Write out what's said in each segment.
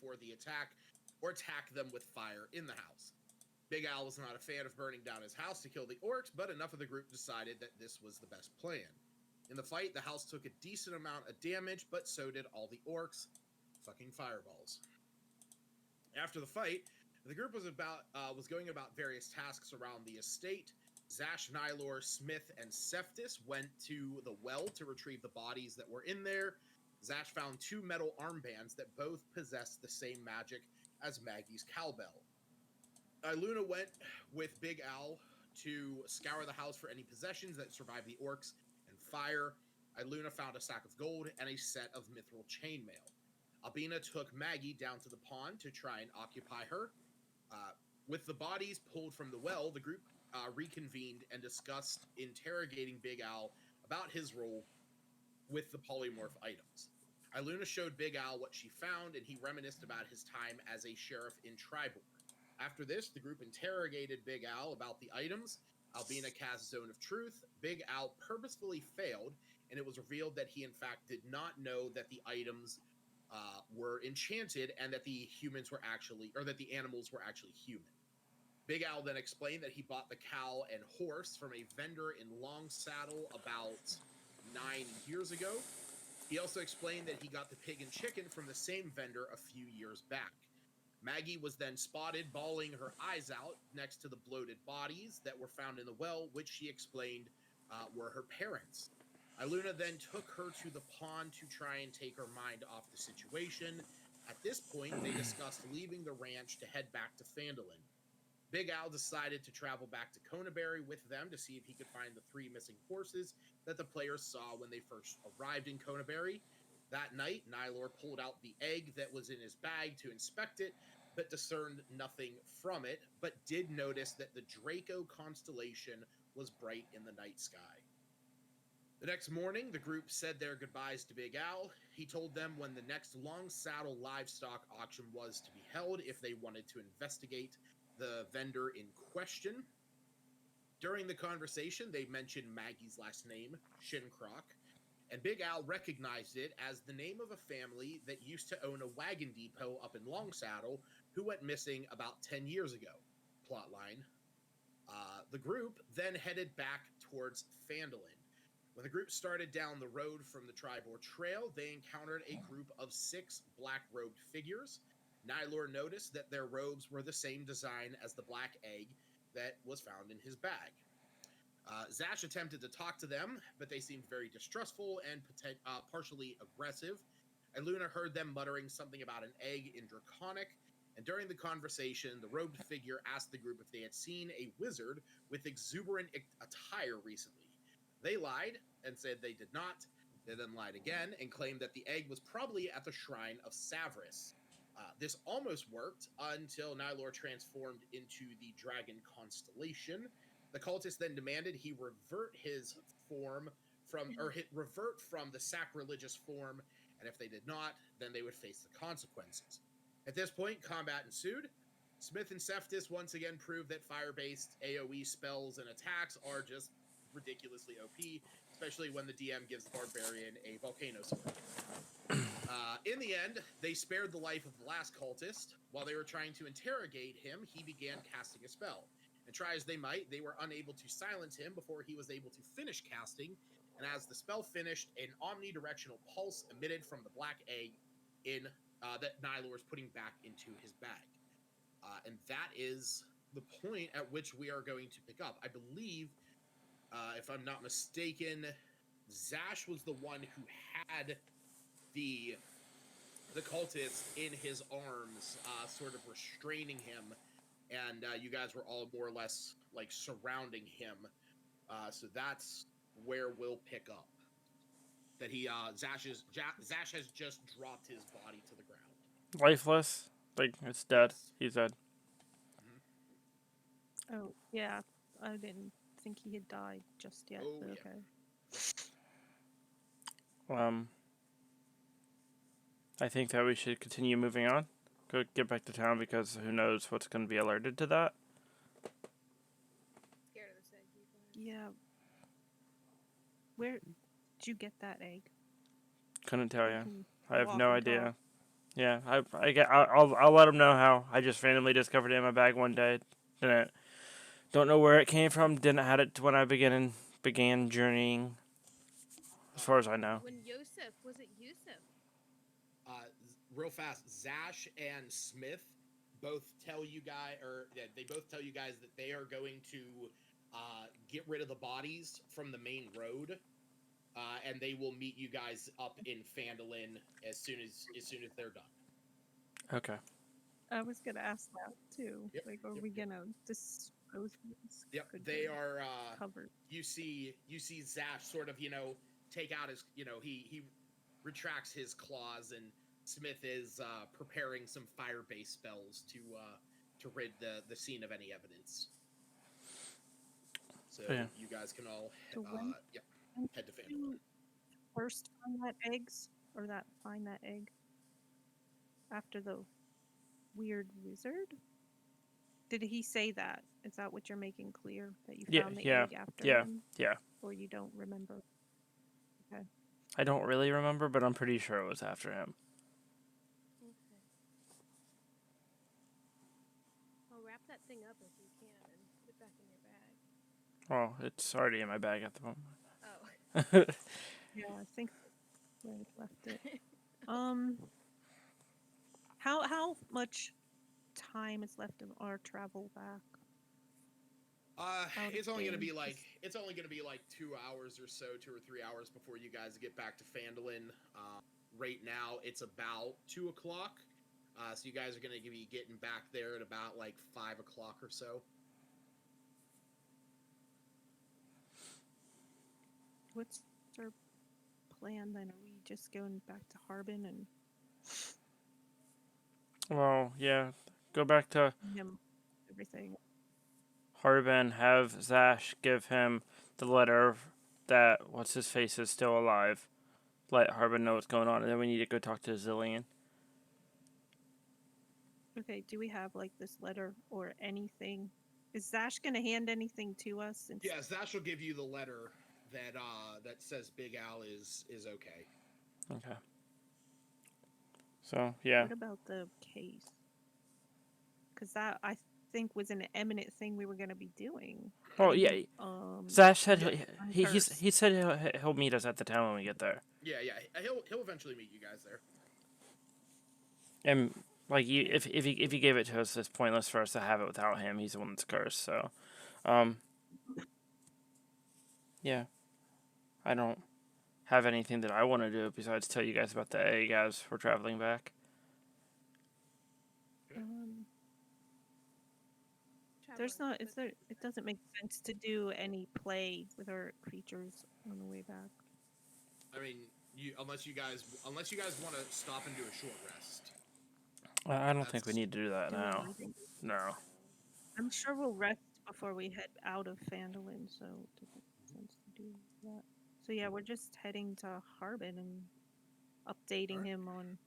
before the attack or attack them with fire in the house. Big Al was not a fan of burning down his house to kill the orcs, but enough of the group decided that this was the best plan. In the fight, the house took a decent amount of damage, but so did all the orcs. Fucking fireballs. After the fight, the group was going about various tasks around the estate. Zash, Nylor, Smith, and Seftis went to the well to retrieve the bodies that were in there. Zash found 2 metal armbands that both possessed the same magic as Maggie's cowbell. Luna went with Big Al to scour the house for any possessions that survived the orcs and fire. Luna found a sack of gold and a set of mithril chainmail. Albina took Maggie down to the pond to try and occupy her. With the bodies pulled from the well, the group reconvened and discussed interrogating Big Al about his role with the polymorph items. Luna showed Big Al what she found, and he reminisced about his time as a sheriff in Tribord. After this, the group interrogated Big Al about the items. Albina cast Zone of Truth. Big Al purposefully failed, and it was revealed that he, in fact, did not know that the items were enchanted and that the animals were actually human. Big Al then explained that he bought the cow and horse from a vendor in Long Saddle about 9 years ago. He also explained that he got the pig and chicken from the same vendor a few years back. Maggie was then spotted bawling her eyes out next to the bloated bodies that were found in the well, which she explained were her parents. Luna then took her to the pond to try and take her mind off the situation. At this point, they discussed leaving the ranch to head back to Phandalin. Big Al decided to travel back to Conaberry with them to see if he could find the 3 missing horses that the players saw when they first arrived in Conaberry. That night, Nylor pulled out the egg that was in his bag to inspect it, but discerned nothing from it, but did notice that the Draco constellation was bright in the night sky. The next morning, the group said their goodbyes to Big Al. He told them when the next Long Saddle livestock auction was to be held if they wanted to investigate the vendor in question. During the conversation, they mentioned Maggie's last name, Shincroc, and Big Al recognized it as the name of a family that used to own a wagon depot up in Long Saddle who went missing about 10 years ago. Plotline. The group then headed back towards Phandalin. When the group started down the road from the Tribord Trail, they encountered a group of 6 black-robed figures. Nylor noticed that their robes were the same design as the black egg that was found in his bag. Zash attempted to talk to them, but they seemed very distrustful and partially aggressive. Luna heard them muttering something about an egg in Draconic, and during the conversation, the robed figure asked the group if they had seen a wizard with exuberant attire recently. They lied and said they did not. They then lied again and claimed that the egg was probably at the shrine of Savris. This almost worked until Nylor transformed into the dragon constellation. The cultists then demanded he revert from the sacrilegious form, and if they did not, then they would face the consequences. At this point, combat ensued. Smith and Seftis once again proved that fire-based AoE spells and attacks are just ridiculously OP, especially when the DM gives the Barbarian a volcano sword. In the end, they spared the life of the last cultist. While they were trying to interrogate him, he began casting a spell. And try as they might, they were unable to silence him before he was able to finish casting. And as the spell finished, an omnidirectional pulse emitted from the black egg that Nylor was putting back into his bag. And that is the point at which we are going to pick up. I believe, if I'm not mistaken, Zash was the one who had the cultist in his arms, sort of restraining him, and you guys were all more or less like surrounding him. So that's where we'll pick up. That Zash has just dropped his body to the ground. Lifeless? Like, it's dead. He's dead. Mm-hmm. Oh, yeah. I didn't think he had died just yet. Oh, but okay. I think that we should continue moving on. Go get back to town because who knows what's going to be alerted to that. Scared of this egg. Yeah. Where did you get that egg? Couldn't tell you. I have no idea. Yeah, I'll let him know how I just randomly discovered it in my bag one day. Didn't Don't know where it came from. Didn't had it when I began journeying. As far as I know. When Yosef, was it Yusuf? Real fast, Zash and Smith both tell you guys, they both tell you guys that they are going to get rid of the bodies from the main road, and they will meet you guys up in Phandalin as soon as they're done. Okay. I was gonna ask that too. Yep, Like, are we gonna dispose of these? Yep, Could they be are covered. You see Zash sort of take out his he retracts his claws, and Smith is preparing some fire-based spells to rid the scene of any evidence. So Yeah. you guys can all So when head to Phandalin. you first find that find that egg after the weird wizard? Did he say that? Is that what you're making clear? That you found the egg after him? Yeah. Or you don't remember? Okay. I don't really remember, but I'm pretty sure it was after him. Okay. Well, wrap that thing up if you can and put it back in your bag. Well, it's already in my bag at the moment. Oh. Yeah, I think that's where I left it. How much time is left of our travel back? It's only gonna be like 2 hours or so, 2 or 3 hours before you guys get back to Phandalin. Right now it's about 2 o'clock. So you guys are gonna be getting back there at about like 5 o'clock or so. What's our plan then? Are we just going back to Harbin and Well, yeah. Go back to him everything? Harbin, have Zash give him the letter that what's his face is still alive. Let Harbin know what's going on, and then we need to go talk to Zillion. Okay, do we have like this letter or anything? Is Zash gonna hand anything to us? Yeah, Zash will give you the letter that says Big Al is okay. Okay. So yeah. What about the case? Because that I think was an imminent thing we were gonna be doing. Oh yeah. Zash said he said he'll meet us at the town when we get there. Yeah, he'll eventually meet you guys there. And like if he gave it to us, it's pointless for us to have it without him. He's the one that's cursed. So, yeah, I don't have anything that I want to do besides tell you guys about the egg as we're traveling back. There's not. Is there? It doesn't make sense to do any play with our creatures on the way back. I mean, unless you guys want to stop and do a short rest. I don't think we need to do that now. No. I'm sure we'll rest before we head out of Phandalin, so it doesn't make sense to do that. So yeah, we're just heading to Harbin and updating him on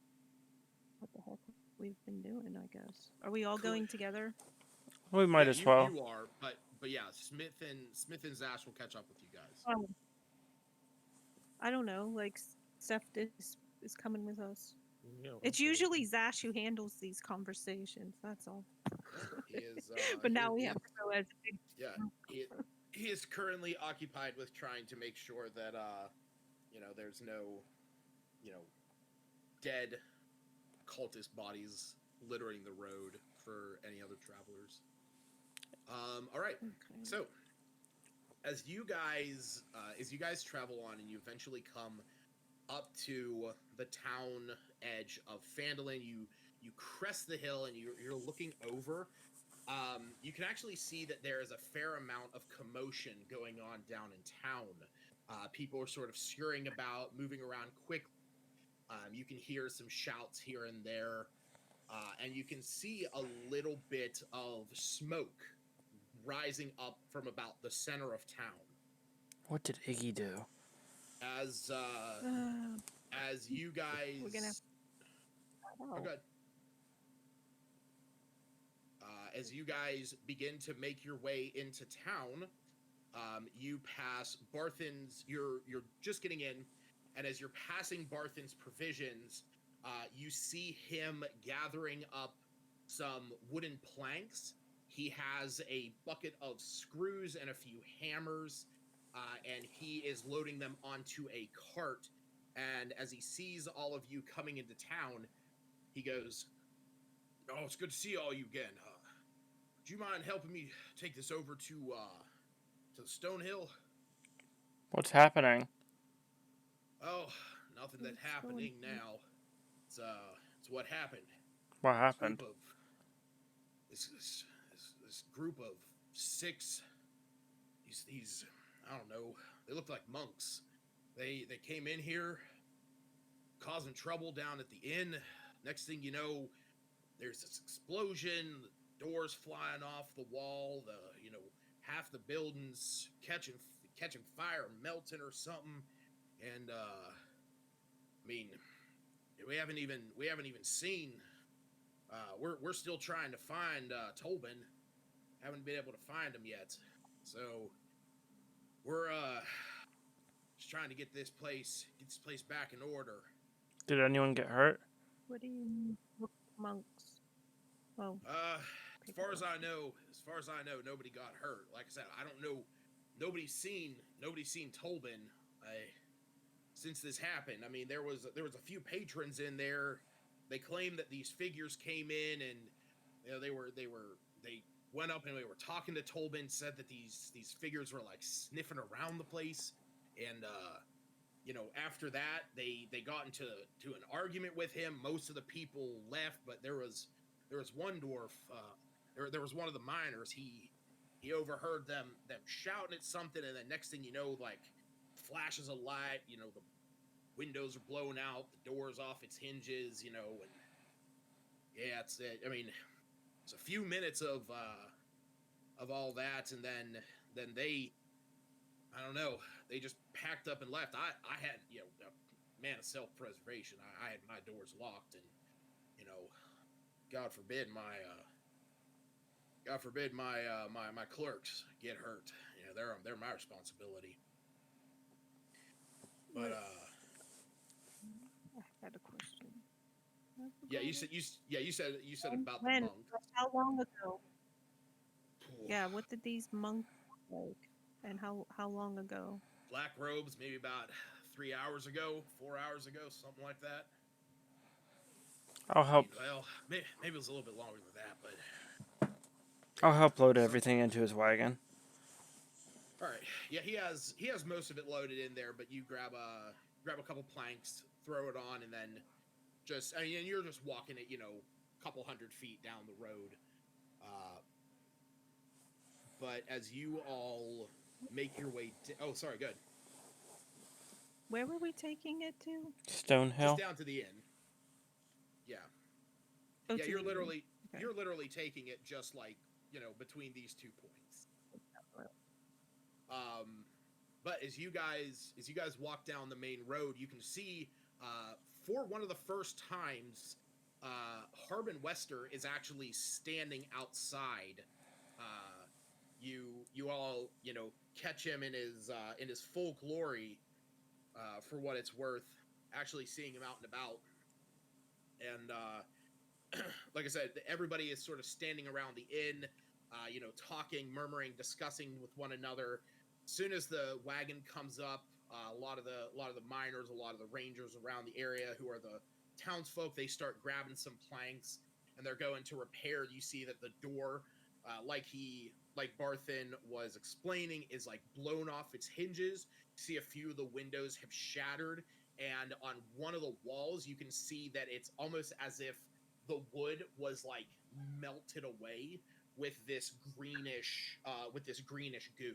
what the heck we've been doing, I guess. Are we all going together? We might as well. You are, but yeah, Smith and Zash will catch up with you guys. I don't know, like Steph is coming with us. It's usually Zash who handles these conversations. That's all. He is, but now we have to go as a big. Yeah, he is currently occupied with trying to make sure that there's no dead cultist bodies littering the road for any other travelers. All right. Okay. So as you guys travel on and you eventually come up to the town edge of Phandalin, you crest the hill and you're looking over. You can actually see that there is a fair amount of commotion going on down in town. People are sort of scurrying about, moving around quickly. You can hear some shouts here and there, and you can see a little bit of smoke rising up from about the center of town. What did Iggy do? As you guys, we're gonna. Oh, good. As you guys begin to make your way into town, you pass Barthen's. You're just getting in, and as you're passing Barthen's Provisions, You see him gathering up some wooden planks. He has a bucket of screws and a few hammers, and he is loading them onto a cart. And as he sees all of you coming into town, he goes, "Oh, it's good to see all you again. Do you mind helping me take this over to the Stonehill?" What's happening? "Oh, nothing that's What's going happening on? now. It's what happened. What This group happened? of this group of six. These I don't know. They look like monks. They came in here, causing trouble down at the inn. Next thing you know, there's this explosion. The doors flying off the wall. Half the buildings catching fire, melting or something. And I mean, we haven't even seen. We're still trying to find Tolbin. Haven't been able to find him yet. So we're just trying to get this place back in order. Did anyone get hurt? What do you mean, monks? Oh, As far as I know, nobody got hurt. Like I said, I don't know. Nobody's seen Tolbin since this happened. I mean, there was a few patrons in there. They claimed that these figures came in and they went up and they were talking to Tolbin. Said that these figures were like sniffing around the place, and after that they got into an argument with him. Most of the people left, but there was one dwarf. There was one of the miners. He overheard them shouting at something, and then next thing you know, like flashes of light. The windows are blown out, the doors off its hinges. And yeah, it's it. I mean, it's a few minutes of all that, and then they, I don't know, they just packed up and left. I had a man of self-preservation. I had my doors locked, and God forbid my clerks get hurt. They're my responsibility. But I had a question. yeah, you said about the When? monk. How long ago? Yeah, what did these monks look like? And how long ago? Black robes, maybe about 3 hours ago, 4 hours ago, something like that. I'll help. Well, maybe it was a little bit longer than that, but I'll yeah, help load something. everything into his wagon. All right, yeah, he has most of it loaded in there, but you grab a couple planks, throw it on, and then and you're just walking it, a couple 100 feet down the road. But as you all make your way, oh, sorry, good, Where were we taking it to? just Stonehill. down to the inn. Yeah, Oh, yeah, to you're the inn. literally Okay. you're literally taking it just like between these 2 points. But as you guys walk down the main road, you can see for one of the first times, Harbin Wester is actually standing outside. You all catch him in his full glory, for what it's worth. Actually seeing him out and about, and like I said, everybody is sort of standing around the inn, talking, murmuring, discussing with one another. As soon as the wagon comes up, a lot of the miners, a lot of the rangers around the area who are the townsfolk, they start grabbing some planks and they're going to repair. You see that the door, like Barthen was explaining, is like blown off its hinges. You see a few of the windows have shattered, and on one of the walls, you can see that it's almost as if the wood was like melted away with this greenish goo.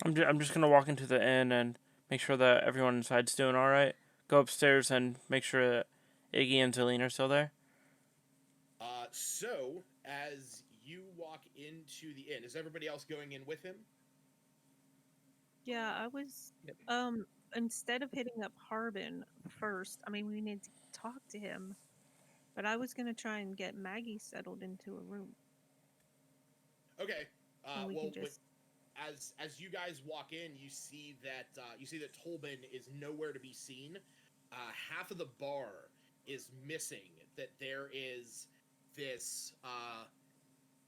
I'm just gonna walk into the inn and make sure that everyone inside's doing all right. Go upstairs and make sure that Iggy and Celine are still there. So as you walk into the inn, is everybody else going in with him? Yeah, I was instead of hitting up Harbin first, I mean we need to talk to him, but I was gonna try and get Maggie settled into a room. Okay. And we Well, can just as you guys walk in, you see that Tolbin is nowhere to be seen. half of the bar is missing. That there is this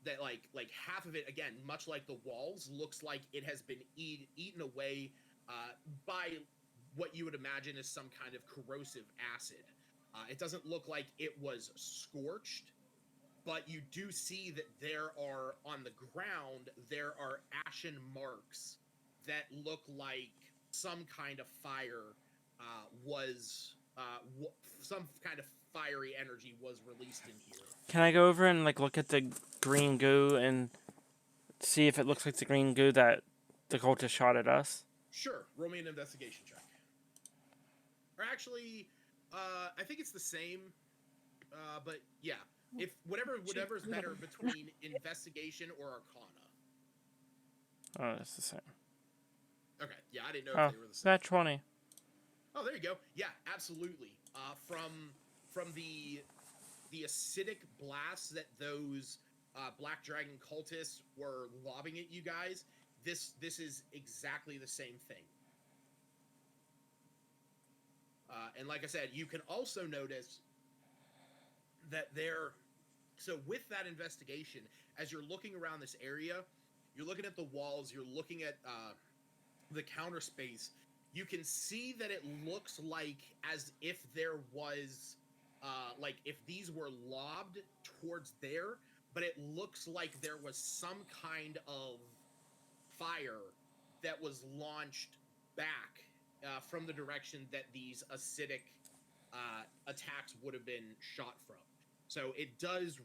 that like half of it, again, much like the walls, looks like it has been eaten away by what you would imagine is some kind of corrosive acid. It doesn't look like it was scorched, but you do see that there are on the ground there are ashen marks that look like some kind of fire was some kind of fiery energy was released in here. Can I go over and like look at the green goo and see if it looks like the green goo that the cultist shot at us? Sure, roll me an investigation check. Or actually, I think it's the same, but yeah, if whatever's better between investigation or arcana. Oh, it's the same. Okay, yeah, I didn't know Oh, if they were the same. that 20. Oh, there you go. Yeah, absolutely. From the acidic blasts that those Black Dragon cultists were lobbing at you guys, this is exactly the same thing. And like I said, you can also notice that so with that investigation, as you're looking around this area, you're looking at the walls, you're looking at the counter space, you can see that it looks like as if there was like if these were lobbed towards there, but it looks like there was some kind of fire that was launched back from the direction that these acidic attacks would have been shot from. So it does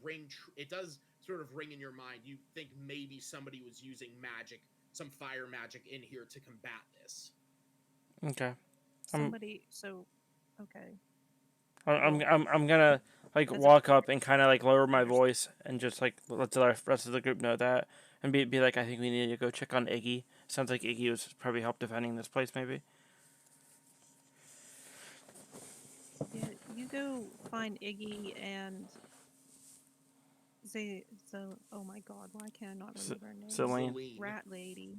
it does sort of ring in your mind. You think maybe somebody was using magic, some fire magic in here to combat this. Okay. Okay. I'm gonna like walk up and kind of like lower my voice and just like let the rest of the group know that and be like, I think we need to go check on Iggy. Sounds like Iggy was probably help defending this place, maybe. Yeah, you go find Iggy and oh my god, why can I not remember her name? Celine. Rat lady.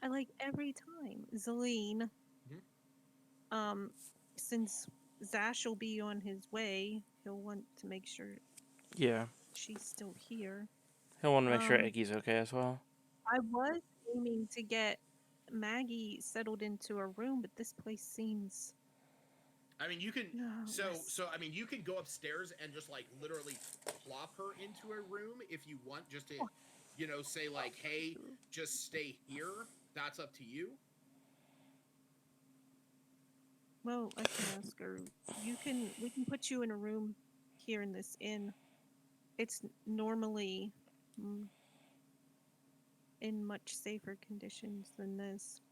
I like every time. Zeline. Mm-hmm. Since Zash will be on his way, he'll want to make sure she's still here. He'll want to make sure Iggy's okay as well. I was aiming to get Maggie settled into a room, but this place seems. I mean, you can I mean, you can go upstairs and just like literally plop her into a room if you want, just to, you know, say like, hey, just stay here. That's up to you. Well, I can ask her. We can put you in a room here in this inn. It's normally in much safer conditions than this.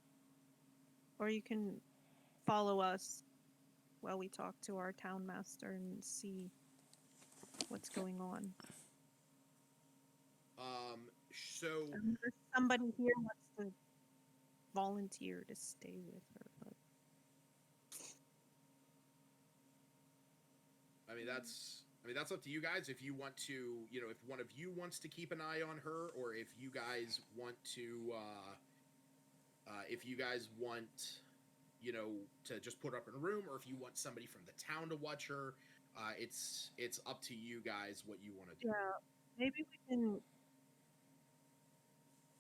Or you can follow us while we talk to our town master and see what's going on. So somebody here wants to volunteer to stay with her, but I mean that's up to you guys. If you want to, you know, if one of you wants to keep an eye on her, or if you guys want to, you know, to just put her up in a room, or if you want somebody from the town to watch her, it's up to you guys what you want to do. Yeah, maybe we can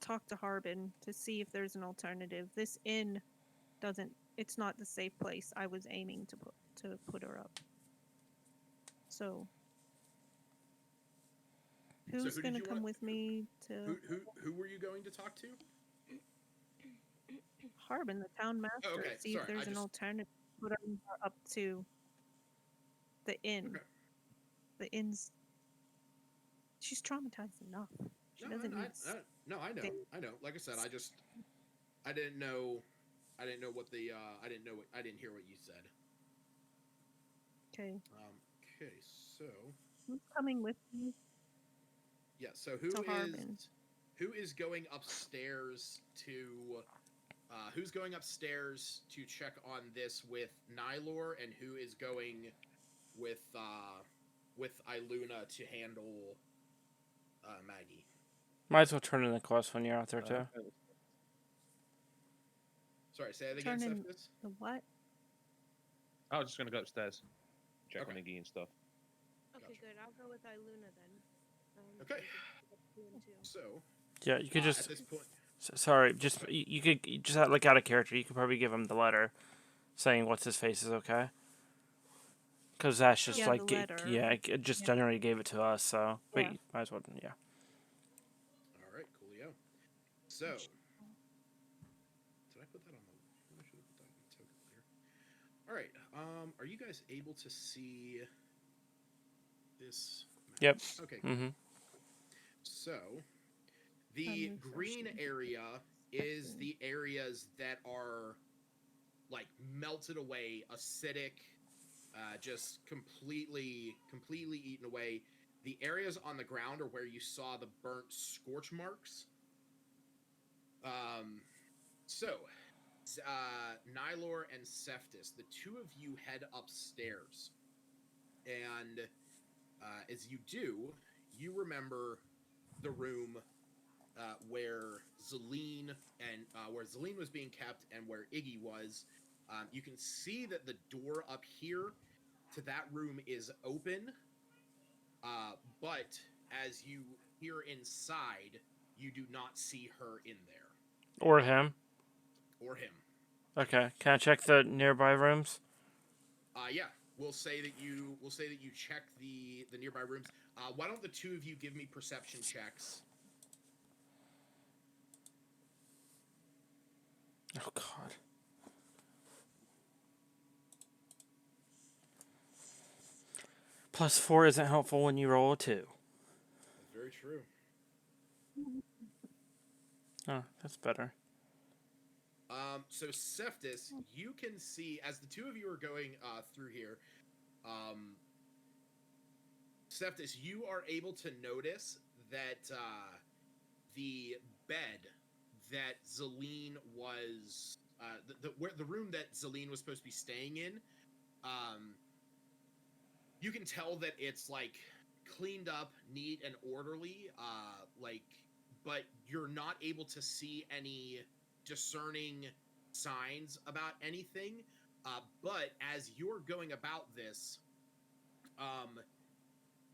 talk to Harbin to see if there's an alternative. This inn it's not the safe place I was aiming to put her up. So who's gonna come with me to who were you going to talk to? Harbin, the town master. Oh, okay. See if there's an alternative. Put her up to the inn. Okay. The inn's. She's traumatized enough. She doesn't need. No, I know. Like I said, I didn't know what the I didn't hear what you said. Okay. Okay, so who's coming with you? Yeah. So who is going upstairs to? Who's going upstairs to check on this with Nylor, and who is going with Iluna to handle Maggie? Might as well turn in the quest when you're out there too. Sorry, say that again, Cephas. The what? I was just gonna go upstairs, check Okay. on Iggy and stuff. Okay, Gotcha. good. I'll go with Iluna then. Okay. So we can pick up 2 and 2. So Yeah, you could at just. this point, Sorry, just you could just like out of character. You could probably give him the letter, saying what's his face is okay. Because that's just Yeah, the like letter. yeah, it just Yeah. generally gave it to us. So but Yeah. you might as well yeah. all right, coolio. So did I put that on the? I should have put that on the token later. All right. Are you guys able to see this map? Yep. Okay. Mm-hmm. So the I'm green refreshing. area is the areas that are like melted away, acidic, just completely eaten away. The areas on the ground are where you saw the burnt scorch marks. So Nylor and Cephtus, the two of you head upstairs, and as you do, you remember the room where Zelene was being kept and where Iggy was. You can see that the door up here to that room is open, but as you peer inside, you do not see her in there Or him. or him. Okay. Can I check the nearby rooms? Yeah, we'll say that you check the nearby rooms. Why don't the two of you give me perception checks? Oh God. +4 isn't helpful when you roll a 2. That's very true. Oh, that's better. So Cephtus, you can see as the two of you are going through here. Cephtus, you are able to notice that the bed that Zelene was the room that Zelene was supposed to be staying in. You can tell that it's like cleaned up, neat, and orderly. But you're not able to see any discerning signs about anything. But as you're going about this,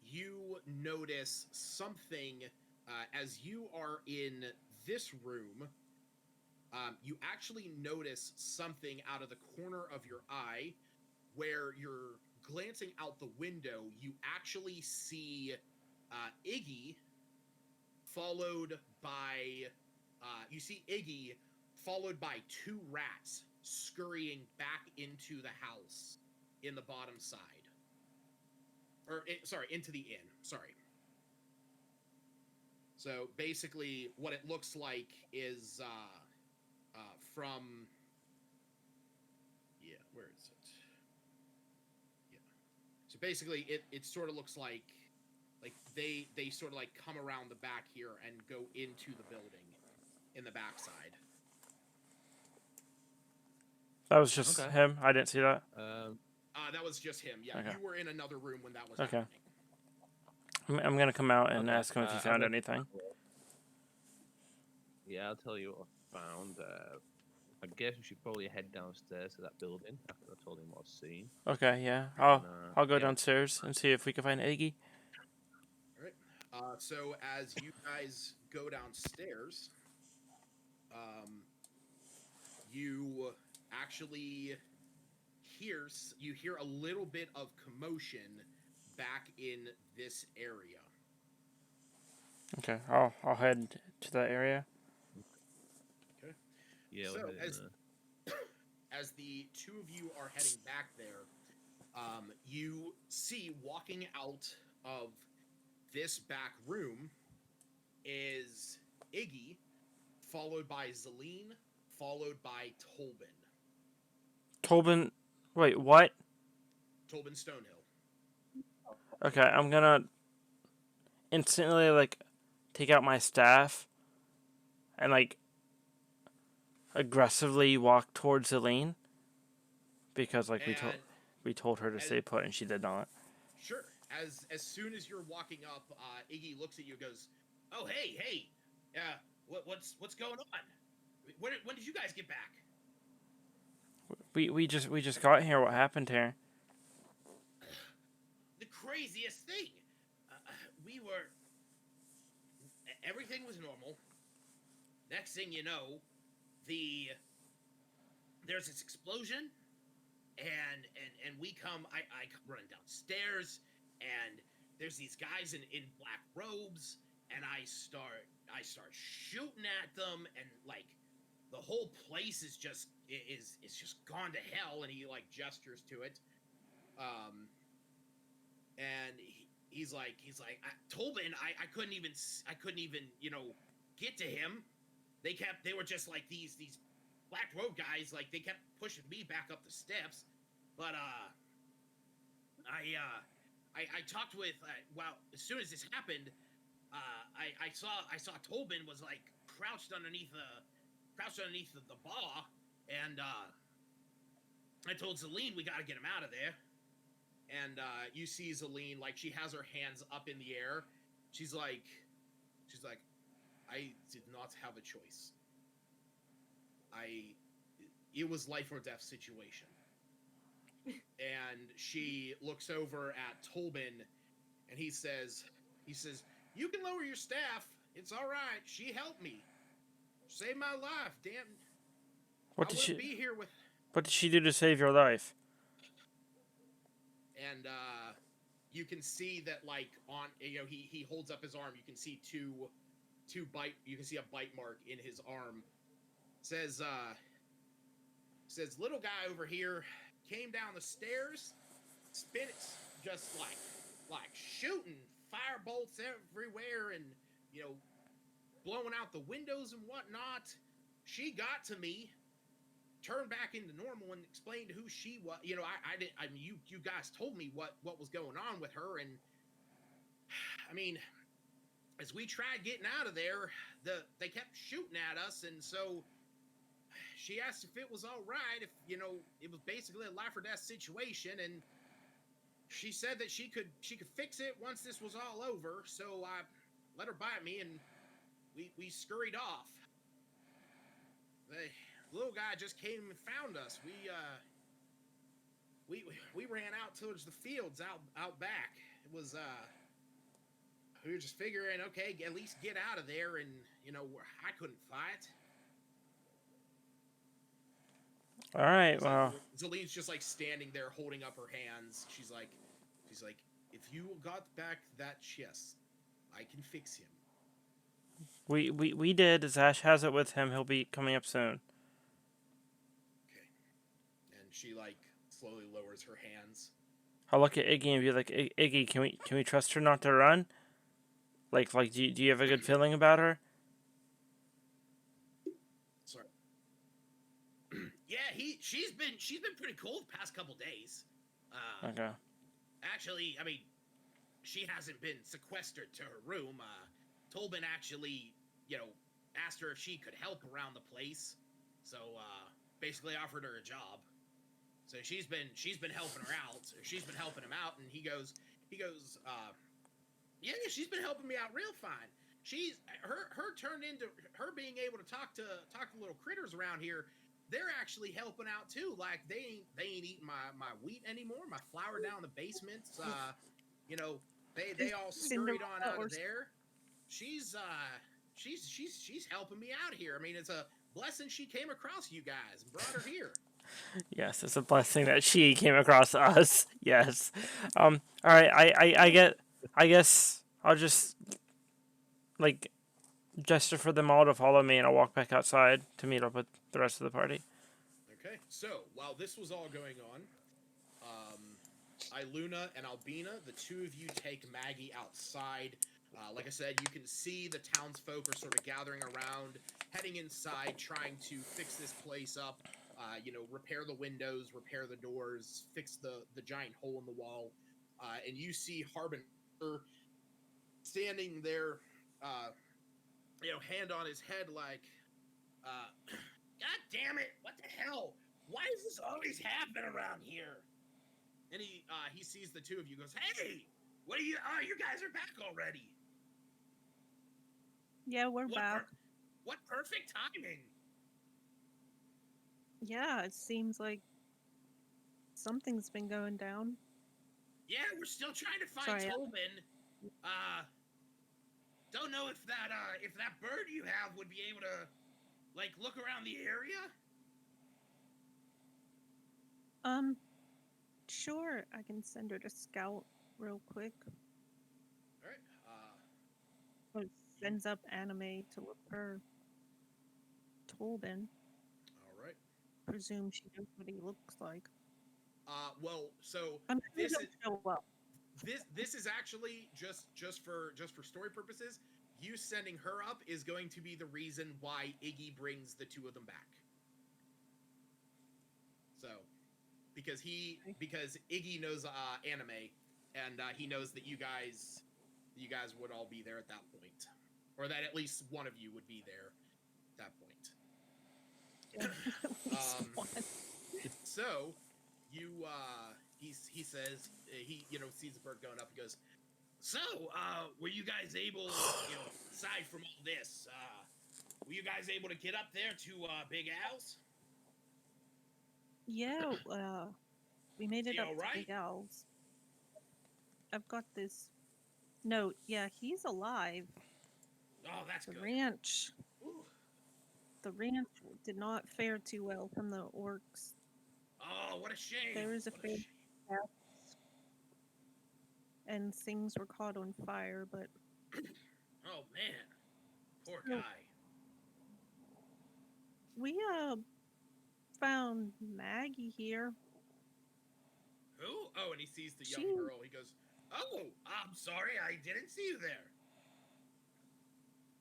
you notice something as you are in this room. You actually notice something out of the corner of your eye where you're glancing out the window. You actually see Iggy followed by two rats scurrying back into the house in the bottom side. Into the inn. Sorry. So basically, what it looks like is from. Yeah, where is it? Yeah. So basically, it sort of looks like they sort of like come around the back here and go into the building in the backside. That was just Okay. him. I didn't see that. That was just him. Yeah, Okay. you were in another room when that was Okay. happening. I'm gonna come out and Okay. ask him if he I'm found gonna- anything. Yeah, I'll tell you what I found. I guess we should probably head downstairs to that building after I told him what I've seen. Okay, yeah. And, I'll go yeah. downstairs and see if we can find Iggy. All right. So as you guys go downstairs, you actually hear a little bit of commotion back in this area. Okay, I'll head to that area. Okay. Yeah. So we're heading there. as the two of you are heading back there, you see walking out of this back room is Iggy, followed by Zelene, followed by Tolbin. Tobin, wait, what? Tolbin Stonehill. Okay, I'm gonna instantly like take out my staff and like aggressively walk towards Celine because like we told her to stay put and she did not. Sure. As soon as you're walking up, Iggy looks at you and goes, "Oh, hey, what's going on? When did you guys get back?" We just got here. What happened here? The craziest thing. We were. Everything was normal. Next thing you know, there's this explosion, and we come. I come running downstairs, and there's these guys in black robes, and I start shooting at them, and like the whole place is just gone to hell, and he like gestures to it. Um, and he's like Tobin, I couldn't even get to him. They were just like these black robe guys, like they kept pushing me back up the steps. But I talked with well, as soon as this happened, I saw Tobin was like crouched underneath the bar, and I told Celine we got to get him out of there. And you see Celine, like she has her hands up in the air. She's like, I did not have a choice. It was life or death situation. And she looks over at Tobin, and he says, you can lower your staff. It's all right. She helped me, saved my life. Damn, What I did wouldn't she? be here with. What did she do to save your life? And you can see that, like on he holds up his arm. You can see two bite. You can see a bite mark in his arm. Says little guy over here came down the stairs, spin it just like shooting fire bolts everywhere, and blowing out the windows and whatnot. She got to me, turned back into normal, and explained who she was. I didn't. I mean, you guys told me what was going on with her, and I mean, as we tried getting out of there, they kept shooting at us, and so she asked if it was all right, if it was basically a life or death situation, and she said that she could fix it once this was all over. So I let her bite me, and we scurried off. The little guy just came and found us. We ran out towards the fields out back. It was we were just figuring, okay, at least get out of there, and I couldn't fight. All right. Well, Zalene's just like standing there holding up her hands. She's like, if you got back that chest, I can fix him. we did. Ash has it with him. He'll be coming up soon. Okay. And she like slowly lowers her hands. I'll look at Iggy and be like, Iggy, can we trust her not to run? Like, do you have a good feeling about her? Sorry. Yeah, she's been pretty cool the past couple days. Okay. Actually, I mean, she hasn't been sequestered to her room. Tobin actually, asked her if she could help around the place. So basically offered her a job. So she's been helping her out. Or she's been helping him out, and he goes, yeah, she's been helping me out real fine. She's her turned into her being able to talk to little critters around here. They're actually helping out too. Like they ain't eating my wheat anymore. My flour down in the basements. They all scurried on out of there. She's helping me out here. I mean, it's a blessing she came across you guys and brought her here. Yes, it's a blessing that she came across us. Yes. All right. I guess I'll just like gesture for them all to follow me, and I'll walk back outside to meet up with the rest of the party. Okay. So while this was all going on, Iluna and Albina, the two of you take Maggie outside. Like I said, you can see the townsfolk are sort of gathering around, heading inside, trying to fix this place up. Repair the windows, repair the doors, fix the giant hole in the wall. And you see Harbinger standing there, hand on his head like, God damn it, what the hell? Why does this always happen around here? And he sees the two of you, goes, hey, what are you? Oh, you guys are back already. Yeah, we're back. What perfect timing. Yeah, it seems like something's been going down. Yeah, we're still trying to find Sorry. Tobin. Don't know if that bird you have would be able to like look around the area. Sure, I can send her to scout real quick. All right. Or sends up anime to look for Tobin. All right. Presume she knows what he looks like. Well, so I'm sure this is he'll show up. this is actually just for story purposes. You sending her up is going to be the reason why Iggy brings the two of them back. So, because Iggy knows anime, and he knows that you guys would all be there at that point, or that at least one of you would be there at that point. Yeah, at least one. So, you he says he sees the bird going up. He goes, so were you guys able, aside from all this, were you guys able to get up there to Big Al's? Yeah, we made it He up all to right? Big Al's. I've got this note. Yeah, he's alive. Oh, that's The good. ranch. Ooh. The ranch did not fare too well from the orcs. Oh, what a shame. There was a What fair death, and things were caught on fire, but Oh man, poor So- guy. we found Maggie here. Who? Oh, and he sees the young She- girl. He goes, oh, I'm sorry, I didn't see you there.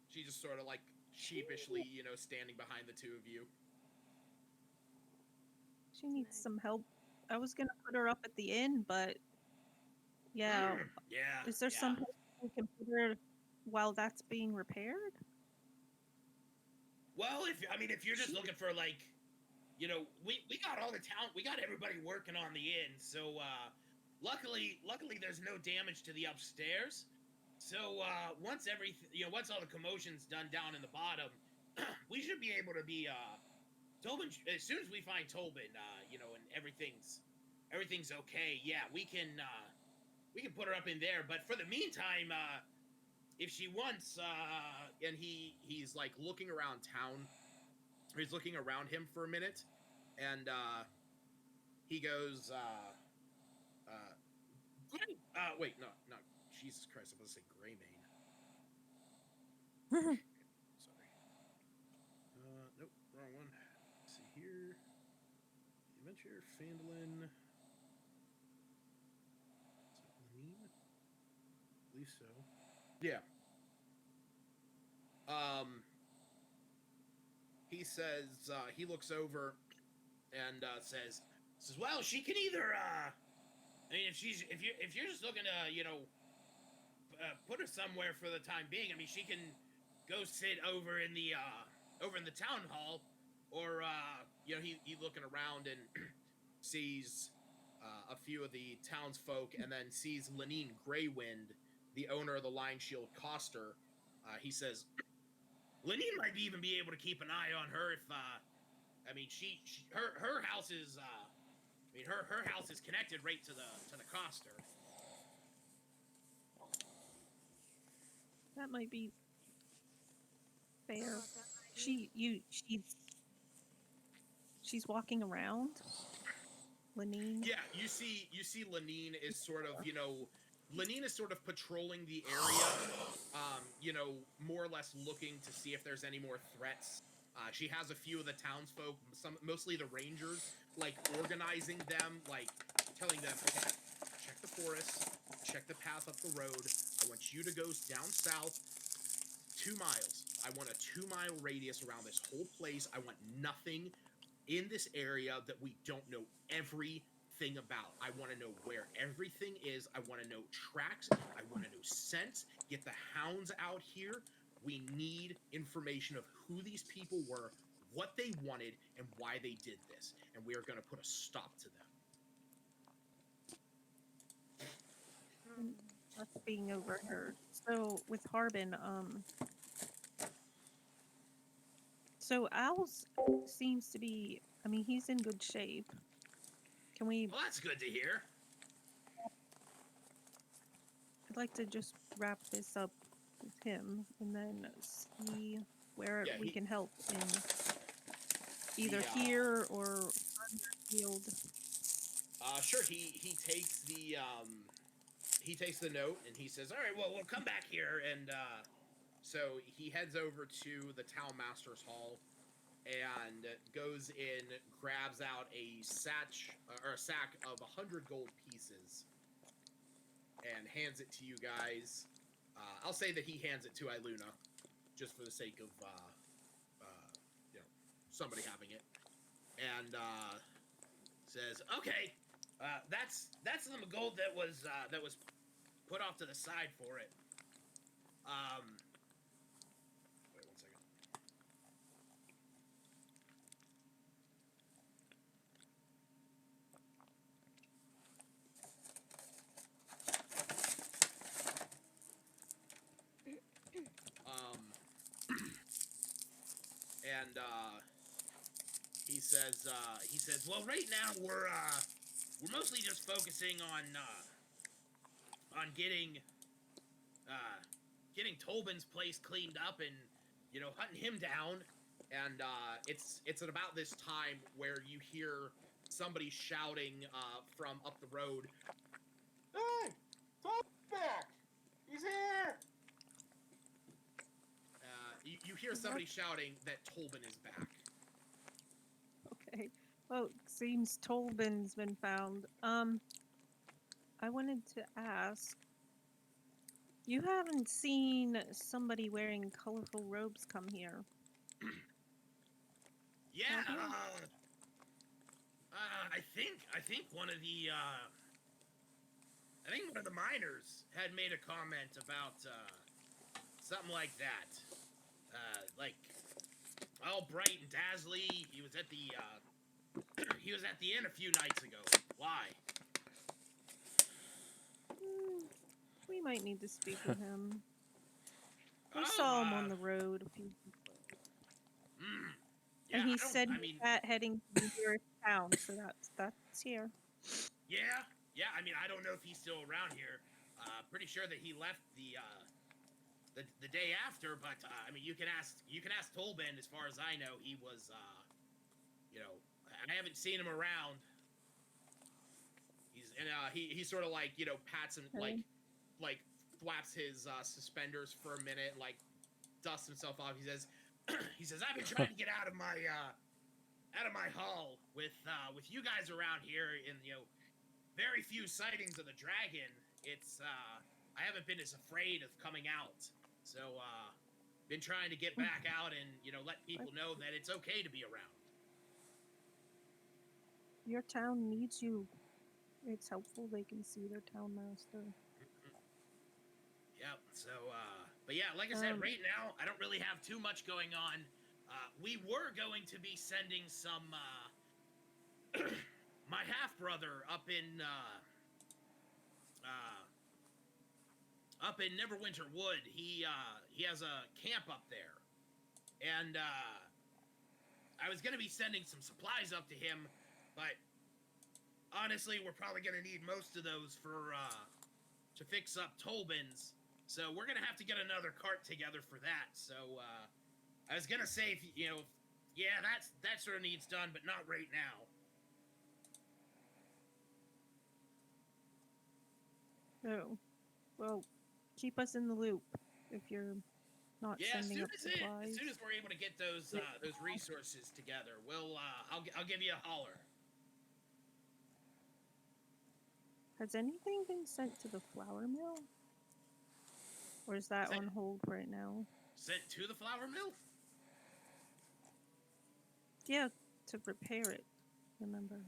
She just sort of like sheepishly, standing behind the two of you. She needs Nice. some help. I was gonna put her up at the inn, but yeah. Yeah. Is there yeah. some place we can put her while that's being repaired? Well, if you're just looking for like, we got all the talent, we got everybody working on the inn. So luckily there's no damage to the upstairs. So once once all the commotion's done down in the bottom, we should be able to be Tobin. As soon as we find Tobin, and everything's okay. Yeah, we can put her up in there. But for the meantime, if she wants, and he's like looking around town, he's looking around him for a minute, and he goes, wait, no, Jesus Christ, I'm supposed to say Greymane. Sorry. Nope, wrong one. Let's see here. Adventure, Phandalin. Is it Lenine? I believe so. Yeah. He says, he looks over and says, well, she can either, if you're just looking to, put her somewhere for the time being, she can go sit over in the town hall, or, he looking around and sees a few of the townsfolk, and then sees Lenine Greywind, the owner of the Lion Shield Coster. He says, Lenine might even be able to keep an eye on her if, her house is, her house is connected right to the Coster. That might be fair. Thought that might be- She's walking around. Lenine. Yeah, you see Lenine is sort of, Lenine is sort of patrolling the area, more or less looking to see if there's any more threats. She has a few of the townsfolk, mostly the rangers, like organizing them, like telling them, okay, check the forest, check the path up the road. I want you to go down south 2 miles. I want a 2-mile radius around this whole place. I want nothing in this area that we don't know everything about. I want to know where everything is. I want to know tracks. I want to know scents. Get the hounds out here. We need information of who these people were, what they wanted, and why they did this. And we are going to put a stop to them. That's being overheard. So with Harbin, so Owls seems to be I mean, he's in good shape. Can we? Well, that's good to hear. I'd like to just wrap this up with him and then see where Yeah, we can help in either the, here or on the field. Sure. He takes the note and he says, "All right, well, we'll come back here." And so he heads over to the town master's hall and goes in, grabs out a sack of 100 gold pieces, and hands it to you guys. I'll say that he hands it to Iluna, just for the sake of somebody having it, and says, "Okay, that's the gold that was put off to the side for it. Wait 1 second. And he says, well, right now we're mostly just focusing on getting Tobin's place cleaned up and hunting him down. And it's at about this time where you hear somebody shouting from up the road. Hey, Tobin's back! He's here! You hear somebody shouting that Tobin is back. Okay. Well, seems Tolbin's been found. I wanted to ask, you haven't seen somebody wearing colorful robes come here? Yeah, Have you? I think one of the miners had made a comment about something like that. Like all bright and dazzly. He was at the inn a few nights ago. Why? We might need to speak with him. We saw him on the road a few weeks ago. Yeah, And he said he's heading to the nearest town, so that's here. Yeah. I mean, I don't know if he's still around here. Pretty sure that he left the day after, but I mean, you can ask Tolben. As far as I know, he was I haven't seen him around. He sort of like pats him, like flaps his suspenders for a minute, like dusts himself off. He says I've been trying to get out of my hull with you guys around here, in very few sightings of the dragon. It's I haven't been as afraid of coming out, so been trying to get back out and let people know that it's okay to be around. Your town needs you. It's helpful they can see their town master. Yep. So, but yeah, like I said, right now I don't really have too much going on. We were going to be sending some my half brother up in Neverwinter Wood. He has a camp up there, and I was gonna be sending some supplies up to him, but honestly, we're probably gonna need most of those for to fix up Tolbin's. So we're gonna have to get another cart together for that. So I was gonna say, if that sort of needs done, but not right now. Oh, well, keep us in the loop if you're not sending up supplies. As soon as we're able to get those resources together, I'll give you a holler. Has anything been sent to the flour mill? Or is that on hold right now? Sent to the flour mill? Yeah, to repair it, remember.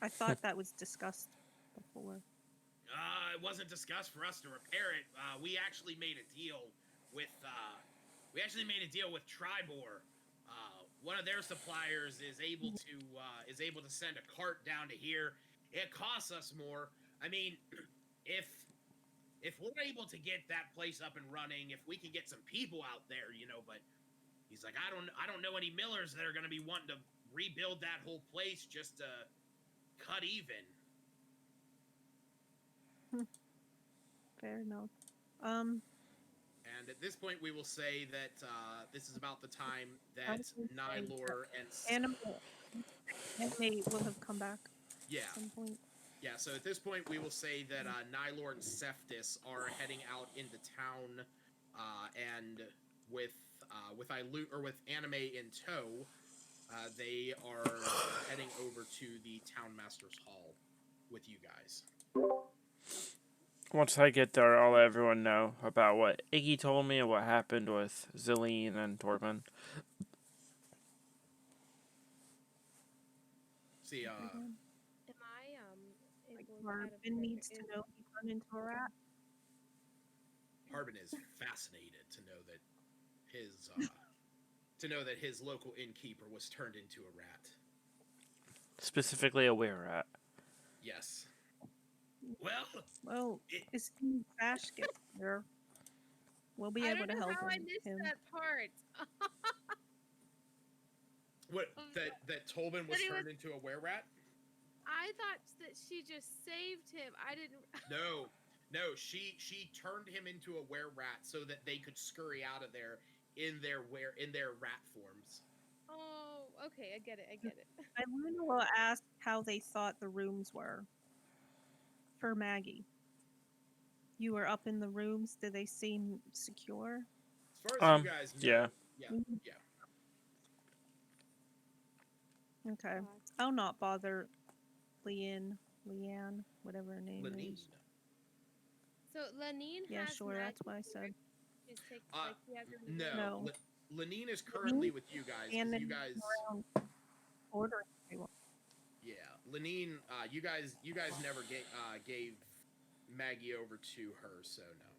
I thought that was discussed before. It wasn't discussed for us to repair it. We actually made a deal with Tribor. One of their suppliers is able to send a cart down to here. It costs us more. I mean, if we're able to get that place up and running, if we can get some people out there, but he's like, I don't know any millers that are going to be wanting to rebuild that whole place just to cut even. Fair enough. And at this point, we will say that this is about the time I that was gonna say that Nylor and Anime will have come back yeah, at some point. yeah. So at this point, we will say that Nylor and Cephtus are heading out into town, and with with Anime in tow, they are heading over to the Town Master's Hall with you guys. Once I get there, I'll let everyone know about what Iggy told me and what happened with Zillian and Torben. See, Am I Like able out of Marvin needs to character- know he run into a rat. Harbin is fascinated to know that his local innkeeper was turned into a rat. Specifically a were-rat. Yes. Well, Well, as soon as Bash gets there, we'll be I able don't to know help how I him. missed that part. what Um, that Tolbin was that he turned into a were-rat? I thought that she just saved him. I didn't. No, she turned him into a were-rat so that they could scurry out of there in their rat forms. Oh, okay. I get it. I get it. I will ask how they thought the rooms were for Maggie. You were up in the rooms. Did they seem secure? As far as you guys know, yeah. yeah. Okay. Gosh. I'll not bother Leanne, whatever her name Lenine. is. So Lanine Yeah, has sure. That's Maggie why I here. said. She's like he has her in the room. No. No. Lenine is currently with you guys. 'Cause And then you guys, around ordering everyone. yeah, Lenine. You guys never gave Maggie over to her, so no.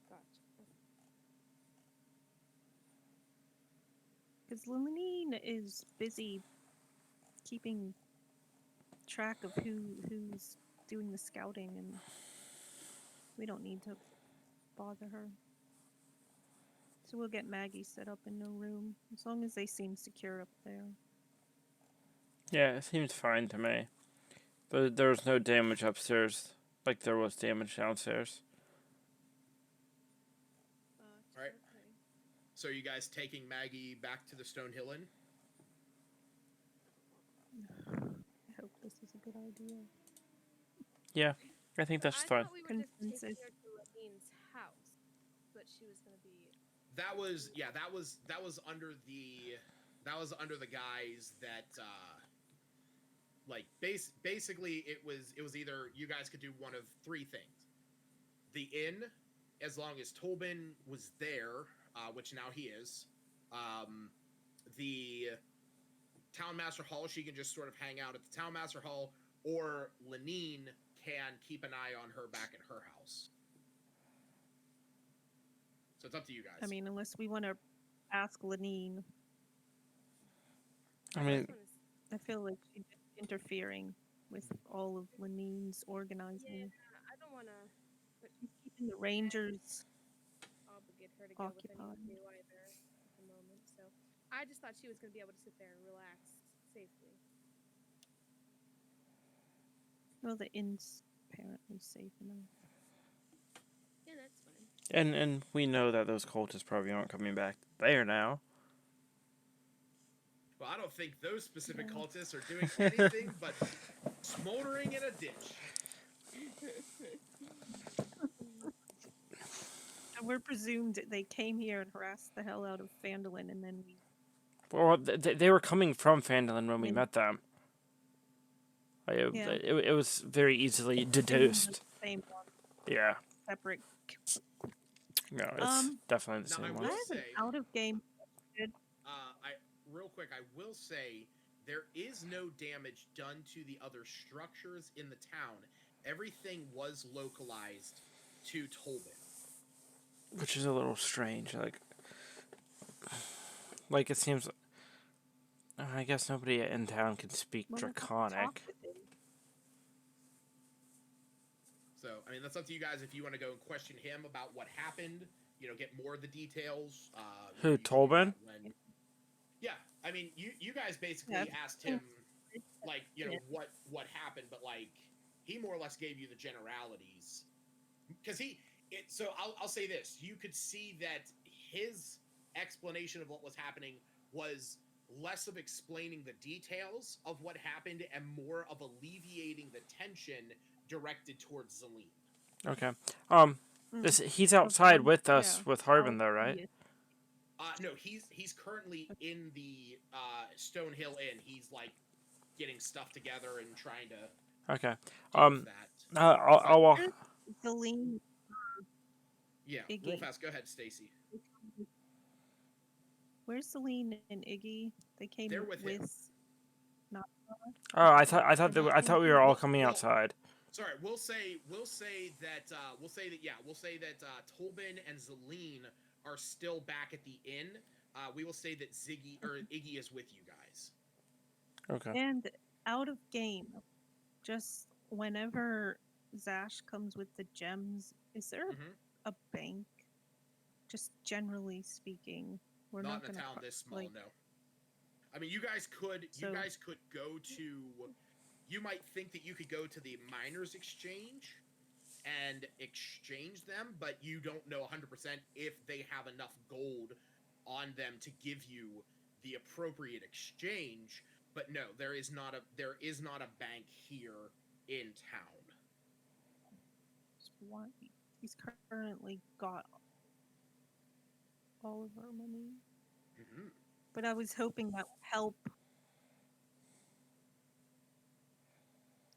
Gotcha. Because Lemonine is busy keeping track of who's doing the scouting, and we don't need to bother her. So we'll get Maggie set up in no room, as long as they seem secure up there. Yeah, it seems fine to me. There was no damage upstairs like there was damage downstairs. All right. Okay. So are you guys taking Maggie back to the Stone Hill Inn? I hope this is a good idea. Yeah, I think that's I fine. thought we were just taking Consensus. her to Lanine's house, but she was gonna be. That was under the guise that basically it was either you guys could do one of three things. The inn, as long as Tolbin was there, which now he is. The Town Master Hall, she can just sort of hang out at the Town Master Hall, or Lenine can keep an eye on her back at her house. So it's up to you guys. I mean, unless we want to ask Lenine, I mean, I feel like she's just interfering with all of Lenine's Yeah, organizing. I don't wanna She's keeping the Rangers obligate her to go with anyone occupied. new either at the moment. So I just thought she was gonna be able to sit there and relax safely. Well, the inn's apparently safe enough. Yeah, that's fine. and we know that those cultists probably aren't coming back there now. Well, I don't think those specific Yeah. cultists are doing anything but smoldering in a ditch. And we're presumed they came here and harassed the hell out of Phandalin, and then we. Well, they were coming from Phandalin when we Mm. met them. Yeah. It was very easily deduced. Same one, Yeah, separate. no, it's definitely the Now, I same will one. I have an say- out of game. Real quick, I will say there is no damage done to the other structures in the town. Everything was localized to Tolbin. Which is a little strange. Like it seems. I guess nobody in town can speak Well, let's Draconic. talk with him. So, I mean, that's up to you guys if you want to go and question him about what happened. Get more of the details. Who, you can do Tolbin? that when- Yeah, I mean, you guys basically Yeah. asked him, like, Yeah. what happened, but like he more or less gave you the generalities because so I'll say this: you could see that his explanation of what was happening was less of explaining the details of what happened and more of alleviating the tension directed towards Zelene. Okay. Mm. He's Of outside one, with yeah. us with How Harbin though, right? he is. No, he's currently in the Stonehill Inn. He's like getting stuff together and trying to Okay. deal with that. I'll walk. Where's Celine, Yeah, real Iggy? fast. Go ahead, Stacy. Where's Celine and Iggy? They came They're with him. Not. Oh, I thought we were all coming Well, outside. sorry, we'll say that Tolbin and Zelene are still back at the inn. We will say that Iggy is with you guys. Okay. And out of game, just whenever Zash comes with the gems, is there Mm-hmm. a bank? Just generally speaking, we're Not not in a gonna town this small, like. no. I mean, you guys could So go to. You might think that you could go to the miners' exchange and exchange them, but you don't know 100% if they have enough gold on them to give you the appropriate exchange. But no, there is not a bank here in town. he's currently got all of our money, Mm-hmm. but I was hoping that would help.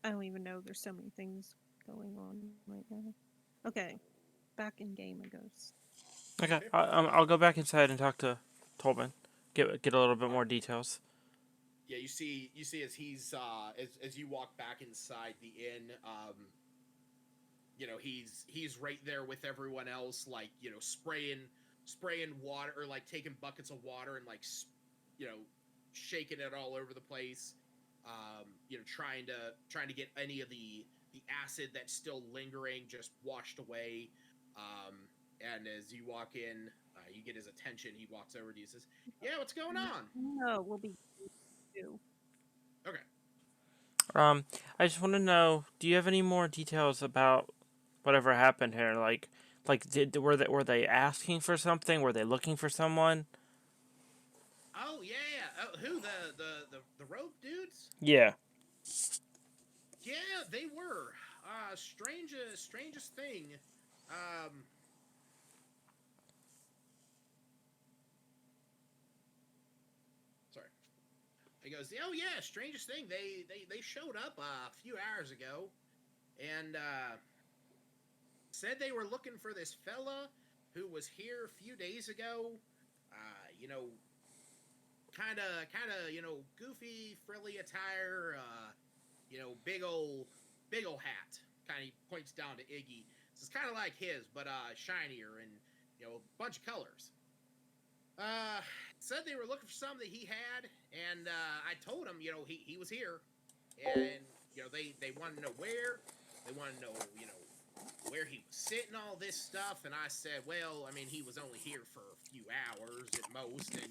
I don't even know. There's so many things going on right now. Okay, back in game it goes. Okay. Okay. I'll go back inside and talk to Tolman. Get a little bit All more right. details. Yeah, you see as he's as you walk back inside the inn, he's right there with everyone else, like spraying water or like taking buckets of water and like you know shaking it all over the place. Trying to get any of the acid that's still lingering just washed away. Um, and as you walk in, you get his attention. He walks over to you and says, "Yeah, what's going on?" No, we'll be too. Okay. I just want to know. Do you have any more details about whatever happened here? Were they asking for something? Were they looking for someone? Oh yeah. Oh, who the rope dudes? Yeah. Yeah, they were. Strangest thing. Um, sorry. He goes, oh yeah, strangest thing. They showed up a few hours ago, and said they were looking for this fella who was here a few days ago. You know, kind of, goofy, frilly attire. Big old hat. Kind of points down to Iggy. So it's kind of like his, but shinier and a bunch of colors. Said they were looking for something that he had, and I told him, he was here, and they wanted to know where, they wanted to know, where he was sitting, all this stuff, and I said, well, I mean, he was only here for a few hours at most, and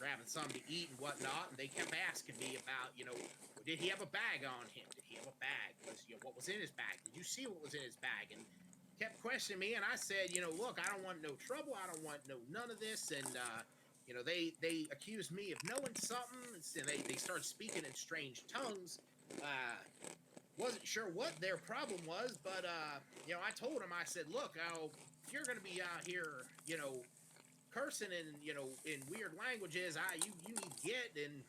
we're having something to eat and whatnot, and they kept asking me about, did he have a bag on him? Did he have a bag? What was in his bag? Did you see what was in his bag? And kept questioning me, and I said, look, I don't want no trouble. I don't want none of this. And they accused me of knowing something, and they started speaking in strange tongues. Wasn't sure what their problem was, but I told them, I said, look, if you're gonna be out here, cursing in weird languages, you need to get. And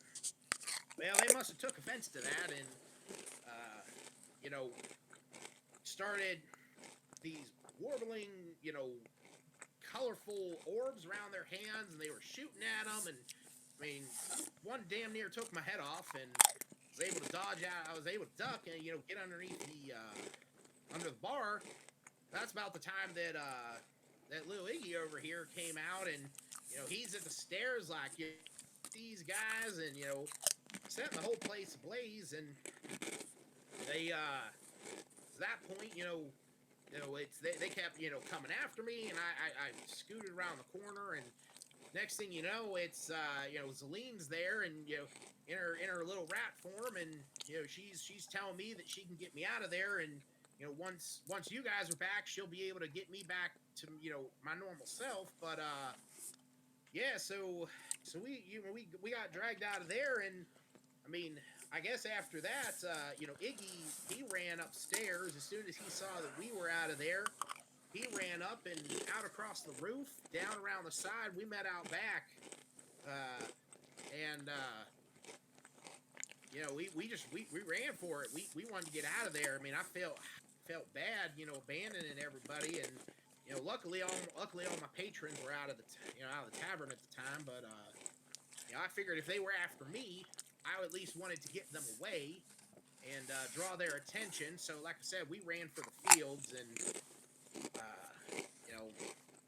well, they must have took offense to that, and you know started these warbling, colorful orbs around their hands, and they were shooting at them. And I mean, one damn near took my head off, and was able to dodge out. I was able to duck and get underneath the under the bar. That's about the time that that little Iggy over here came out, and he's at the stairs like these guys, and setting the whole place ablaze. And they at that point, it's they kept coming after me, and I scooted around the corner, and next thing you know, it's Zelene's there, and in her little rat form, and she's telling me that she can get me out of there, and once you guys are back, she'll be able to get me back to my normal self. But yeah, so we got dragged out of there, and I mean, I guess after that, Iggy, he ran upstairs as soon as he saw that we were out of there. He ran up and out across the roof, down around the side. We met out back, and we ran for it. We wanted to get out of there. I mean, I felt bad, abandoning everybody, and luckily all my patrons were out of out of the tavern at the time. But I figured if they were after me, I at least wanted to get them away and draw their attention. So, like I said, we ran for the fields and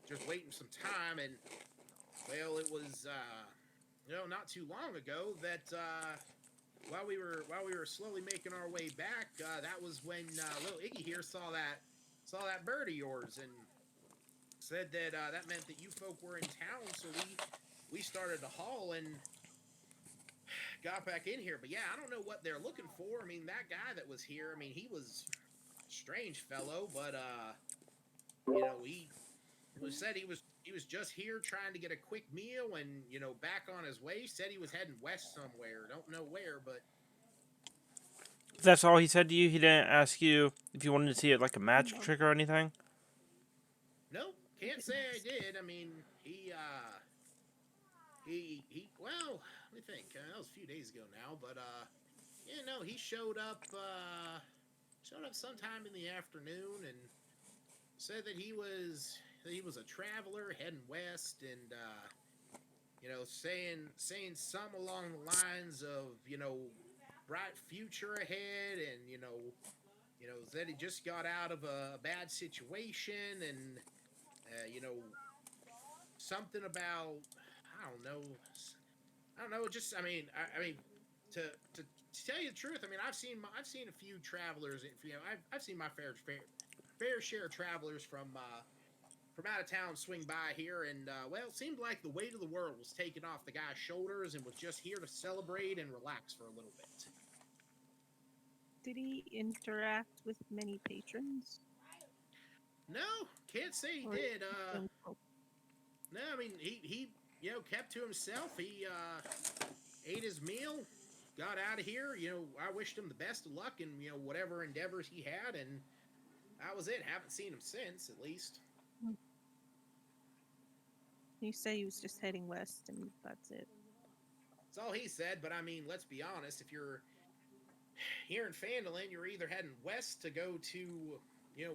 just waiting some time. And well, it was not too long ago that while we were slowly making our way back, that was when little Iggy here saw that bird of yours and said that that meant that you folk were in town. So we started to haul and got back in here. But yeah, I don't know what they're looking for. I mean, that guy that was here, I mean, he was a strange fellow, but he said he was just here trying to get a quick meal and back on his way. Said he was heading west somewhere. Don't know where, but That's all he said to you? He didn't ask you if you wanted to see it like a magic No. trick or anything? no, can't say I did. I mean, he well, let me think. That was a few days ago now, but he showed up sometime in the afternoon and said that he was a traveler heading west, and saying some along the lines of bright future ahead, and that he just got out of a bad situation, and something about I don't know. Just I mean, to tell you the truth, I mean, I've seen a few travelers. I've seen my fair share of travelers from out of town swing by here, and well, it seemed like the weight of the world was taken off the guy's shoulders, and was just here to celebrate and relax for a little bit. Did he interact with many patrons? No, can't say he Or did. some folk? No, I mean he kept to himself. He ate his meal, got out of here. I wished him the best of luck in whatever endeavors he had, and that was it. Haven't seen him since, at least. You say he was just heading west, and that's it. That's all he said. But I mean, let's be honest. If you're here in Phandalin, you're either heading west to go to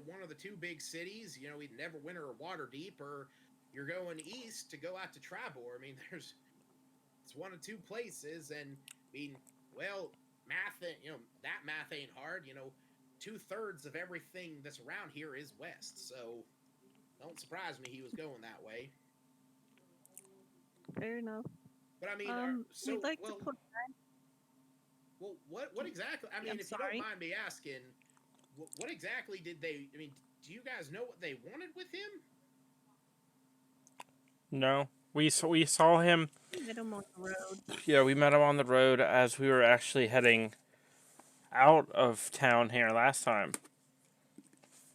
one of the two big cities, either Neverwinter or Waterdeep, or you're going east to go out to Tribor. I mean, it's one of two places, and I mean, well, math, that math ain't hard. 2/3 of everything that's around here is west, so don't surprise me he was going that way. Fair enough. But I mean, so we'd like well, to put well, what exactly? I mean, I'm if sorry. you don't mind me asking, what exactly did they? I mean, do you guys know what they wanted with him? No. We saw him. met him on the road. Yeah, we met him on the road as we were actually heading out of town here last time.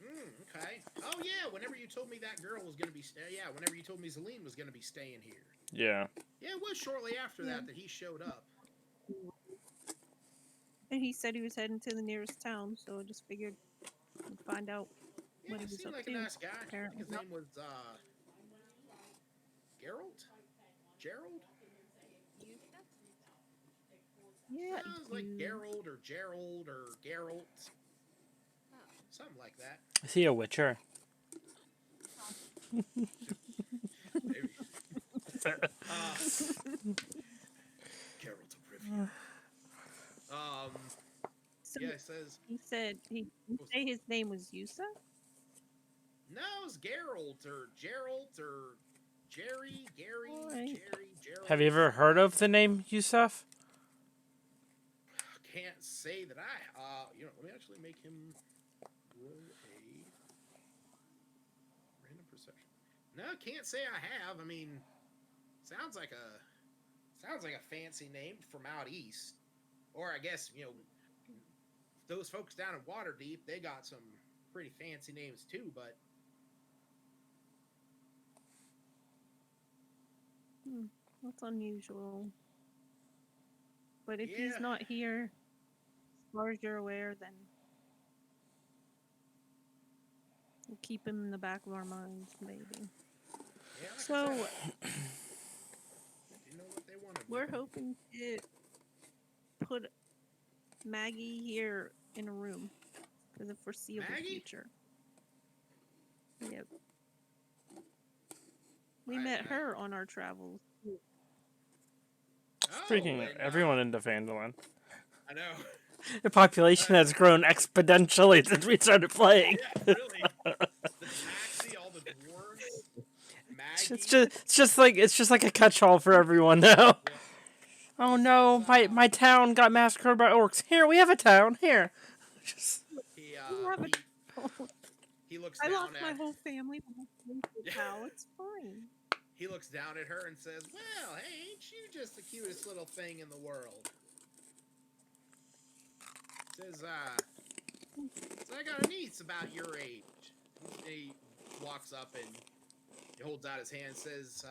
Okay. Oh yeah, whenever you told me that girl was gonna be whenever you told me Zelene was gonna be staying here. Yeah. Yeah, it was shortly after that he showed up. And he said he was heading to the nearest town, so I just figured we'd find out Yeah, what he he was seemed up like to. a nice guy. I think Apparently his not. name was Gerald? Gerald? Yeah, Sounds like Gerald or Gerald or Geralt. Something like that. Is he a witcher? Maybe. Geralt of Rivia. So Yeah, it says he said he say his name was Yusa? no, it's Geralt or Geralt or Gary, Alright. Gerald. Have you ever heard of the name Yusuf? Can't say that let me actually make him roll a random perception. No, can't say I have. I mean, sounds like a fancy name from out east. Or I guess, those folks down in Waterdeep, they got some pretty fancy names too, but That's unusual. But if yeah. he's not here, as far as you're aware, then we'll keep him in the back of our minds, maybe. Yeah, like I So said, you know what they wanted. we're hoping to put Maggie here in a room for the foreseeable Maggie? future. Yep. We met her on our travels. Freaking and, everyone into Phandalin. I know. The population has grown exponentially since we started playing. Yeah, really. The taxi, all the dwarves, Maggie. It's just like a catch-all for everyone now. Yeah. Oh He no, says, my town got massacred by orcs. Here, we have a town. Here. Just he looks I down lost my at whole family. Pal, it's fine. he looks down at her and says, "Well, hey, ain't you just the cutest little thing in the world?" Says, so I got a niece about your age. And he walks up and he holds out his hand and says,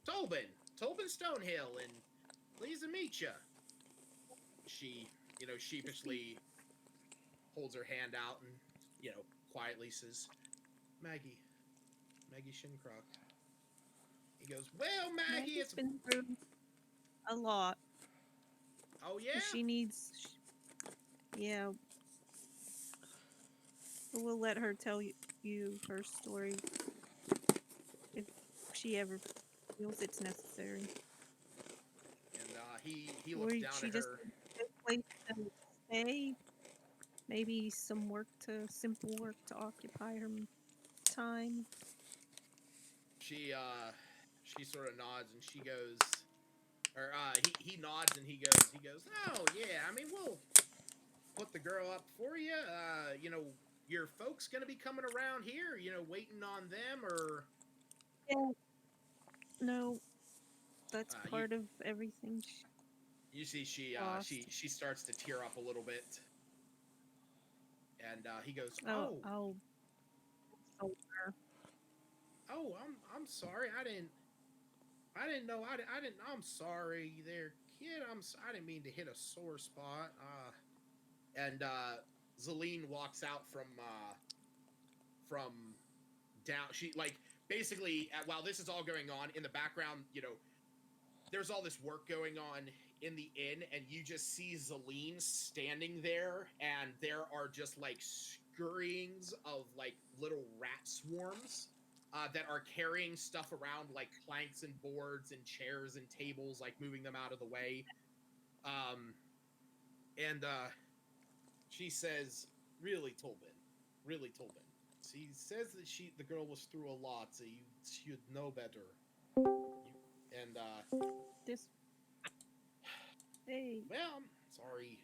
Tobin Stonehill, and pleased to meet you. She, sheepishly holds her hand out and, quietly says, Maggie Shincroft. He goes, well, Maggie, Maggie's it's been through a lot. Oh yeah. She needs. Yeah. We'll let her tell you her story if she ever feels it's necessary. And he Or looks down she at just her. needs a place to stay. Maybe some simple work to occupy her time. She sort of nods and she goes, or he nods and he goes, oh yeah, I mean we'll put the girl up for you. Your folks gonna be coming around here, waiting on them, or Yeah. No, that's part of everything. You see, she starts to tear up a little bit, and he goes, I'll oh, I'm sorry, I didn't know, I didn't, I'm sorry there, kid, I didn't mean to hit a sore spot, and Zelene walks out from down, she, like, basically, while this is all going on, in the background, there's all this work going on in the inn, and you just see Zelene standing there, and there are just, like, scurryings of, like, little rat swarms that are carrying stuff around, like planks and boards and chairs and tables, like, moving them out of the way. And she says, really, Tobin. She says that the girl was through a lot, so you should know better. This. Hey. Well, I'm sorry.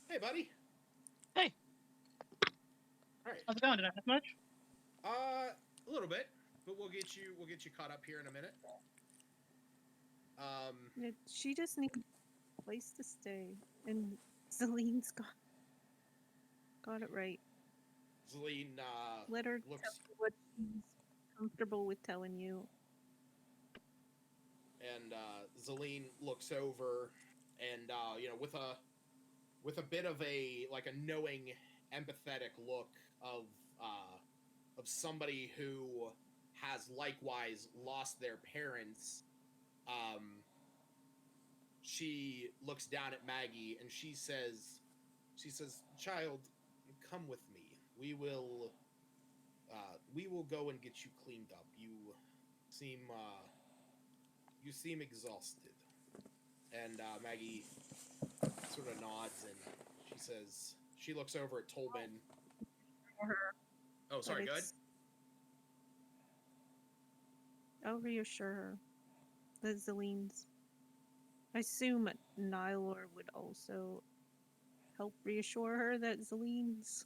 Hey, buddy. Hey. All right. How's it going? Did I have much? A little bit, but we'll get you caught up here in a minute. She just needs a place to stay, and Zelene's got it right. Zelene let her looks tell you what she's comfortable with telling you. And Zelene looks over, and with a bit of a knowing, empathetic look of somebody who has likewise lost their parents. She looks down at Maggie and she says, "Child, come with me. We will go and get you cleaned up. You seem exhausted." And Maggie sort of nods and she looks over at Tolbin. Oh, sorry, go ahead. I'll reassure her that Zelene's. I assume Nylor would also help reassure her that Zelene's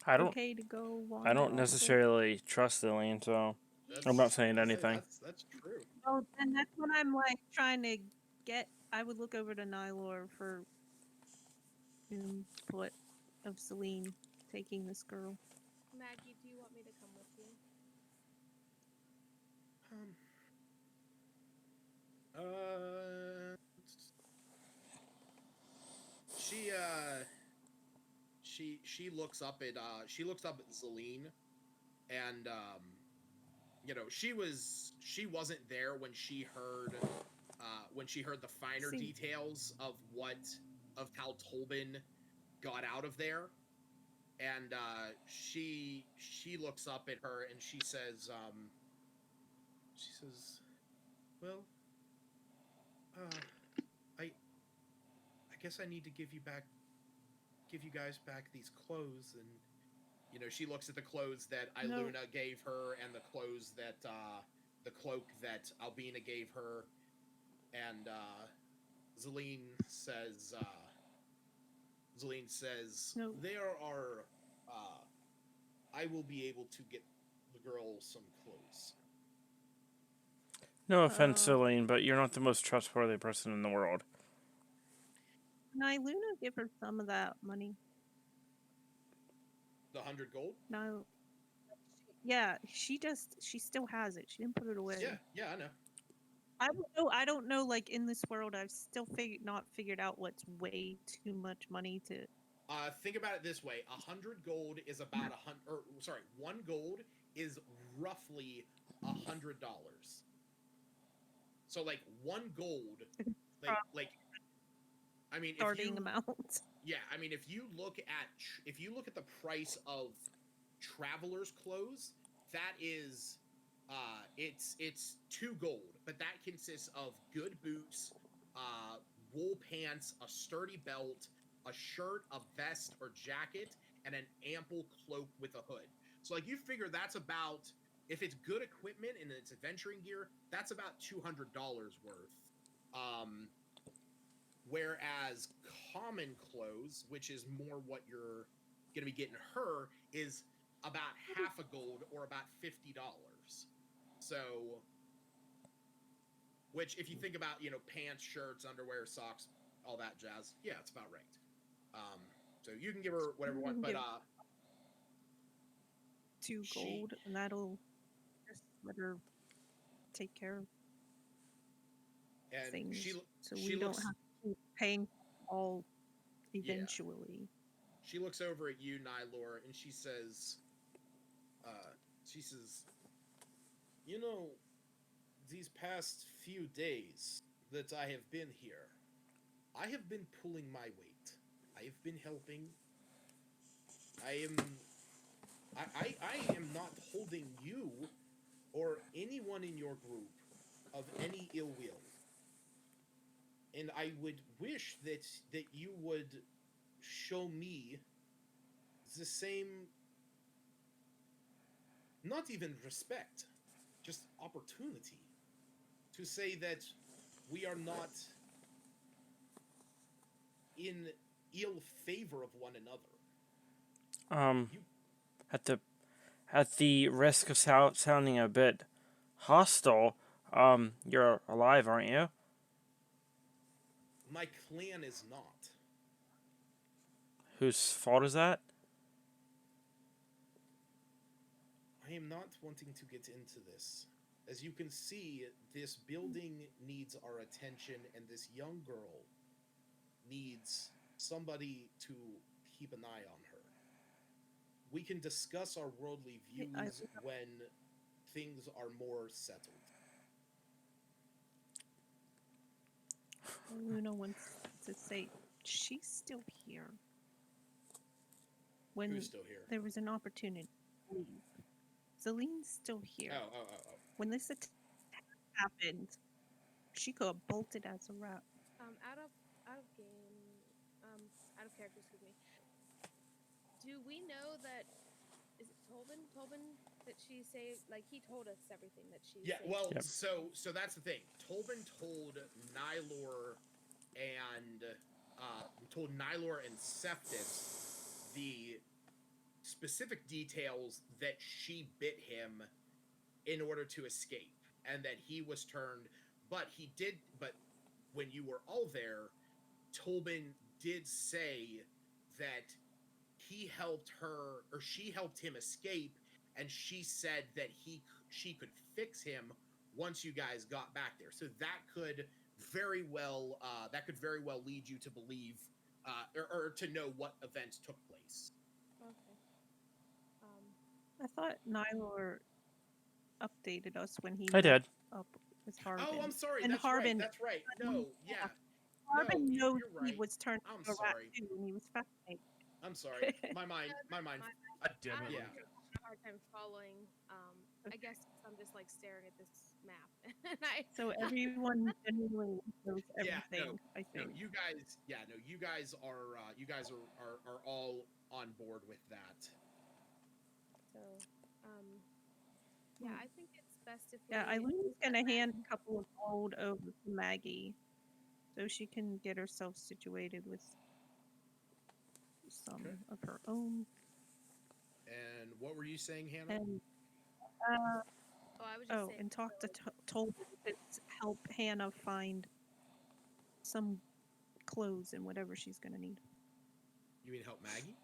okay to go. I don't necessarily trust Zelene, so. I'm not saying I'll say anything. That's true. Oh, and that's when I'm like trying to get. I would look over to Nylor for input of Celine taking this girl. Maggie, do you want me to come with you? Uh, she she looks up at Celine, and you know, she wasn't there when she heard the finer See. details of how Tolbin got out of there, and she looks up at her and she says, well, I guess I need to give you guys back these clothes. And you know, she looks at the clothes that No. Iluna gave her and the clothes that the cloak that Albina gave her, and Zeline says No. there are I will be able to get the girl some clothes. No offense, Celine, but you're not the most trustworthy person in the world. Can Iluna give her some of that money? The 100 gold? No. Yeah, she still has it. She didn't put it away. Yeah, I know. I don't know. Like in this world, I've still not figured out what's way too much money to. Think about it this way: 100 gold is about 1 gold is roughly $100. So like 1 gold, like I mean, starting amount. Yeah, I mean, if you look at the price of traveler's clothes, that is, it's 2 gold, but that consists of good boots, wool pants, a sturdy belt, a shirt, a vest or jacket, and an ample cloak with a hood. So like you figure that's about, if it's good equipment and it's adventuring gear, that's about $200 worth. Whereas common clothes, which is more what you're gonna be getting her, is about half a gold or about $50. So, which if you think about, you know, pants, shirts, underwear, socks, all that jazz, yeah, it's about right. So you can give her whatever you want, but 2 gold, and that'll just let her take care of and things, so she we don't looks have to keep paying all eventually. she looks over at you, Nylor, and she says, you know, these past few days that I have been here, I have been pulling my weight. I have been helping. I am not holding you or anyone in your group of any ill will. And I would wish that you would show me the same, not even respect, just opportunity to say that we are not in ill favor of one another. At the risk of sounding a bit hostile, you're alive, aren't you? My clan is not. Whose fault is that? I am not wanting to get into this. As you can see, this building needs our attention, and this young girl needs somebody to keep an eye on her. We can discuss our worldly views when things are more settled. Luna wants to say she's still here. When Who's still here? there was an opportunity to leave. Zelene's still here. Oh. When this attack happened, she could have bolted as a rat. Out of game, out of character, excuse me. Do we know that, is it Tolbin that she saved? Like, he told us everything that she saved. Well, yep. So that's the thing. Tolbin told Nylor and Septis the specific details that she bit him in order to escape, and that he was turned. But when you were all there, Tobin did say that he helped her, or she helped him escape, and she said that she could fix him once you guys got back there. So that could very well lead you to believe or to know what events took place. Okay. I thought Nylor updated us when he I met did. up with Harbin. Oh, I'm sorry. And That's Harbin, right. That's right. No, yeah. Harbin No, knows you're he right. was turned I'm into a rat sorry. too, and he was fascinated. I'm sorry. My mind. My God damn it. I'm Yeah. having a hard time following. I guess 'cause I'm just like staring at this map, and I. So everyone genuinely knows Yeah, everything. I No, think. you guys are all on board with that. So, yeah, I think it's best if Yeah, we. Eileen's let gonna Maggie- hand a couple of gold over to Maggie, so she can get herself situated with some Okay. of her own. And what were you saying, Hannah? And Oh, I was just saying. and talk to Tolbert to help Hannah find some clothes and whatever she's gonna need. You mean help Maggie?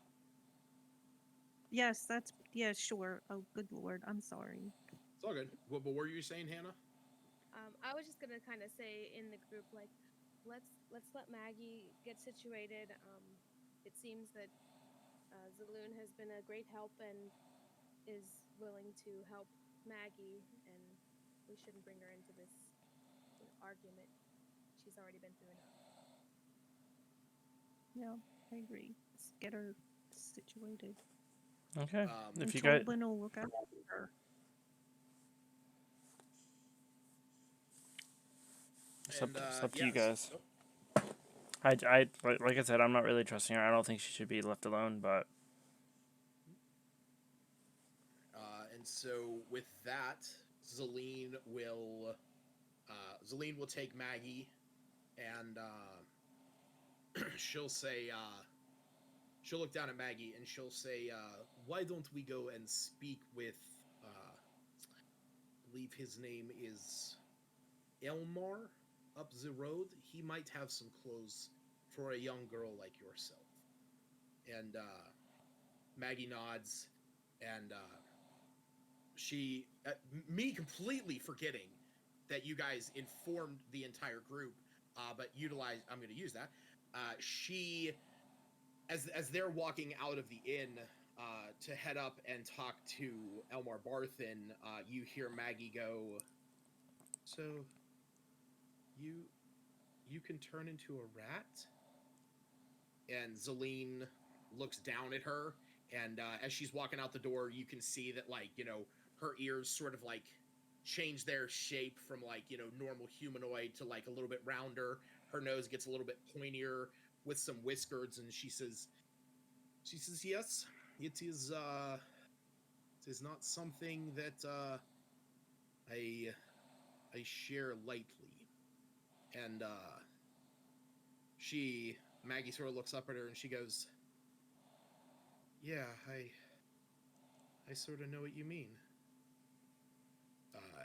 Yes, sure. Oh, good lord, I'm sorry. It's all good. But what were you saying, Hannah? I was just gonna kind of say in the group, like, let's let Maggie get situated. It seems that Zaloon has been a great help and is willing to help Maggie, and we shouldn't bring her into this argument. She's already been through enough. Yeah, I agree. Let's get her situated. Okay. And If you guys, Tolbin will look after her. it's up to you yes. guys. Like I said, I'm not really trusting her. I don't think she should be left alone. But And so with that, Zaleen will take Maggie, and she'll say, she'll look down at Maggie and she'll say, "Why don't we go and speak with? I believe his name is Elmar up the road. He might have some clothes for a young girl like yourself." And Maggie nods, and me completely forgetting that you guys informed the entire group, but I'm going to use that. She, as they're walking out of the inn to head up and talk to Elmar Barthen, you hear Maggie go, "So, you can turn into a rat?" And Zaleen looks down at her, and as she's walking out the door, you can see that, like, her ears sort of like change their shape from, like, normal humanoid to like a little bit rounder. Her nose gets a little bit pointier with some whiskers, and she says, "Yes, it is not something that I share lightly." And Maggie sort of looks up at her and she goes, "Yeah, I sort of know what you mean."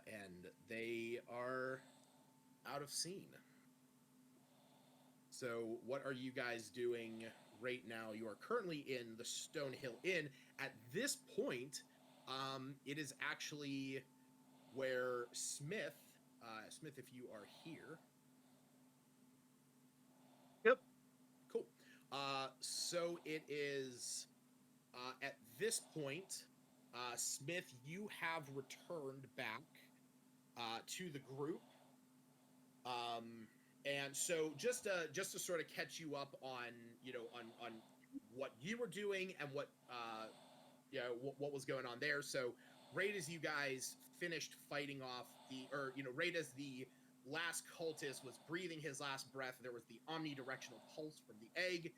And they are out of scene. So what are you guys doing right now? You are currently in the Stonehill Inn. At this point, it is actually where Smith, if you are here. Yep. Cool. So it is at this point, Smith, you have returned back to the group. And so just to sort of catch you up on on what you were doing and what what was going on there. So right as you guys finished fighting off right as the last cultist was breathing his last breath, there was the omnidirectional pulse from the egg.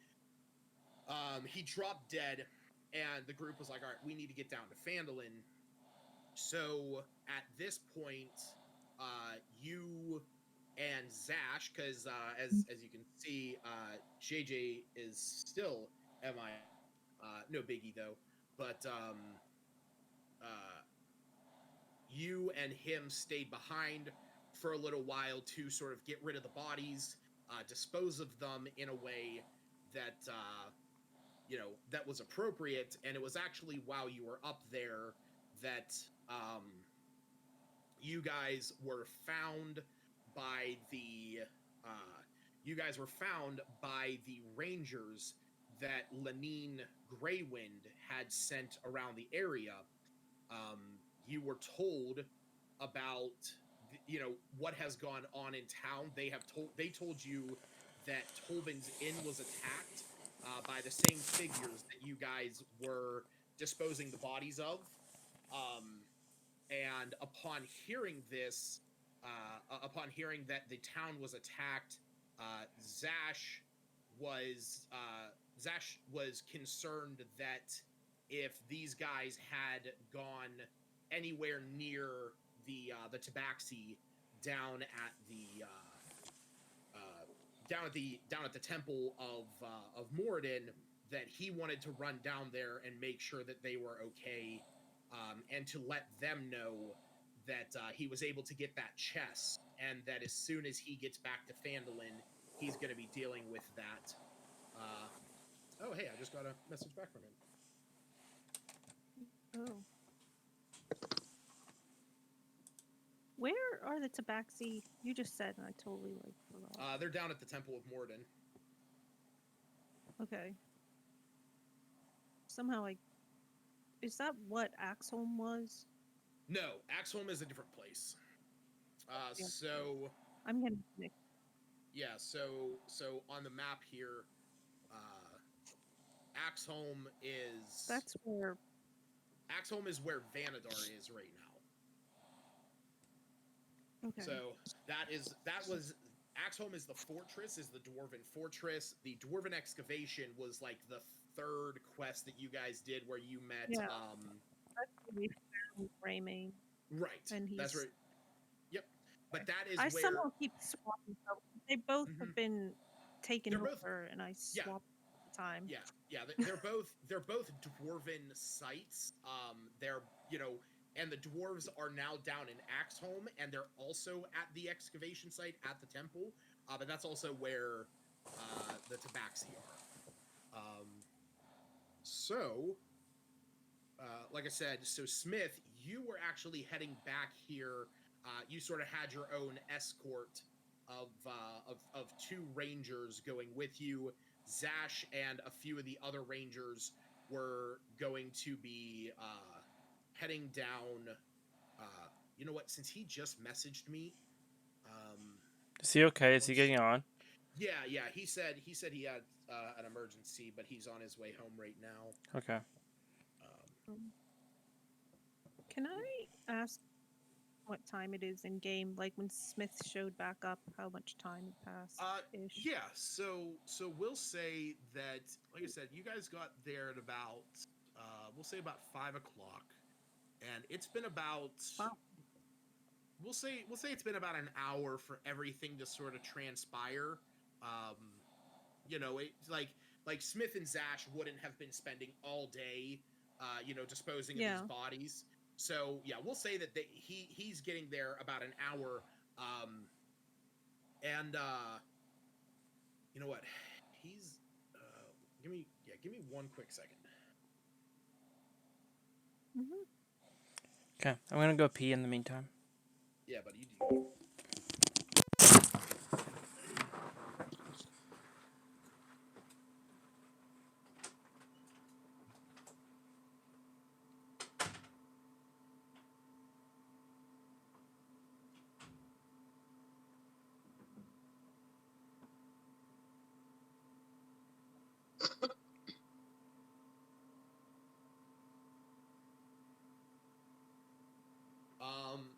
He dropped dead, and the group was like, "All right, we need to get down to Phandalin." So at this point, you and Zash, because as you can see, JJ is still MI. No biggie though, but you and him stayed behind for a little while to sort of get rid of the bodies, dispose of them in a way that that was appropriate. And it was actually while you were up there that you guys were found by the rangers that Lenine Greywind had sent around the area. You were told about what has gone on in town. They told you that Tobin's Inn was attacked by the same figures that you guys were disposing the bodies of. And upon hearing this, upon hearing that the town was attacked, Zash was concerned that if these guys had gone anywhere near the Tabaxi down at the temple of Moradin, that he wanted to run down there and make sure that they were okay, and to let them know that he was able to get that chest, and that as soon as he gets back to Phandalin, he's going to be dealing with that. Oh, hey, I just got a message back from him. Oh. Where are the Tabaxi? You just said, and I totally forgot. They're down at the Temple of Moradin. Okay. Somehow is that what Axholm was? No, Axholm is a different place. So I'm getting mixed. Yeah, so on the map here, Axholm is Vanadar is right now. Okay. So Axholm is the fortress, is the Dwarven fortress. The Dwarven excavation was like the third quest that you guys did, where you met. Yeah. That's where we found Raymane. Right. And that's right. Yep. But that is I where somehow keep swapping. They both have been taken over, and I swap all the time. Yeah. They're both Dwarven sites. They're and the dwarves are now down in Axholm, and they're also at the excavation site at the temple. But that's also where the Tabaxi are. Like I said, so Smith, you were actually heading back here. You sort of had your own escort of two rangers going with you. Zash and a few of the other rangers were going to be heading down. You know what? Since he just messaged me, is he okay? Is he getting on? Yeah. He said he had an emergency, but he's on his way home right now. Okay. Can I ask what time it is in game? Like when Smith showed back up, how much time had passed? Yeah. So we'll say that, like I said, you guys got there at about we'll say about 5 o'clock, and it's been about. Wow. We'll say it's been about an hour for everything to sort of transpire. It's like Smith and Zash wouldn't have been spending all day, disposing of these bodies. So yeah, we'll say that he's getting there about an hour, and you know what? He's give me 1 quick second. Okay, I'm gonna go pee in the meantime. Yeah, but you do.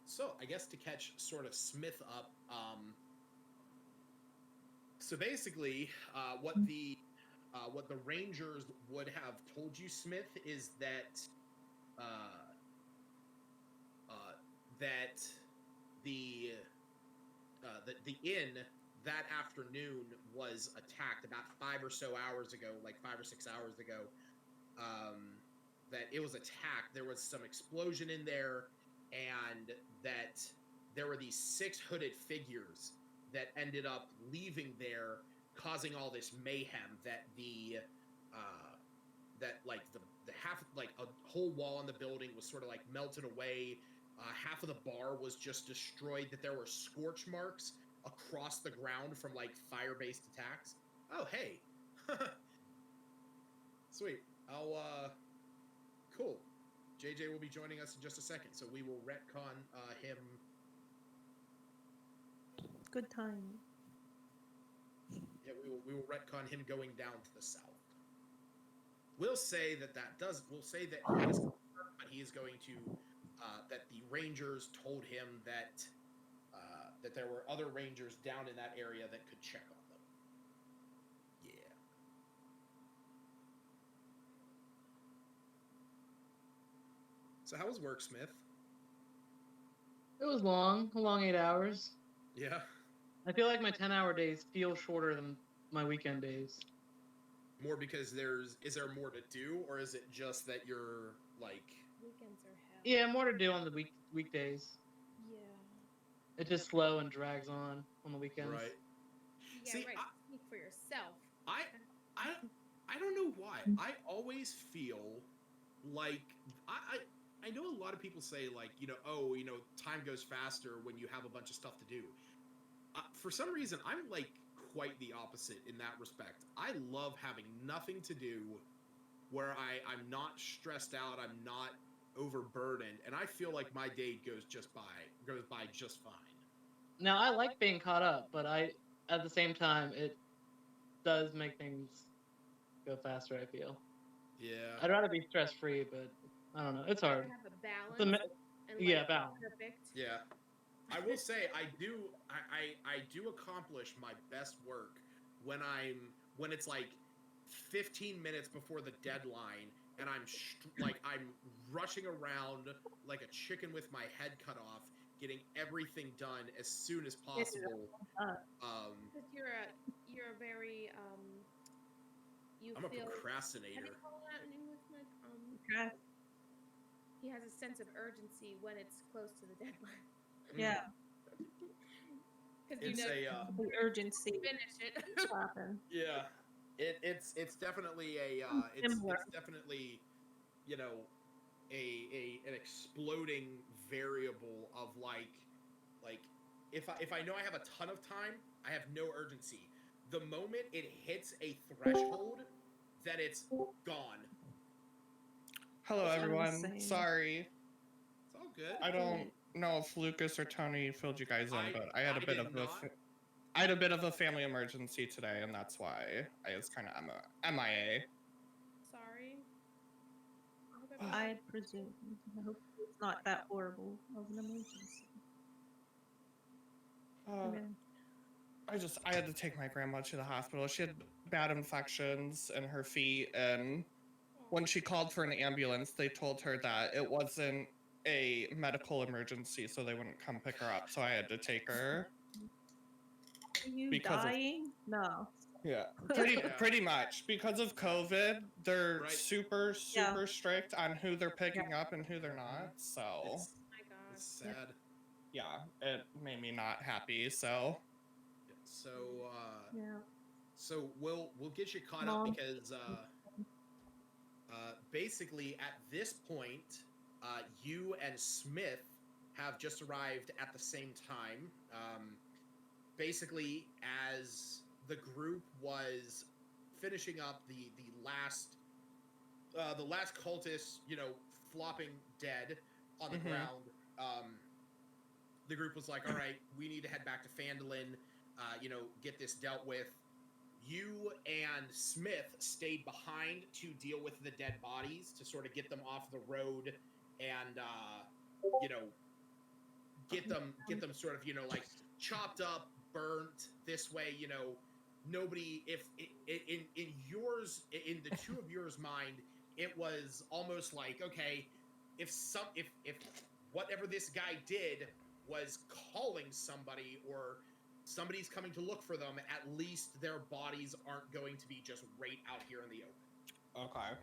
So I guess to catch sort of Smith up, so basically, what the Rangers would have told you, Smith, is that that the inn that afternoon was attacked about 5 or 6 hours ago. That it was attacked. There was some explosion in there, and and that there were these 6 hooded figures that ended up leaving there, causing all this mayhem. That the half, like a whole wall in the building was sort of like melted away. Half of the bar was just destroyed. That there were scorch marks across the ground from like fire-based attacks. Oh, hey. Sweet. Cool. JJ will be joining us in just a second, so we will retcon him. Good time. Yeah, we will retcon him going down to the south. We'll say that we'll say that he is, but he is going to that the Rangers told him that that there were other Rangers down in that area that could check on them. Yeah. So how was work, Smith? It was long, a long 8 hours. Yeah. I feel like my 10-hour days feel shorter than my weekend days. More because is there more to do, or is it just that you're like Weekends are hell. Yeah, more to do on the weekdays. Yeah. It's just slow and drags on the weekends. right? Yeah, See, right. Speak for yourself. I don't know why. I always feel like I know a lot of people say like, time goes faster when you have a bunch of stuff to do. For some reason, I'm like quite the opposite in that respect. I love having nothing to do, where I'm not stressed out, I'm not overburdened, and I feel like my day goes by just fine. Now, I like being caught up, but at the same time, it does make things go faster, I feel. Yeah. I'd rather be stress-free, but I don't know. It's hard. Have a balance. It's And yeah, balance. Perfect. Yeah. I will say I do accomplish my best work when it's like 15 minutes before the deadline, and I'm rushing around like a chicken with my head cut off, getting everything done as soon as possible. Because you're a very I'm a feel. How do procrastinator. you call that in English, Mike? He has a sense of urgency when it's close to the deadline. Yeah. Because It's The urgency. finish it. Happen. yeah. It's definitely it's definitely an exploding variable of like if I know I have a ton of time, I have no urgency. The moment it hits a threshold, then it's gone. Hello, That's what I'm everyone. saying. Sorry. It's all good. I don't know if Lucas or Tony filled you guys in, but I had a I bit did of not. I had a bit of a family emergency today, and that's why I was kind of MIA. Sorry. I presume. I hope it's not that horrible of an emergency. I had to take my grandma to the hospital. She had bad infections in her feet, and when she called for an ambulance, they told her that it wasn't a medical emergency, so they wouldn't come pick her up. So I had to take her. Are you Because of- dying? No. Yeah, Yeah. pretty much. Because of COVID, they're Right. super strict on who they're picking up and who they're not. So It's, Oh my gosh. it's sad. yeah, it made me not happy. So So Yeah. so we'll get you caught Mom. up because basically at this point, you and Smith have just arrived at the same time. Basically, as the group was finishing up the last cultist, flopping dead on the Mhm. ground, the group was like, "All right, we need to head back to Phandalin, get this dealt with." You and Smith stayed behind to deal with the dead bodies, to sort of get them off the road and get them sort of like chopped up, burnt this way. Nobody, if in the two of yours mind, it was almost like, okay, if whatever this guy did was calling somebody, or somebody's coming to look for them, at least their bodies aren't going to be just right out here in the open. okay.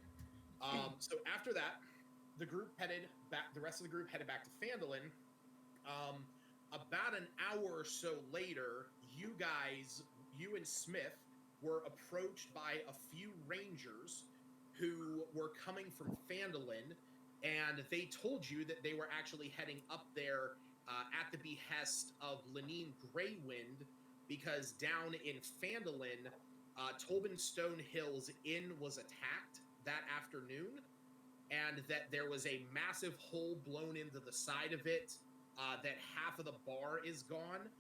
So after that, the rest of the group headed back to Phandalin, About an hour or so later, you and Smith, were approached by a few rangers who were coming from Phandalin, and they told you that they were actually heading up there at the behest of Lenine Greywind, because down in Phandalin, Tobin Stone Hills Inn was attacked that afternoon, and that there was a massive hole blown into the side of it, that half of the bar is gone,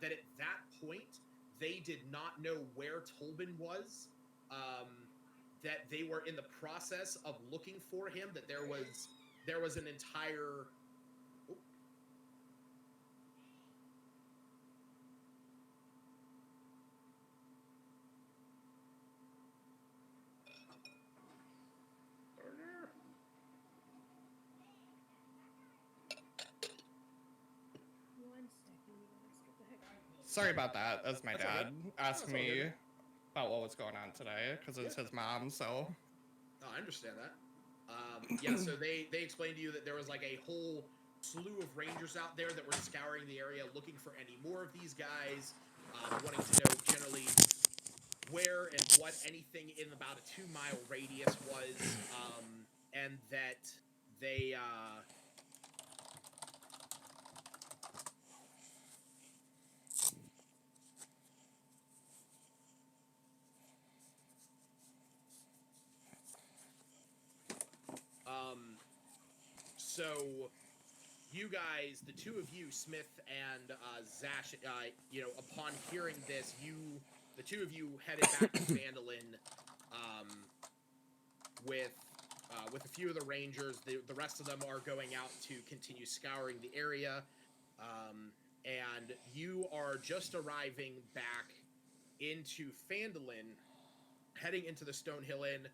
that at that point, they did not know where Tobin was, that they were in the process of looking for him, that there was an entire... Oh. One second, you guys. Get the heck out. Sorry about that. That's my That's all dad good. asked That's all me good. about what was going on today because it's his mom. So Oh, I understand that. Yeah, so they explained to you that there was like a whole slew of rangers out there that were scouring the area looking for any more of these guys, wanting to know generally where and what anything in about a 2-mile radius was, and that they so you guys, the two of you, Smith and Zash, upon hearing this, the two of you headed back to Phandalin, with a few of the rangers. The rest of them are going out to continue scouring the area, and you are just arriving back into Phandalin, heading into the Stonehill Inn.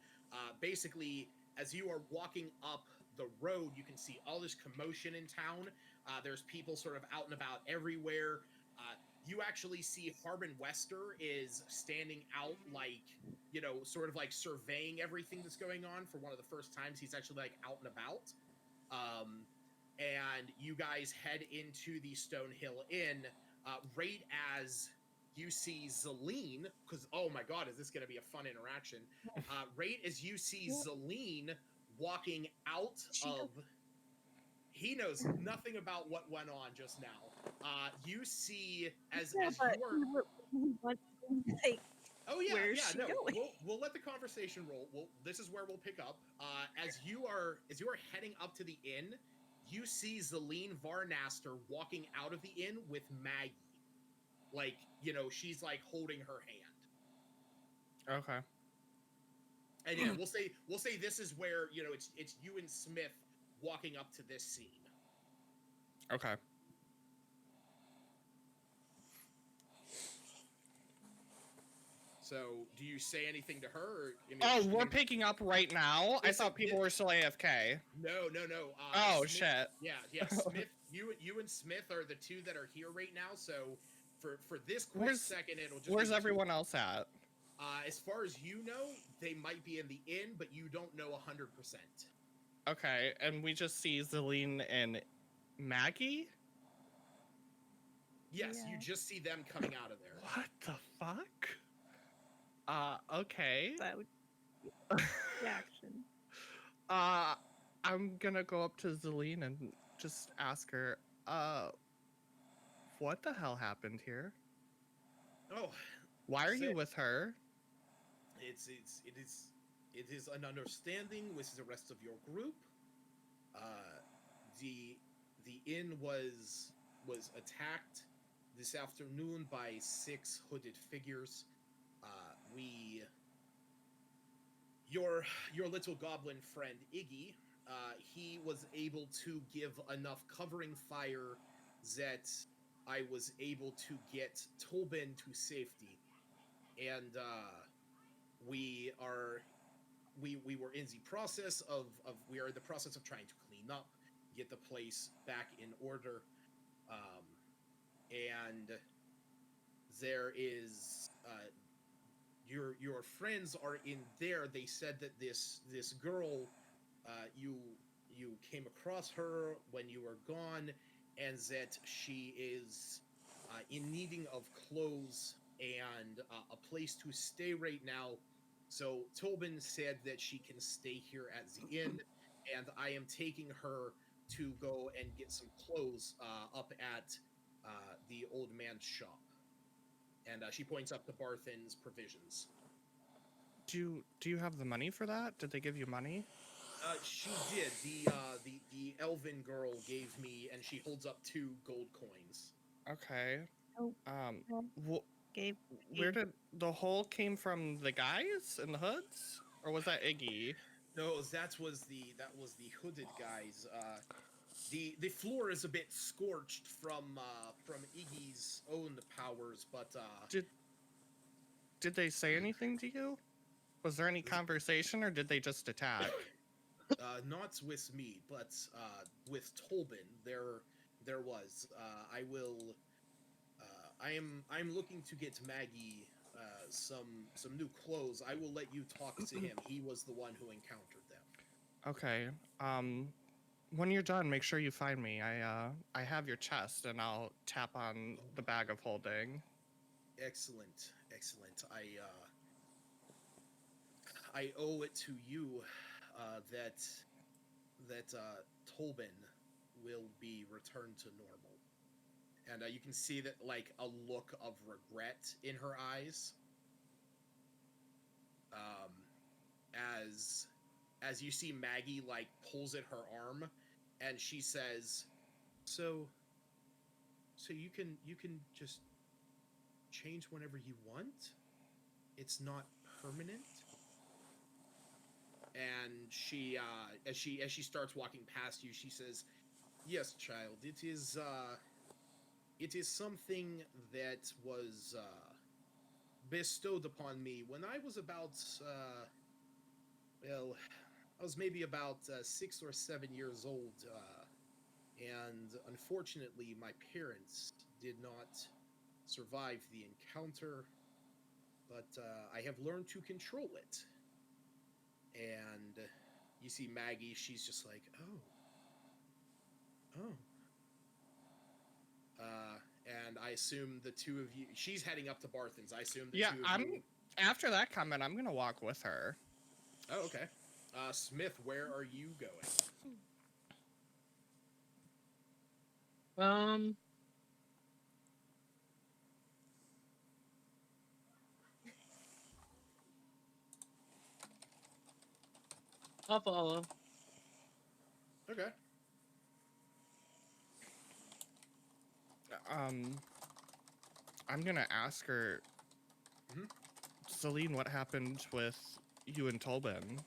Basically, as you are walking up the road, you can see all this commotion in town. There's people sort of out and about everywhere. You actually see Harbin Wester is standing out, like, sort of like surveying everything that's going on for one of the first times he's actually like out and about. And you guys head into the Stonehill Inn right as you see Zelene, because oh my god, is this going to be a fun interaction? Right as you see Zelene walking out of... He knows nothing about what went on just now. You see as you are... Like, Oh yeah, where's yeah. she No, going? we'll let the conversation roll. This is where we'll pick up. As you are heading up to the inn, you see Zelene Varnaster walking out of the inn with Maggie. Like, she's like holding her hand. okay. And yeah, we'll say this is where it's you and Smith walking up to this scene. Okay. So, do you say anything to her? Or, We're picking up right now. I thought people were still AFK. No. Oh, Smith, shit. Yeah. Smith, you and Smith are the two that are here right now. So, for this quick second, it'll just... Where's everyone else at? As far as you know, they might be in the inn, but you don't know 100%. Okay, and we just see Zelene and Maggie? Yes, Yeah. you just see them coming out of there. What the fuck? Okay. That would be reaction. I'm gonna go up to Zelene and just ask her, what the hell happened here? Oh, Why are you with her? It is an understanding with the rest of your group. The inn was attacked this afternoon by 6 hooded figures. Your little goblin friend Iggy, he was able to give enough covering fire that I was able to get Tobin to safety, and we were in the process of trying to clean up, get the place back in order, and there is your friends are in there. They said that this girl, you came across her when you were gone, and that she is in needing of clothes and a place to stay right now. So Tobin said that she can stay here at the inn, and I am taking her to go and get some clothes up at the old man's shop. And she points up to Barthen's provisions. Do you have the money for that? Did they give you money? She did. The elven girl gave me, and she holds up 2 gold coins. Okay. Oh, Um, well, wh- gave where gave did the hole came from? The guys in the hoods, or was that Iggy? No, that was the hooded guys. The floor is a bit scorched from Iggy's own powers, but Did did they say anything to you? Was there any conversation, or did they just attack? not with me, but with Tolbin there was. I will. I'm looking to get Maggie some new clothes. I will let you talk to him. He was the one who encountered them. Okay. When you're done, make sure you find me. I have your chest, and I'll tap on the bag of holding. Excellent, excellent. I owe it to you that Tolbin will be returned to normal. And you can see that like a look of regret in her eyes. Um, as you see Maggie like pulls at her arm, and she says, "So, you can just change whenever you want. It's not permanent." And she as she starts walking past you, she says, "Yes, child, it is something that was bestowed upon me when I was about well, I was maybe about 6 or 7 years old, and unfortunately, my parents did not survive the encounter, but I have learned to control it." And you see Maggie; she's just like, oh. And I assume the two of you. She's heading up to Barthen's. I assume the Yeah, two of I'm. you. After that comment, I'm gonna walk with her. Oh, okay. Smith, where are you going? Um, I'll follow. Okay. Um, I'm gonna ask her, Mhm. Celine, what happened with you and Tolbin?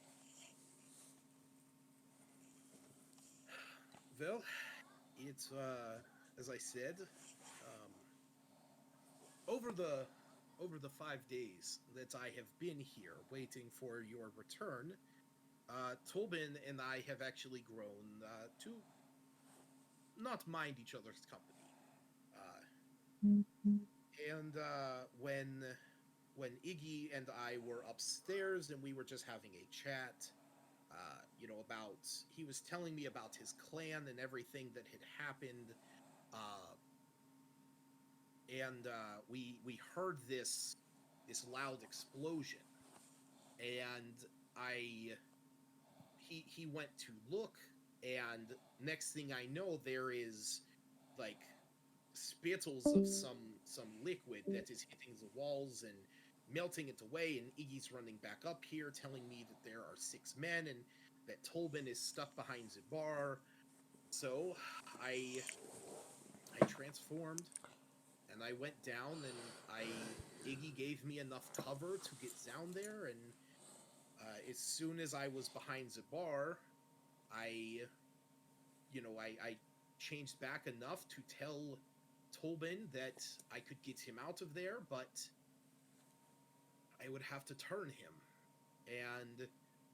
Well, it's as I said, um, over the 5 days that I have been here waiting for your return, Tolbin and I have actually grown to not mind each other's company. And when Iggy and I were upstairs and we were just having a chat, about he was telling me about his clan and everything that had happened, uh, and we heard this loud explosion, and I he went to look, and next thing I know, there is like spittles of some liquid that is hitting the walls and melting it away, and Iggy's running back up here telling me that there are 6 men and that Tolbin is stuck behind the bar. So I transformed and I went down, and Iggy gave me enough cover to get down there, and as soon as I was behind the bar, I I changed back enough to tell Tolbin that I could get him out of there, but I would have to turn him. And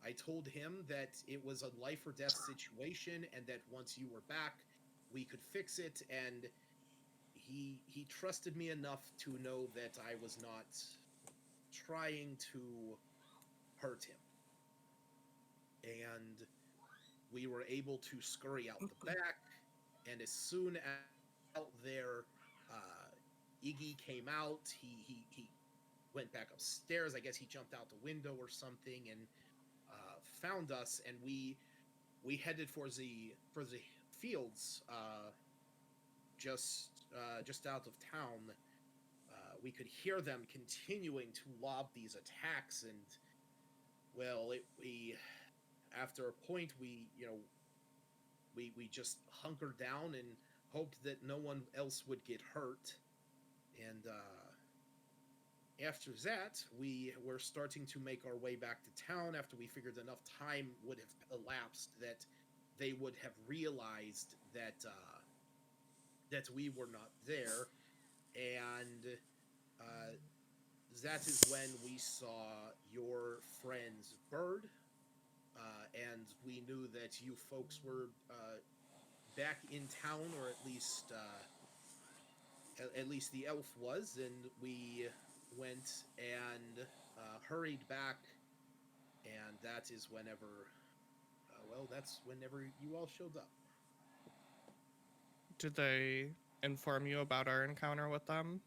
I told him that it was a life or death situation, and that once you were back, we could fix it. And he trusted me enough to know that I was not trying to hurt him. And we were able to scurry out the back. And as soon as out there, Iggy came out. He went back upstairs. I guess he jumped out the window or something and found us. And we headed for the fields just out of town. We could hear them continuing to lob these attacks, and well, we after a point we just hunkered down and hoped that no one else would get hurt. And after that, we were starting to make our way back to town after we figured enough time would have elapsed that they would have realized that we were not there. And uh, that is when we saw your friend's bird, and we knew that you folks were back in town, or at least the elf was, and we went and hurried back, and that is whenever, that's whenever you all showed up. Did they inform you about our encounter with them?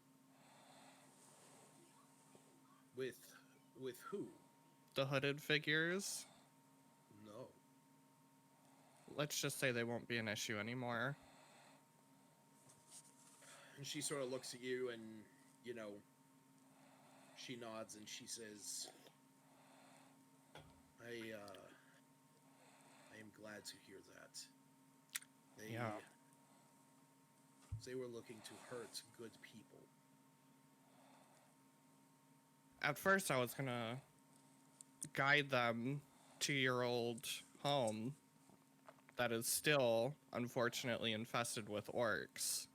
With who? The hooded figures? No. Let's just say they won't be an issue anymore. And she sort of looks at you, and she nods and she says, I am glad to hear that. They were looking to hurt good people. At first, I was gonna guide them to your old home that is still, unfortunately, infested with orcs.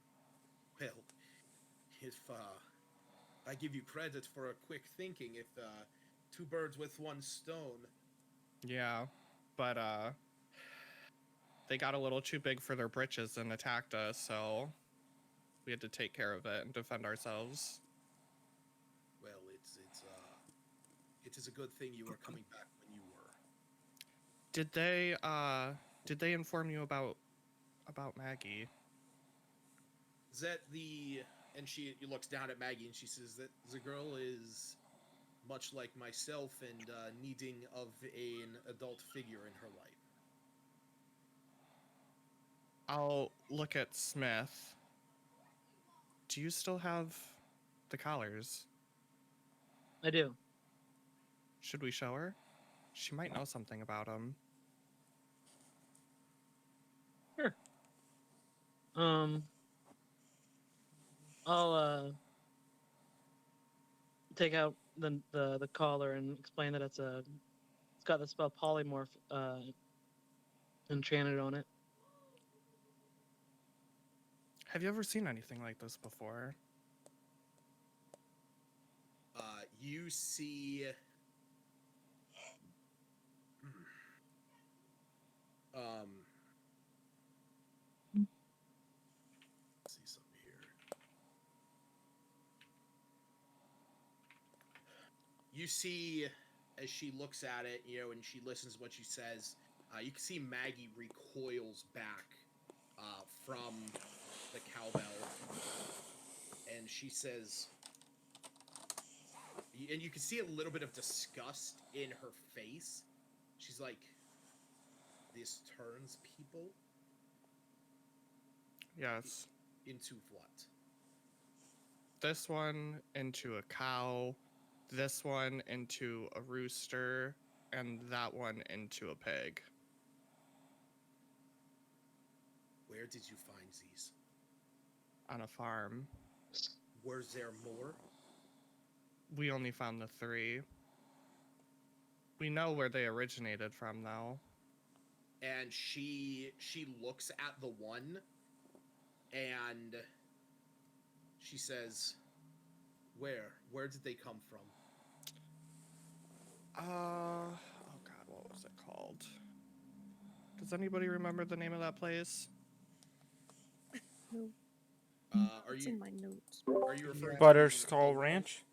Well, if I give you credit for a quick thinking, if two birds with one stone. Yeah, but they got a little too big for their britches and attacked us, so we had to take care of it and defend ourselves. Well, it is a good thing you were coming back when you were. Did they inform you about Maggie? And she looks down at Maggie and she says that the girl is much like myself and needing of an adult figure in her life. I'll look at Smith. Do you still have the collars? I do. Should we show her? She might know something about them. Sure. I'll take out the collar and explain that it's got the spell polymorph enchanted on it. Have you ever seen anything like this before? You see let's see something here. You see, as she looks at it, and she listens to what she says, you can see Maggie recoils back from the cowbell, and she says, and you can see a little bit of disgust in her face. She's like, "This turns people Yes. into what?" This one into a cow, this one into a rooster, and that one into a pig. Where did you find these? On a farm. Were there more? We only found the 3. We know where they originated from, though. And she looks at the one, and she says, Where did they come from?" Oh god, what was it called? Does anybody remember the name of that place? No, Are it's you in my notes. are you referring Butterskull to Ranch.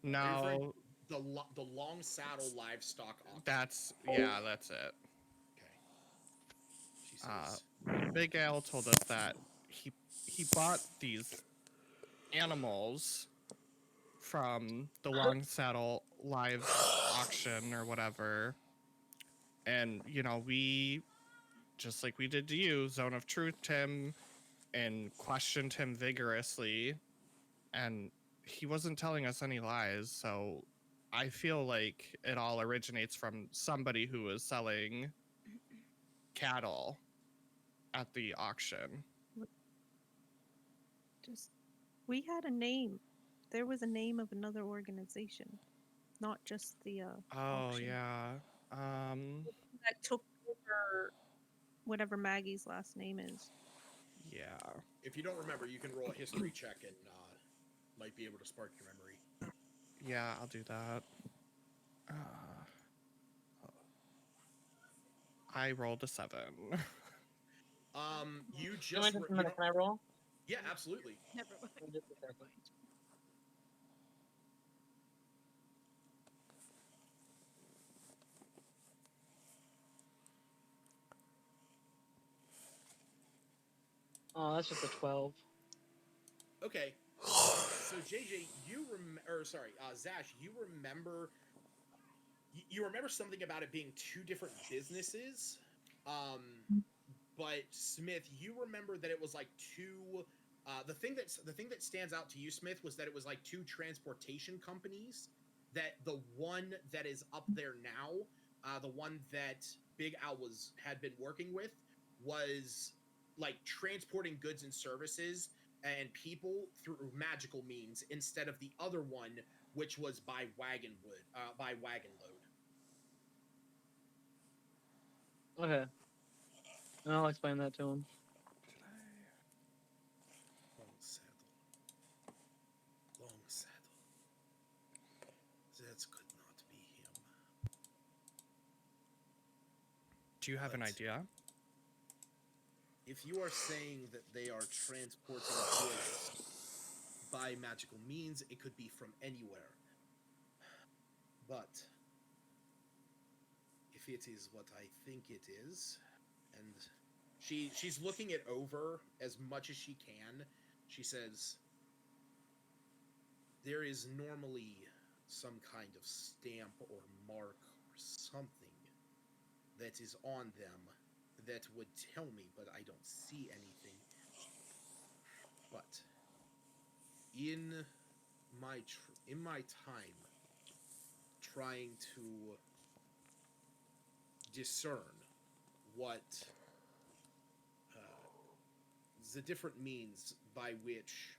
No, the long saddle livestock auction? that's it. Okay. She pieces. Big Al told us that he bought these animals from the Long Saddle live auction or whatever, and we, just like we did to you, zone of truthed him and questioned him vigorously, and he wasn't telling us any lies. So I feel like it all originates from somebody who was selling cattle at the auction. Just we had a name. There was a name of another organization, not just the Oh auction. yeah. That took over whatever Maggie's last name is. Yeah. If you don't remember, you can roll a history check and might be able to spark your memory. Yeah, I'll do that. I rolled a 7. You Just just a minute, can I roll? yeah, absolutely. Never mind. Just a second. Oh, that's just a 12. Okay. So JJ, Zash, you remember something about it being two different businesses. But Smith, you remember that it was like two. The thing that stands out to you, Smith, was that it was like two transportation companies. That the one that is up there now, the one that Big Al had been working with, was like transporting goods and services and people through magical means, instead of the other one, which was by wagon load. Okay. And I'll explain that to him. Long saddle. That could not be him. Do you have an idea? If you are saying that they are transporting goods by magical means, it could be from anywhere. But if it is what I think it is, and she's looking it over as much as she can, she says, there is normally some kind of stamp or mark or something that is on them that would tell me, but I don't see anything. But in my time trying to discern what the different means by which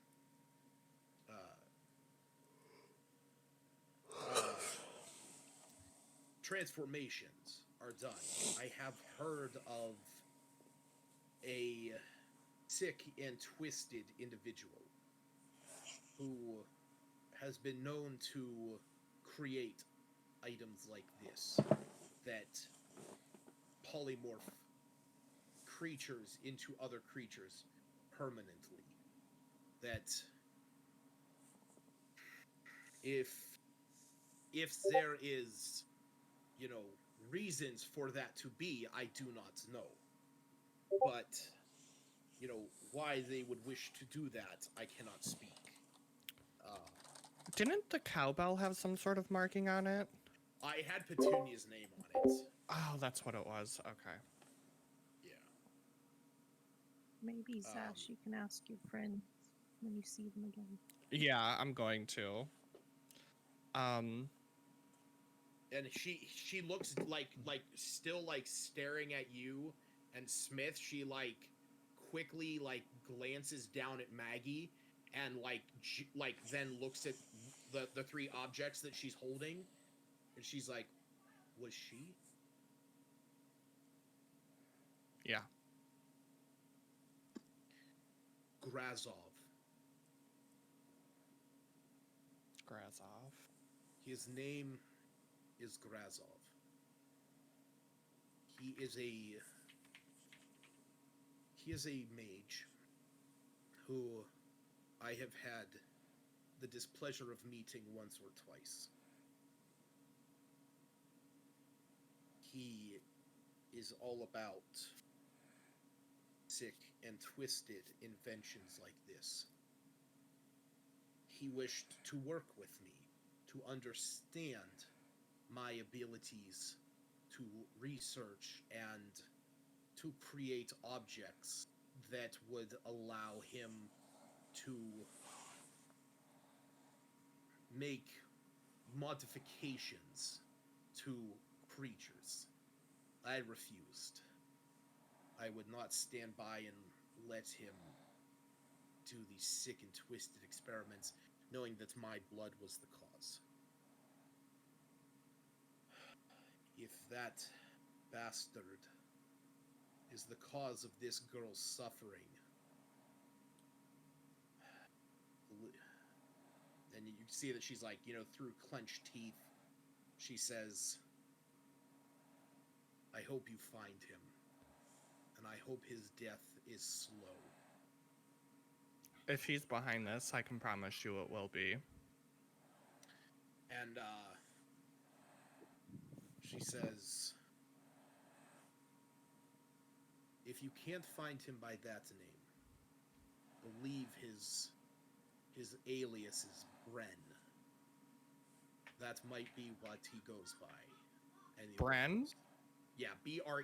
transformations are done, I have heard of a sick and twisted individual who has been known to create items like this that polymorph creatures into other creatures permanently. That if there is, reasons for that to be, I do not know. But, why they would wish to do that, I cannot speak. Didn't the cowbell have some sort of marking on it? I had Petunia's name on it. Oh, that's what it was. Okay. Yeah. Maybe Zash, you can ask your friends when you see them again. Yeah, I'm going to. And she looks like still like staring at you and Smith. She quickly glances down at Maggie and then looks at the three objects that she's holding, and she's like, was she? Yeah. Grazov. His name is Grazov. He is a mage who I have had the displeasure of meeting once or twice. He is all about sick and twisted inventions like this. He wished to work with me, to understand my abilities to research and to create objects that would allow him to make modifications to creatures. I refused. I would not stand by and let him do these sick and twisted experiments, knowing that my blood was the cause. If that bastard is the cause of this girl's suffering, and you see that she's like, through clenched teeth, she says, I hope you find him, and I hope his death is slow. If he's behind this, I can promise you it will be. And she says, if you can't find him by that name, believe his alias is Bren. That might be what he goes by. Bren? Yeah, Bren.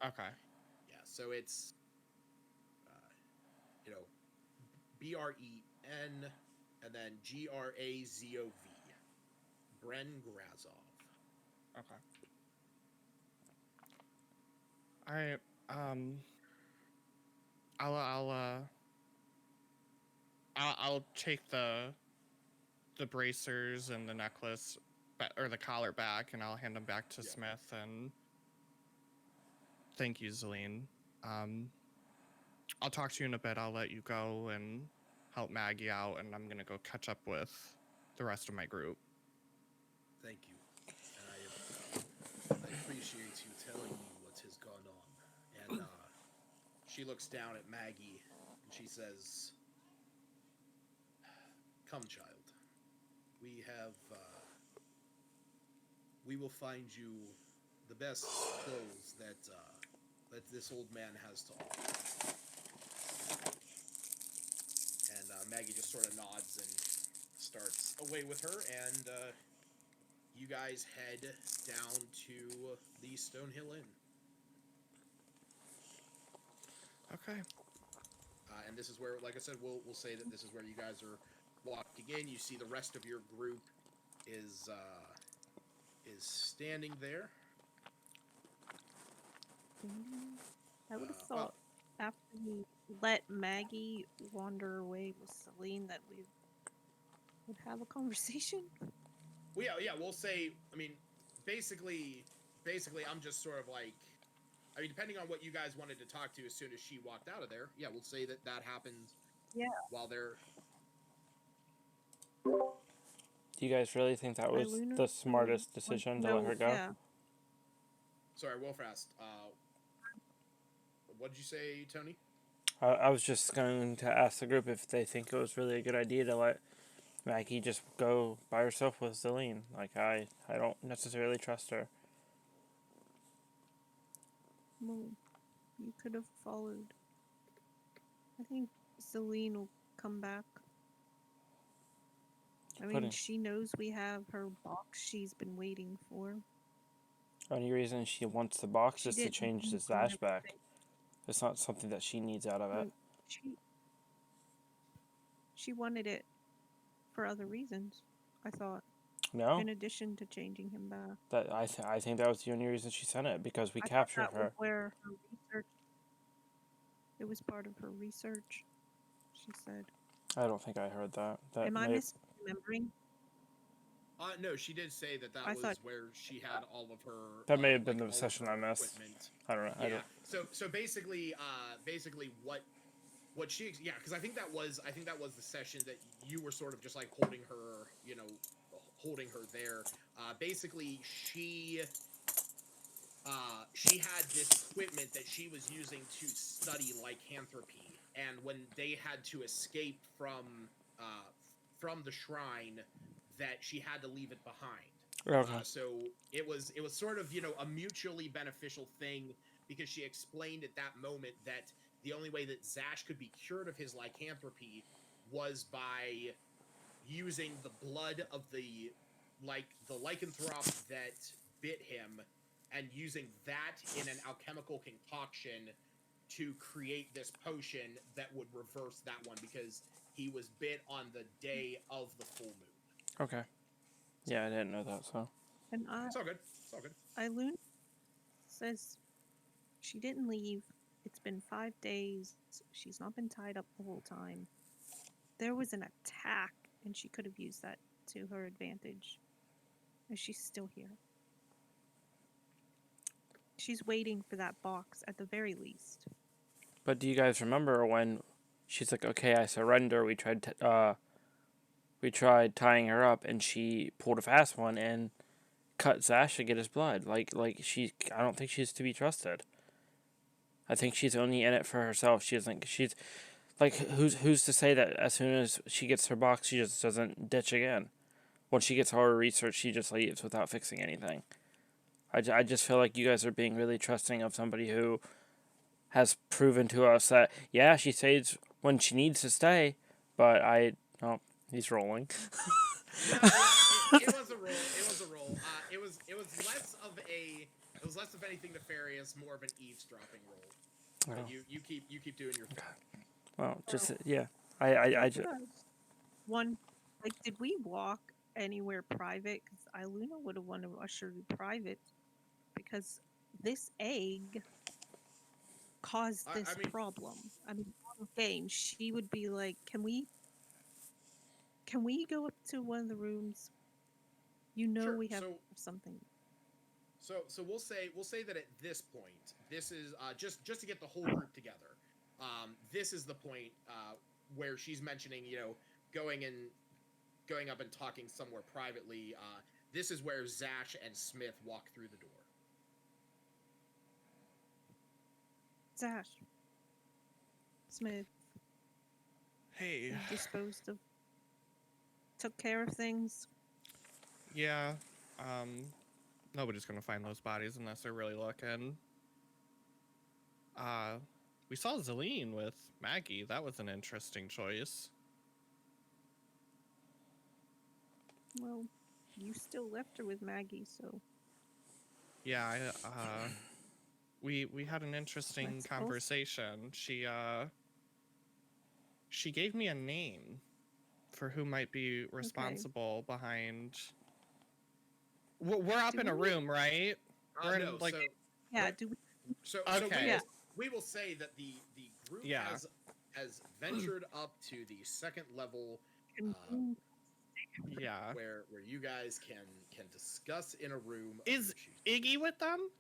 Okay. Yeah, so it's, Bren and then Grazov. Bren Grazov. Okay. All right. I'll take the bracers and the necklace or the collar back, and I'll hand them back to Smith. And thank you, Zelene. I'll talk to you in a bit. I'll let you go and help Maggie out, and I'm gonna go catch up with the rest of my group. Thank you. And I appreciate you telling me what has gone on. And she looks down at Maggie and she says, come, child. We will find you the best clothes that this old man has to offer. And Maggie just sort of nods and starts away with her, and you guys head down to the Stonehill Inn. Okay. And this is where, like I said, we'll say that this is where you guys are walking in. You see the rest of your group is standing there. I would have thought after we let Maggie wander away with Celine that we would have a conversation. Well, yeah, we'll say, I mean, basically, I'm just sort of like, I mean, depending on what you guys wanted to talk to as soon as she walked out of there, yeah, we'll say that happened. Yeah. While they're. Do you guys really think that was the smartest decision to let her go? Yeah. Sorry, Wolfrast. What did you say, Tony? I was just going to ask the group if they think it was really a good idea to let Maggie just go by herself with Zelene. Like, I don't necessarily trust her. Well, you could have followed. I think Celine will come back. I mean, she knows we have her box she's been waiting for. Only reason she wants the box is to change the Zash back. It's not something that she needs out of it. She wanted it for other reasons, I thought. No. In addition to changing him back. That I think that was the only reason she sent it, because we captured her. Was where her research. It was part of her research, she said. I don't think I heard that. Am I misremembering? No, she did say that was where she had all of her. That may have been the session I missed. I don't know. Yeah. So basically, what she, yeah, because I think that was the session that you were sort of just like holding her there. Basically, she had this equipment that she was using to study lycanthropy, and when they had to escape from the shrine, that she had to leave it behind. Okay. So it was sort of a mutually beneficial thing, because she explained at that moment that the only way that Zash could be cured of his lycanthropy was by using the blood of the lycanthrope that bit him and using that in an alchemical concoction to create this potion that would reverse that one because he was bit on the day of the full moon. Okay. Yeah, I didn't know that, so. And It's all good. It's all good. Eileen says she didn't leave. It's been 5 days. She's not been tied up the whole time. There was an attack, and she could have used that to her advantage. And she's still here. She's waiting for that box at the very least. But do you guys remember when she's like, okay, I surrender, we tried tying her up, and she pulled a fast one and cut Zash to get his blood. I don't think she's to be trusted. I think she's only in it for herself. She's like, who's to say that as soon as she gets her box, she just doesn't ditch again? Once she gets all her research, she just leaves without fixing anything. I just feel like you guys are being really trusting of somebody who has proven to us that, yeah, she stays when she needs to stay, but he's rolling. No, it was a roll. It was a roll. It was less of anything nefarious, more of an eavesdropping roll. Oh. You keep doing your thing. Well, just yeah. I just One, like, did we walk anywhere private? Because Iluna would have wanted to usher you private, because this egg caused this problem. I mean, on the game, she would be like, "Can we go up to one of the rooms? You know, Sure, we have so- something." So we'll say that at this point, this is just to get the whole group together. This is the point where she's mentioning, going up and talking somewhere privately. This is where Zash and Smith walk through the door. Zash, Smith, Hey. you disposed of, took care of things. Yeah. Nobody's gonna find those bodies unless they're really looking. We saw Zelene with Maggie. That was an interesting choice. Well, you still left her with Maggie, so Yeah, we had an interesting That's conversation. She gave me a name for who might be responsible behind. We're up Do in a we- room, right? We're in, No, like, yeah. Right. Do we? Okay. we will say that the group Yeah. has ventured up to the second level, Can Uh, you- yeah. where you guys can discuss in a room. of Is your choosing. Iggy with them?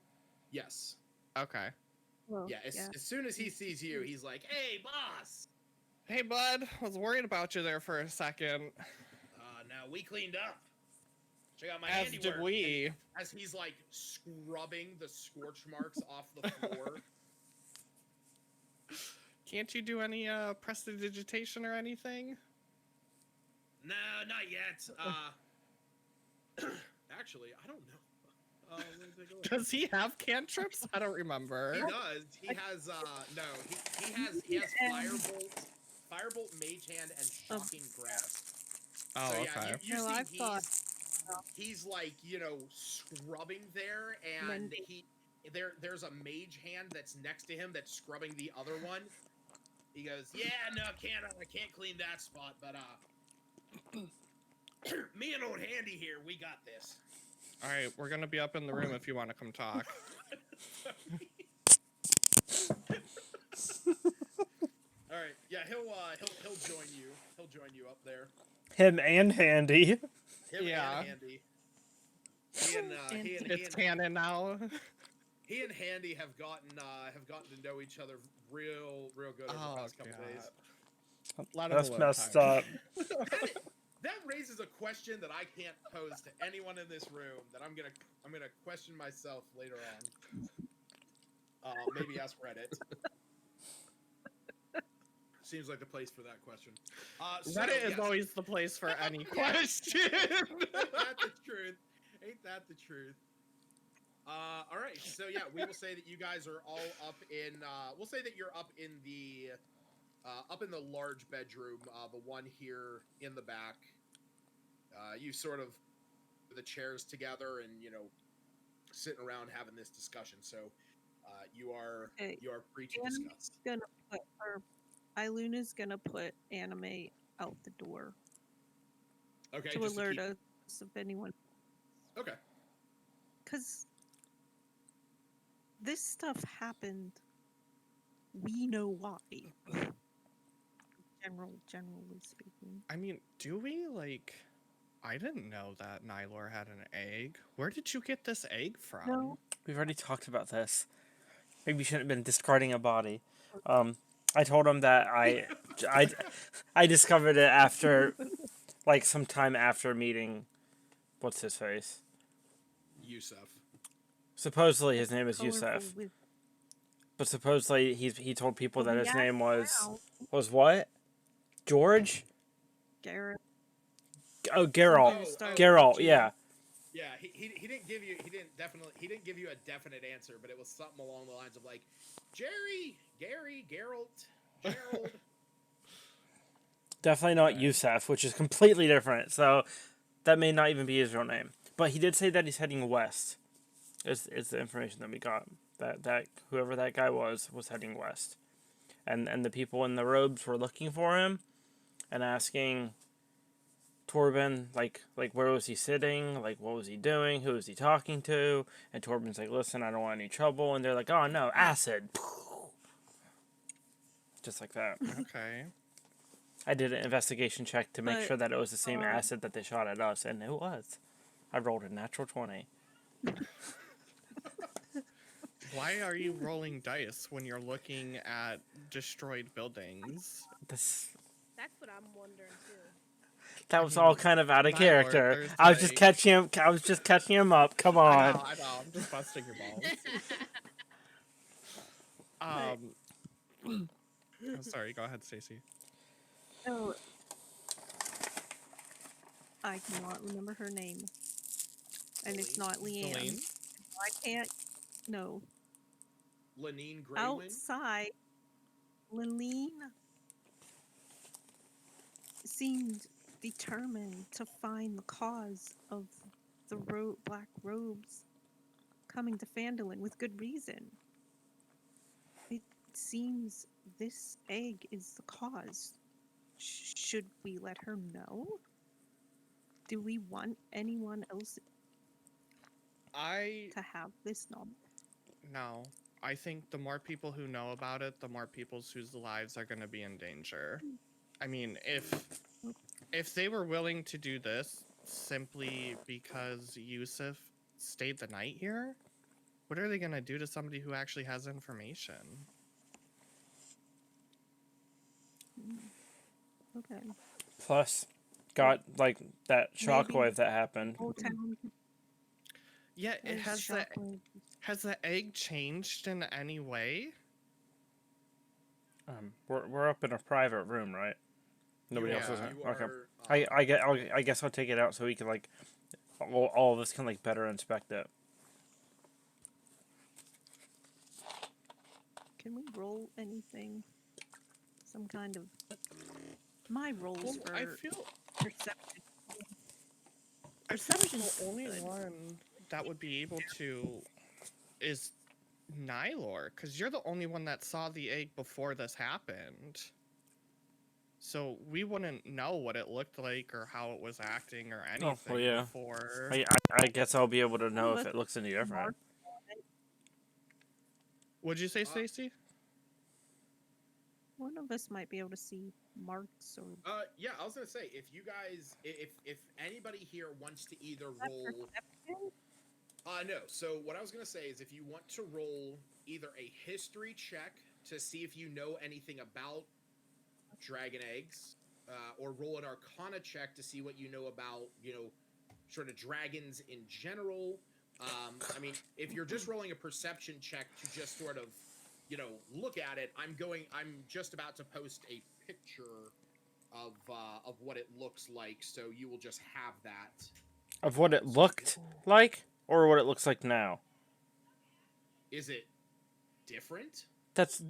Yes. Okay. well, Yeah. As soon as he sees you, he's like, "Hey, boss." Hey, bud. Was worried about you there for a second. Now we cleaned up. Check out my As handiwork. did we. And as he's like scrubbing the scorch marks off the floor. Can't you do any prestidigitation or anything? No, not yet. Actually, I don't know. Let me take a look. Does he have cantrips? I don't remember. He does. He has he has firebolt, mage hand, and shocking grasp. Oh, So yeah, okay. you No, see I've thought- he's like, scrubbing there, and Mending. there's a mage hand that's next to him that's scrubbing the other one. He goes, "Yeah, no, I can't clean that spot, but me and old Handy here, we got this." All right, we're gonna be up in the room if you want to come talk. All right, yeah, he'll join you. He'll join you up there. him and Handy. Him Yeah. and Handy. He and It's canon now. he and Handy have gotten to know each other real good over the past couple days. That's messed up. That raises a question that I can't pose to anyone in this room that I'm gonna question myself later on. Maybe ask Reddit. Seems like the place for that question. Reddit is always the place for any question. Ain't that the truth? Ain't that the truth? All right. So yeah, we will say that you guys are all up in. We'll say that you're up in the large bedroom, the one here in the back. You sort of the chairs together, and sitting around having this discussion. So you are Okay. free to Anime's discuss. gonna put or Iluna's gonna put Anime out the door Okay. to just alert to keep... us if anyone. Okay. Because this stuff happened. We know why. Generally speaking. I mean, do we like? I didn't know that Nylor had an egg. Where did you get this egg from? No. We've already talked about this. Maybe you shouldn't have been discarding a body. I told him that I discovered it after, like, some time after meeting, what's his face? Yusuf. Supposedly his name is Colorful Yusuf, with but supposedly he told people Well, that we his name asked now. was what? George? Garrett. Oh, Geralt. Something started Geralt, with G. yeah. Yeah, he didn't give you he didn't give you a definite answer, but it was something along the lines of like Jerry, Gary, Geralt, Gerald. Definitely not Okay. Yusuf, which is completely different. So that may not even be his real name. But he did say that he's heading west. It's the information that we got. That whoever that guy was heading west. And the people in the robes were looking for him and asking Torben, like where was he sitting? Like, what was he doing? Who was he talking to? And Torben's like, listen, I don't want any trouble. And they're like, oh no, acid. Just like that. Okay. I did an investigation check to make But, sure that it was the same acid that they shot at us, and it was. I rolled a natural 20. Why are you rolling dice when you're looking at destroyed buildings? This That's what I'm wondering too. That was all kind of out of Nylor, character. there's I was just like- catching him. I was just catching him up. Come on. I know. I'm just busting your balls. Oh, sorry, go ahead, Stacy. Oh, I cannot remember her name. And it's not Leanne. Celine? I can't. No. Lenine Graywin. Outside, Leline seemed determined to find the cause of the black robes coming to Phandalin with good reason. It seems this egg is the cause. Should we let her know? Do we want anyone else to have this knowledge? No. I think the more people who know about it, the more people whose lives are going to be in danger. I mean, if they were willing to do this simply because Yusuf stayed the night here, what are they going to do to somebody who actually has information? Okay. Plus, got like that Maybe shockwave that happened. Whole town Yeah, it has shockwave. has the egg changed in any way? We're up in a private room, right? Nobody else is. You Okay. are, I guess I'll take it out so we can like all of us can like better inspect it. Can we roll anything? Some kind of my rolls Well, for I feel perception. the only one that would be able to is Nylor, because you're the only one that saw the egg before this happened. So we wouldn't know what it looked like or how it was acting or anything yeah. before. I guess I'll be able to know if it looks any different. What'd you say, Stacy? One of us might be able to see marks or. Yeah, I was gonna say if you guys, if anybody here wants to either roll. No. So what I was gonna say is if you want to roll either a history check to see if you know anything about dragon eggs, or roll an Arcana check to see what you know about, sort of dragons in general. I mean, if you're just rolling a perception check to just sort of, look at it, I'm just about to post a picture of what it looks like, so you will just have that. Of what it looked like, or what it looks like now? Is it different? That's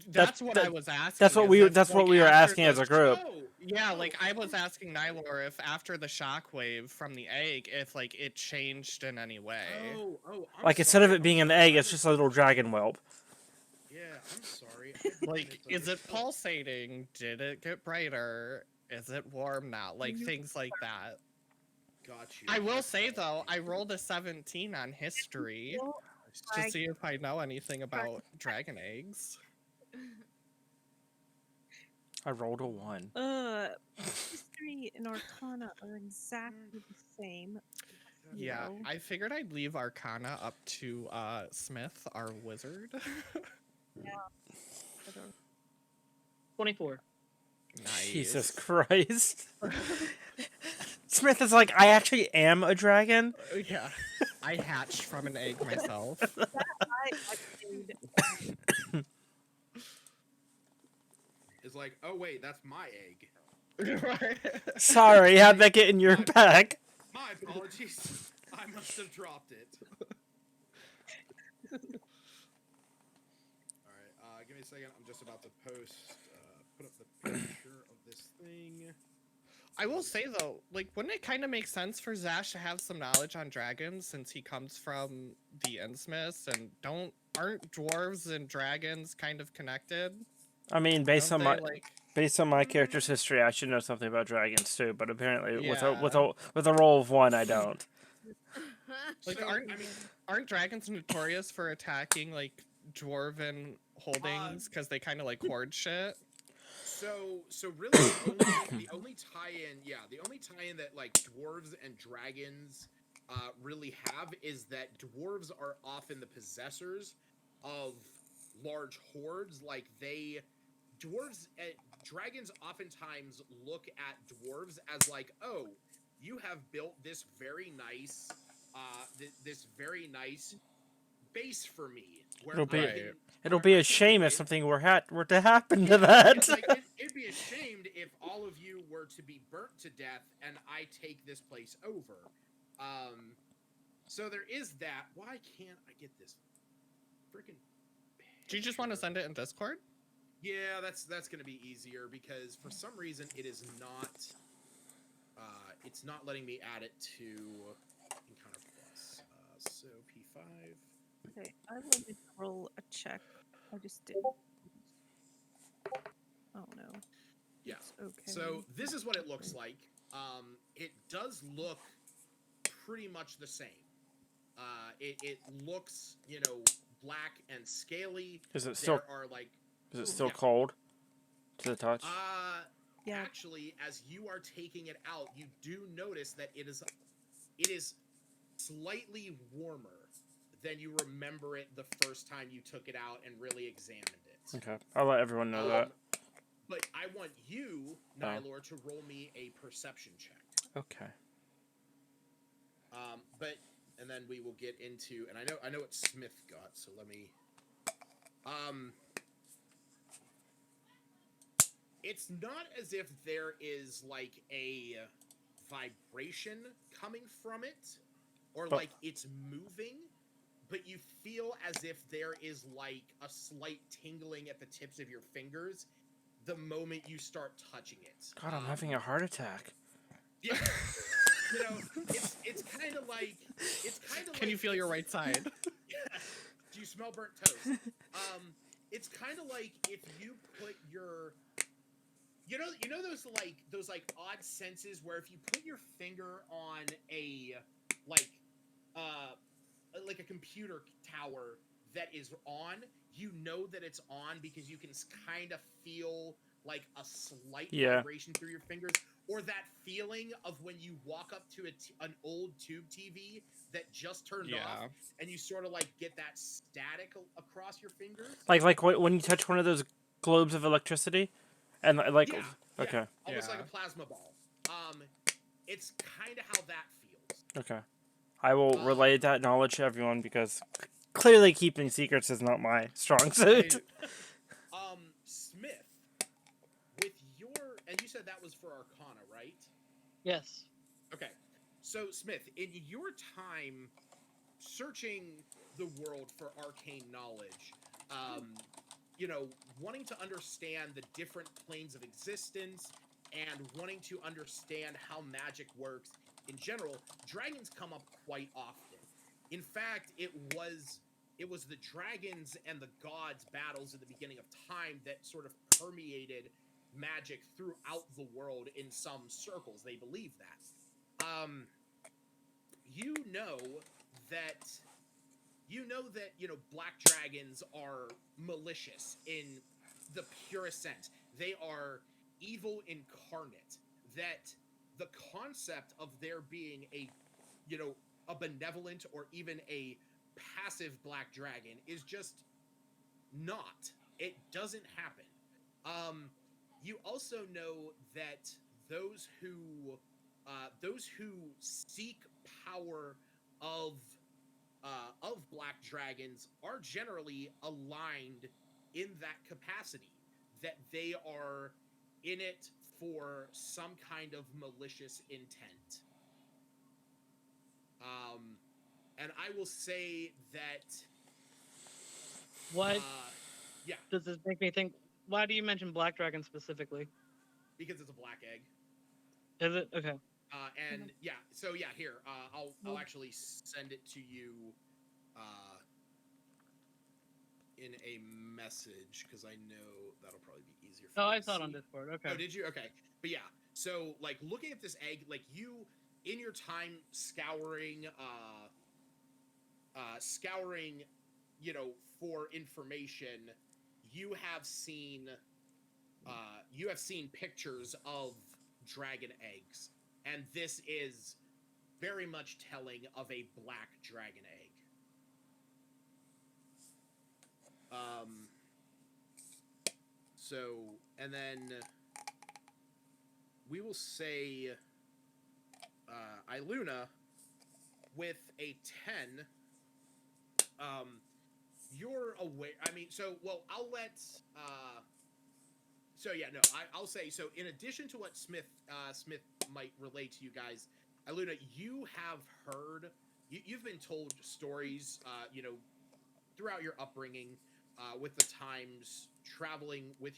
what I was asking. That's what is we if, that's what like, we were after asking as the a group. Yeah, like I was asking Nylor if after the shockwave from the egg, if like it changed in any way. Oh, I'm Like instead of sorry, it being an egg, it's just a little dragon whelp. Yeah, I'm sorry. Like, is it pulsating? Did it get brighter? Is it warm now? Like things like that. Got you. I will say though, I rolled a 17 on history to see if I know anything about dragon eggs. I rolled a 1. History and Arcana are exactly the same. Yeah, No. I figured I'd leave Arcana up to Smith, our wizard. Yeah. 24. Nice. Jesus Christ. Smith is like, I actually am a dragon. Yeah, I hatched from an egg myself. It's like, oh wait, that's my egg. Right. Sorry, how'd that get in your bag? My apologies. I must have dropped it. Alright, give me a second. I'm just about to put up the picture of this thing. I will say though, like, wouldn't it kind of make sense for Zash to have some knowledge on dragons since he comes from the Innsmouths and aren't dwarves and dragons kind of connected? I mean, based Don't on they, like, based on my character's history, I should know something about dragons too. But apparently, with Yeah. a roll of 1, I don't. like So, aren't dragons notorious for attacking like dwarven holdings because they kind of like hoard shit? So really, the only tie-in that like dwarves and dragons really have is that dwarves are often the possessors of large hordes. Like dragons oftentimes look at dwarves as like, oh, you have built this very nice, this very nice base for me. Where It'll be a shame if something were to happen to Yeah, that. it's like, it'd be ashamed if all of you were to be burnt to death and I take this place over. So there is that. Why can't I get this freaking? Do you just want to send it in Discord? Yeah, that's gonna be easier because for some reason it is not. It's not letting me add it to Encounter Plus. So P5. Okay, I will just roll a check. I just did. Oh no. Yeah. It's okay. So this is what it looks like. It does look pretty much the same. It looks, black and scaly. Is it still cold to the touch? Yeah. Actually, as you are taking it out, you do notice that it is slightly warmer than you remember it the first time you took it out and really examined it. Okay, I'll let everyone know that. But I want you, Nylor, to roll me a perception check. Okay. And then we will get into, and I know what Smith got, so let me. It's not as if there is like a vibration coming from it, or like it's moving, but you feel as if there is like a slight tingling at the tips of your fingers the moment you start touching it. God, I'm having a heart attack. Yeah. It's kind of like Can you feel your right side? Do you smell burnt toast? It's kind of like if you put your, you know those odd senses where if you put your finger on a a computer tower that is on, you know that it's on because you can kind of feel like a slight vibration through your fingers, or that feeling of when you walk up to an old tube TV that just turned off, and you sort of like get that static across your fingers. Like when you touch one of those globes of electricity, and okay, almost like a plasma ball. It's kind of how that feels. Okay, I will relay that knowledge to everyone because clearly keeping secrets is not my strong suit. Smith, with your, and you said that was for Arcana, right? Yes. Okay. So, Smith, in your time searching the world for arcane knowledge, wanting to understand the different planes of existence and wanting to understand how magic works in general, dragons come up quite often. In fact, it was the dragons and the gods battles in the beginning of time that sort of permeated magic throughout the world in some circles. They believe that. You know that black dragons are malicious in the purest sense. They are evil incarnate. That the concept of there being a benevolent or even a passive black dragon is just not. It doesn't happen. You also know that those who seek power of black dragons are generally aligned in that capacity, that they are in it for some kind of malicious intent. And I will say that What yeah, does this make me think? Why do you mention black dragon specifically? because it's a black egg. Is it okay? And yeah, so yeah, here I'll actually send it to you in a message because I know that'll probably be easier for Oh, you I to saw it on see. Discord. Okay. Oh, did you? Okay. But yeah, so like looking at this egg, like you in your time scouring for information, you have seen pictures of dragon eggs, and this is very much telling of a black dragon egg. So, and then we will say Iluna with a 10. You're aware. I mean, so I'll let. So yeah, no, I'll say so. In addition to what Smith might relay to you guys, Iluna, you have heard. You've been told stories. Throughout your upbringing, with the times traveling with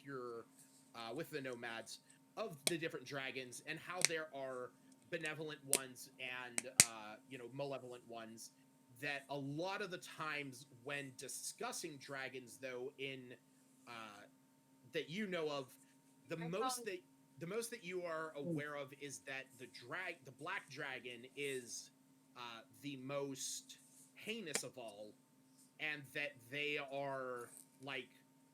with the nomads of the different dragons and how there are benevolent ones and malevolent ones. That a lot of the times when discussing dragons, though, in that you know of, the most that you are aware of is that the black dragon is the most heinous of all, and that they are like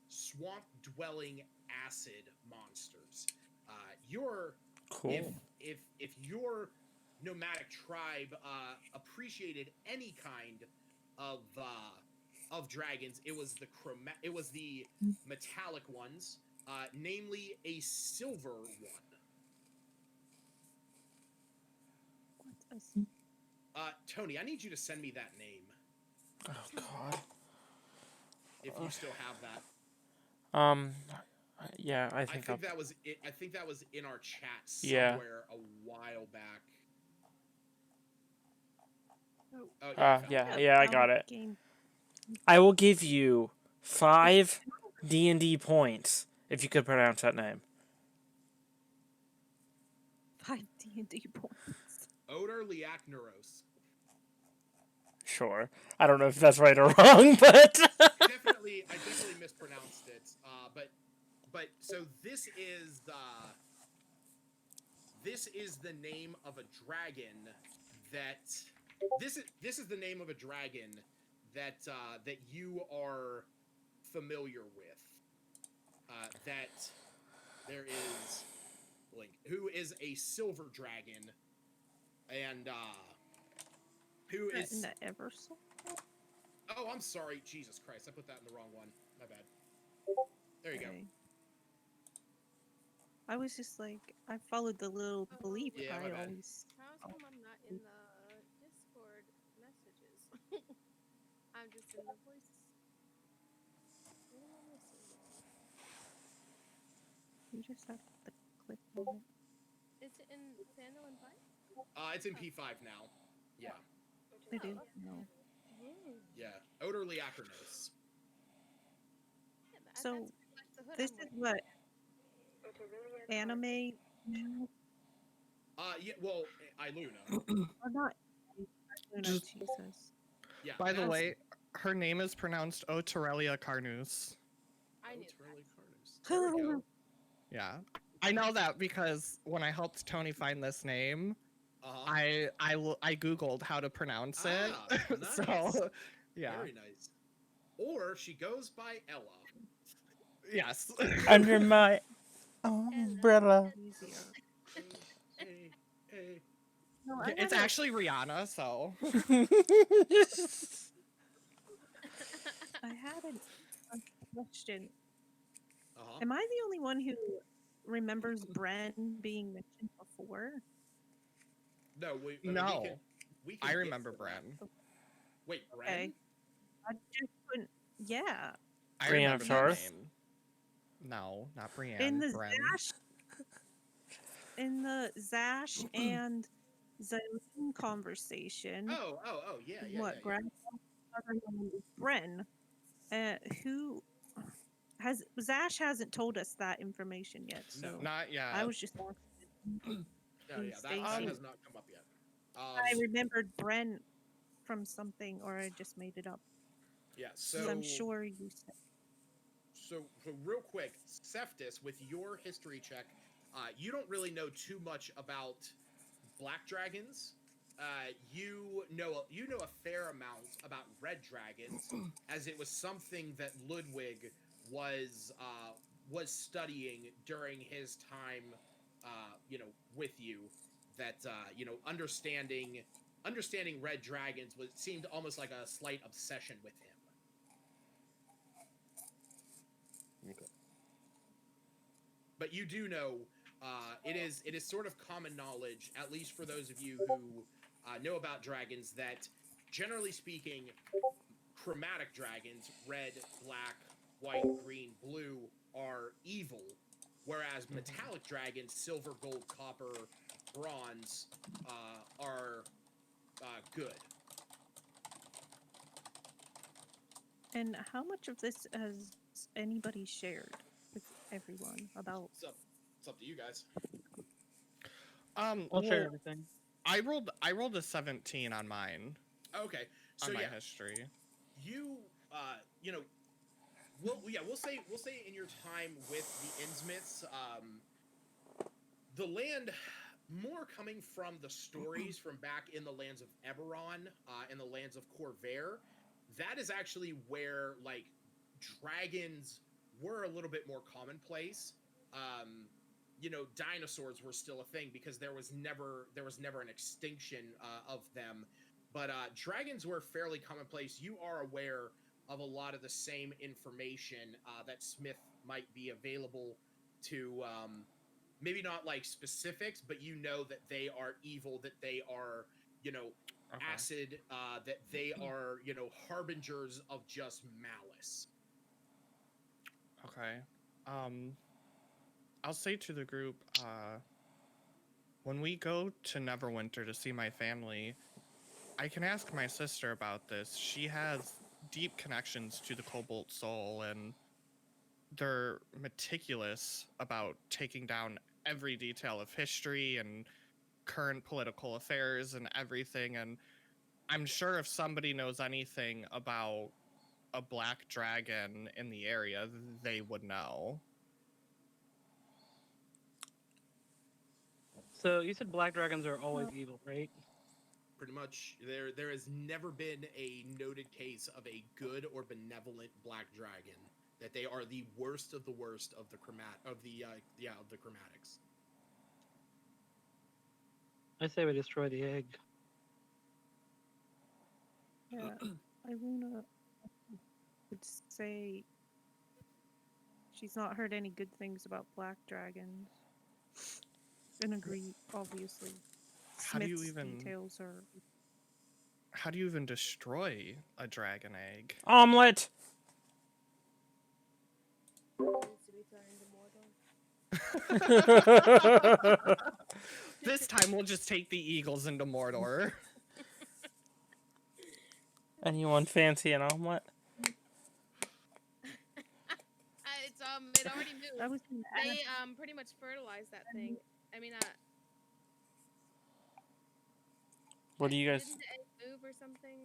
swamp dwelling acid monsters. Cool. If your nomadic tribe appreciated any kind of dragons, it was the metallic ones, namely a silver one. Tony, I need you to send me that name Oh God. if you still have that. Yeah, I I think think that was it. I think that was in our chat Yeah. somewhere a while back. Oh, Oh yeah, I found it. yeah, I got it. Game. I will give you 5 D&D points if you could pronounce that name. 5 D&D points. Odor Liakneros. Sure. I don't know if that's right or wrong, but I definitely mispronounced it. But so this is the name of a dragon that this is the name of a dragon that that you are familiar with. That there is Link, who is a silver dragon, and who is In the Eversoul? Oh, I'm sorry. Jesus Christ, I put that in the wrong one. My bad. There you go. I was just like, I followed the little belief. Yeah, my I bad. always. How come I'm not in the Discord messages? I'm just in the voice. What am I missing? You just have to click on it. Is it in Phandalin Five? It's in P5 now. Yeah. It is. okay. No. Yeah, Odorliacarnos. Yeah, So, that's pretty much the hood this I'm is wearing. what anime now, Yeah, well, Iluna. or not? Luna, Just Jesus. Yeah. by the that's way, her name is pronounced Otorellia Carnus. I knew that. Odorliacarnos. There we go. Yeah, I know that because when I helped Tony find this name, Uh-huh. I googled how to pronounce it. Nice. So, yeah, Very nice. Or she goes by Ella. yes. Under my umbrella. Easier. Hey, hey. No, Yeah, it's actually Rihanna. So I had a question. Uh-huh. Am I the only one who remembers Bren being mentioned before? No, we no, we can I get remember to that. Bren. Wait, Bren? Okay. I just couldn't. Yeah. I Brienne remember of that Tarth? name. No, not Brienne. In the Bren. Zash and Zylene conversation, Oh, yeah, yeah, what yeah. grandfather name is Bren? Who has Zash hasn't told us that information yet, No. so Not yet. I was just asking. No, yeah, that Stacy. has not come up yet. I remembered Bren from something, or I just made it up. Yeah, 'Cause so I'm sure you said. so real quick, Cephtus, with your history check, you don't really know too much about black dragons. You know a fair amount about red dragons, as it was something that Ludwig was studying during his time, with you. That understanding red dragons seemed almost like a slight obsession with him. Okay. But you do know it is sort of common knowledge, at least for those of you who know about dragons, that generally speaking, chromatic dragons, red, black, white, green, blue, are evil, whereas metallic dragons, silver, gold, copper, bronze, are good. And how much of this has anybody shared with everyone about? It's up to you guys. I'll share everything. I rolled a 17 on mine. Okay, so on my yeah, history. you we'll say in your time with the Innsmouths, the land more coming from the stories from back in the lands of Eberron, and the lands of Corvair. That is actually where like dragons were a little bit more commonplace. Dinosaurs were still a thing because there was never an extinction of them, but dragons were fairly commonplace. You are aware of a lot of the same information that Smith might be available to. Maybe not like specifics, but you know that they are evil, that they are, acid, that they are, harbingers of just malice. Okay. I'll say to the group, when we go to Neverwinter to see my family, I can ask my sister about this. She has deep connections to the Cobalt Soul, and they're meticulous about taking down every detail of history and current political affairs and everything. And I'm sure if somebody knows anything about a black dragon in the area, they would know. So you said black dragons are always evil, right? Pretty much, there has never been a noted case of a good or benevolent black dragon. That they are the worst of the worst of the chromatics. I say we destroy the egg. Yeah, Iruna would say she's not heard any good things about black dragons. And agree, obviously. How do you Smith's even- details are. How do you even destroy a dragon egg? Omelet! Needs to be thrown into Mordor. This time we'll just take the eagles into Mordor. Anyone fancy an omelet? It already moved. I was gonna They ask. pretty much fertilized that thing. I mean, What do you guys? didn't the egg move or something?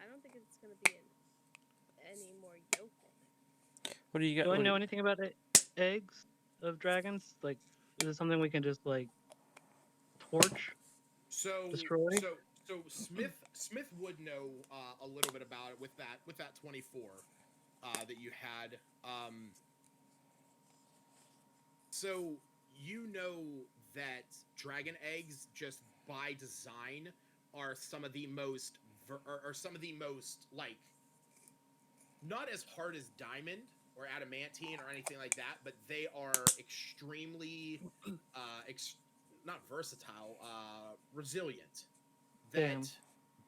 I don't think it's gonna be any more yolking. What do you Do got? I know anything about eggs of dragons? Like, is it something we can just like torch, So destroy? so Smith would know a little bit about it with that 24 that you had. So you know that dragon eggs, just by design, are some of the most are some of the most, like, not as hard as diamond or adamantine or anything like that, but they are extremely not versatile, resilient. That Damn.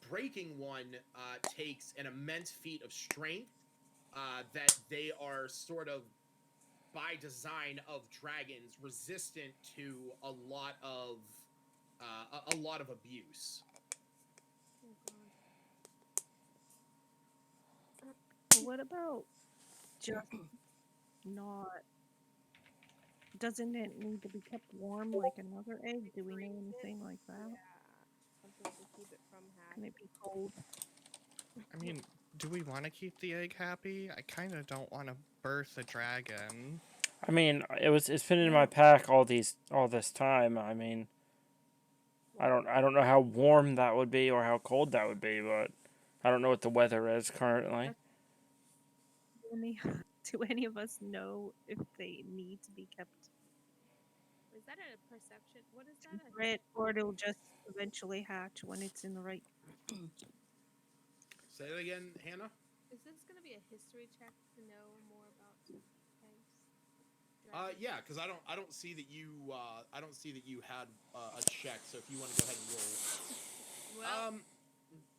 breaking one takes an immense feat of strength. That they are sort of, by design of dragons, resistant to a lot of abuse. Oh god. What about just not? Doesn't it need to be kept warm like another egg? Do we know anything like that? Yeah, something to keep it from Can hatching. it be cold? I mean, do we want to keep the egg happy? I kind of don't want to birth a dragon. I mean, it's been in No. my pack all this time. I mean, I don't know how warm that would be or how cold that would be, but I don't know what the weather is currently. Do any of us know if they need to be kept Is that a perception? What is that? separate, or it'll just eventually hatch when it's in the right? Say that again, Hannah. Is this gonna be a history check to know more about eggs? Yeah, because I don't see that you had a check. So if you want to go ahead and roll. Well,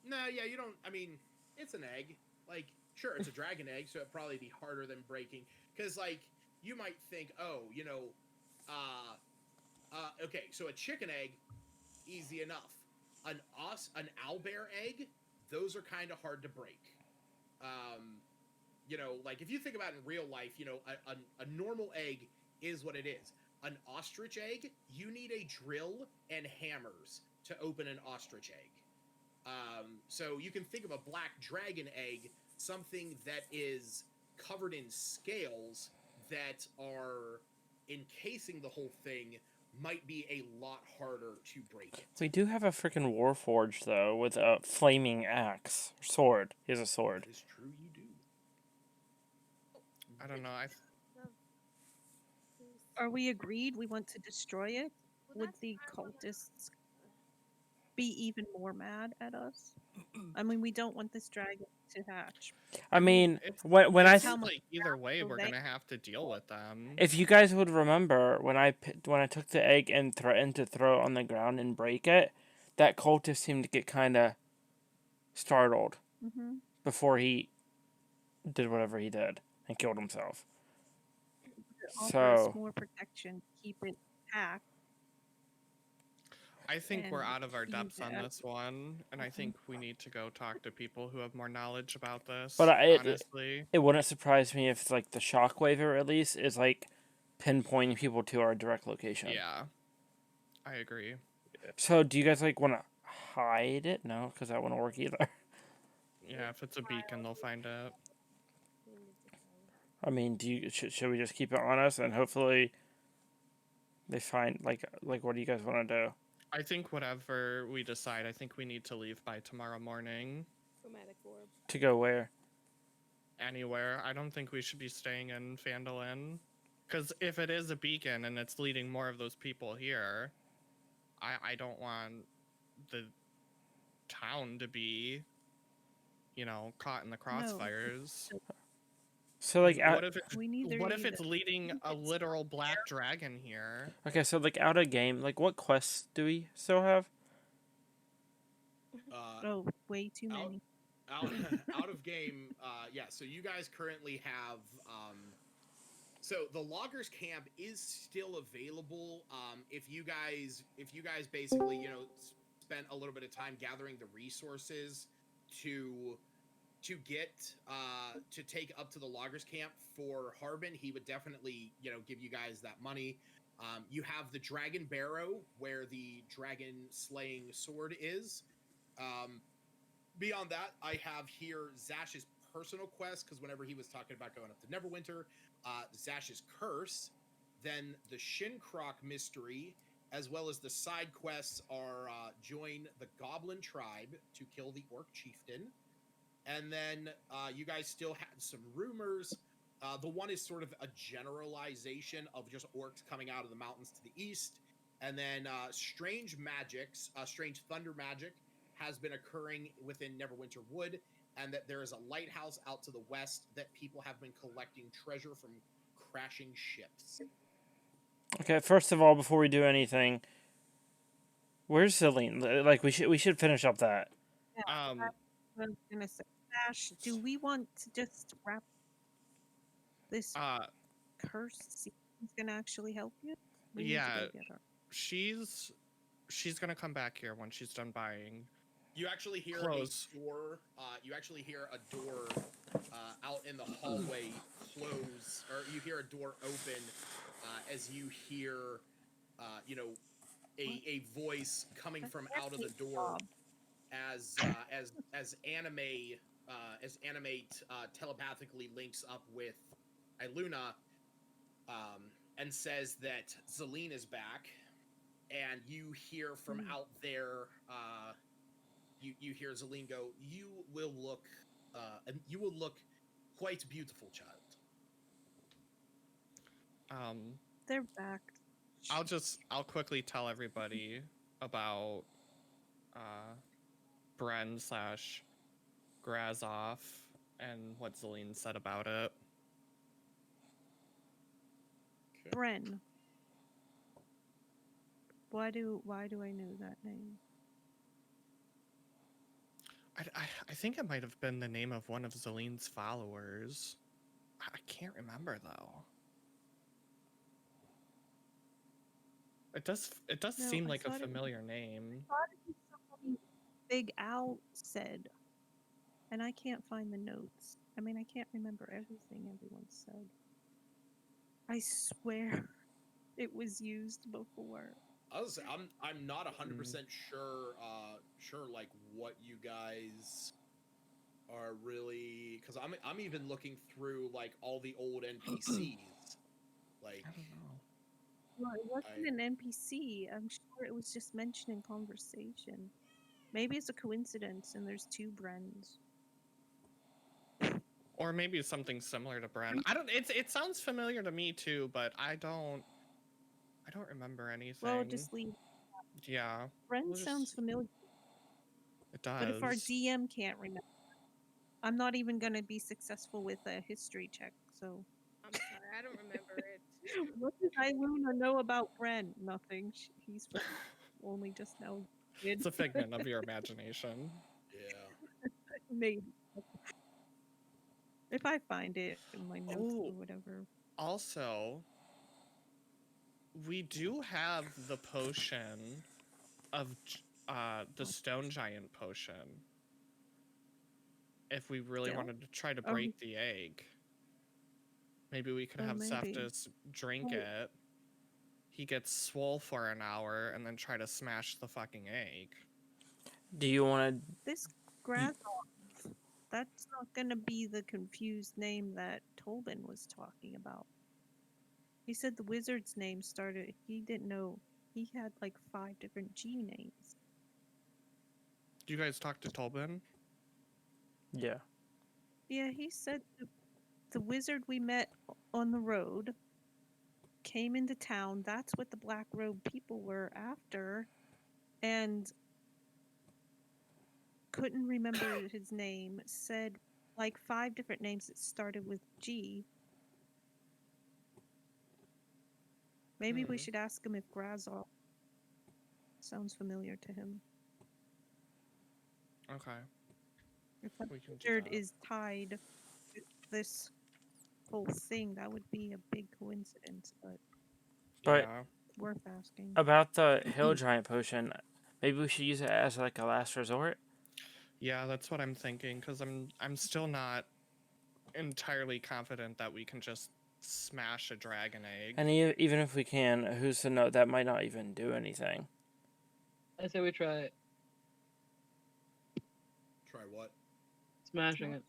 No, yeah, you don't. I mean, it's an egg. Like, sure, it's a dragon egg, so it'd probably be harder than breaking. Because, like, you might think, oh, okay, so a chicken egg, easy enough. An owlbear egg, those are kind of hard to break. Like, if you think about it in real life, a normal egg is what it is. An ostrich egg, you need a drill and hammers to open an ostrich egg. So you can think of a black dragon egg, something that is covered in scales that are encasing the whole thing, might be a lot harder to break it. We do have a freaking warforged though with a flaming axe sword. He has a sword. That is true, you do. I don't know. Are we agreed we want to destroy it? well, Would the cultists be even more mad at us? I mean, we don't want this dragon to hatch. I mean, It's, when it I seems like either way, we're they- gonna have to deal with them. if you guys would remember when I took the egg and threatened to throw it on the ground and break it, that cultist seemed to get kind of startled Mm-hmm. before he did whatever he did and killed himself. Offer us So more protection, keep it packed. I think we're and out of our use depths it on as- this one, and I think we need to go talk to people who have more knowledge about this. But honestly, it wouldn't surprise me if like the shockwave release is like pinpointing people to our direct location. yeah, I agree. So do you guys like want to hide it? No, because that wouldn't work either. Yeah, if it's a beacon, they'll find it. I mean, should we just keep it on us and hopefully they find like what do you guys want to do? I think whatever we decide, I think we need to leave by tomorrow morning. chromatic orb. To go where? Anywhere. I don't think we should be staying in Phandalin. Because if it is a beacon and it's leading more of those people here, I don't want the town to be, caught in the crossfires. So like What if it's, We neither what if need it's it. leading a literal black dragon here? okay, so like out of game, like what quests do we still have? Oh, way too out- many. Out of game, yeah. So you guys currently have. So the loggers camp is still available. If you guys basically spent a little bit of time gathering the resources to to get to take up to the loggers camp for Harbin, he would definitely, give you guys that money. You have the Dragon Barrow, where the dragon slaying sword is. Beyond that, I have here Zash's personal quest, because whenever he was talking about going up to Neverwinter, Zash's curse, then the Shincroc mystery, as well as the side quests are join the Goblin tribe to kill the Orc chieftain. And then you guys still had some rumors. The one is sort of a generalization of just orcs coming out of the mountains to the east. And then strange magics, strange thunder magic has been occurring within Neverwinter Wood, and that there is a lighthouse out to the west that people have been collecting treasure from crashing ships. Okay, first of all, before we do anything, where's Celine? Like, we should finish up that. Yeah, Um, I was gonna say, Ash, do we want to just wrap this curse? See if he's gonna actually help you. We need to yeah, go get her. she's gonna come back here when she's done buying. You actually hear Close. a door. You actually hear a door out in the hallway close, or you hear a door open as you hear, a voice coming from out of the door as Animate telepathically links up with Iluna, and says that Zelene is back, and you hear from out there. You hear Zelene go, you will look quite beautiful, child. They're back. I'll quickly tell everybody about Bren / Grazov and what Zelene said about it. Bren. Why do I know that name? I think it might have been the name of one of Zelene's followers. I can't remember though. It does No, seem I like a thought it was- familiar name. I thought it was somebody Big Al said, and I can't find the notes. I mean, I can't remember everything everyone said. I swear it was used before. I was I'm not 100% sure like what you guys are really, because I'm even looking through like all the old NPCs. Like, I don't know. Well, it wasn't an NPC. I'm sure it was just mentioned in conversation. Maybe it's a coincidence and there's two Brens. Or maybe something similar to Bren. I don't. It sounds familiar to me too, but I don't remember anything. Well, just leave. Yeah. Bren we'll sounds just- familiar. It does. But if our DM can't remember, I'm not even going to be successful with a history check. So, I'm sorry, I don't remember it. what does Iluna know about Bren? Nothing. He's only just now. It's a figment of your imagination. yeah. Maybe. If I find it in my notes or whatever. Also, we do have the potion of the stone giant potion. If we really Still? wanted to try to break the egg, maybe we could have maybe. Zeptus drink it. He gets swole for an hour and then try to smash the fucking egg. Do you want to? This Grazov, that's not going to be the confused name that Tobin was talking about. He said the wizard's name started, he didn't know, he had like 5 different G names. Do you guys talk to Tobin? Yeah. Yeah, he said the wizard we met on the road came into town. That's what the black robe people were after. And couldn't remember his name. Said like 5 different names that started with G. Maybe we should ask him if Grazov sounds familiar to him. Okay. If that We can do wizard that. is tied to this whole thing, that would be a big coincidence, but Yeah. worth asking. About the hill giant potion, maybe we should use it as like a last resort. Yeah, that's what I'm thinking, because I'm still not entirely confident that we can just smash a dragon egg. And even if we can, who's to know that might not even do anything? I say we try it. Try what? Smashing it.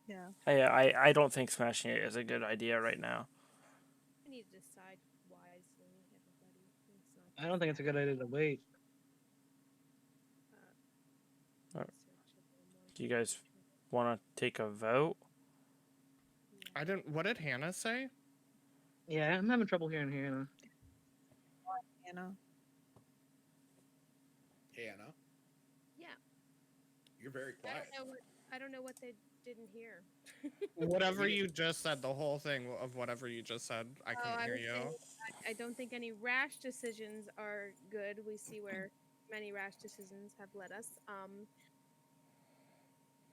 Yeah. I don't think smashing it is a good idea right now. We need to decide wisely, everybody. It's not I don't think it's a good idea to wait. uh, Uh, research a little more Do you guys before want to take a vote? I didn't. What did Hannah say? Yeah, I'm having trouble hearing Hannah. Anna. Hannah, Yeah, you're very quiet. I don't know what they didn't hear. Whatever We didn't- you just said, the whole thing of whatever you just said, I couldn't I hear was you. saying I don't think any rash decisions are good. We see where many rash decisions have led us.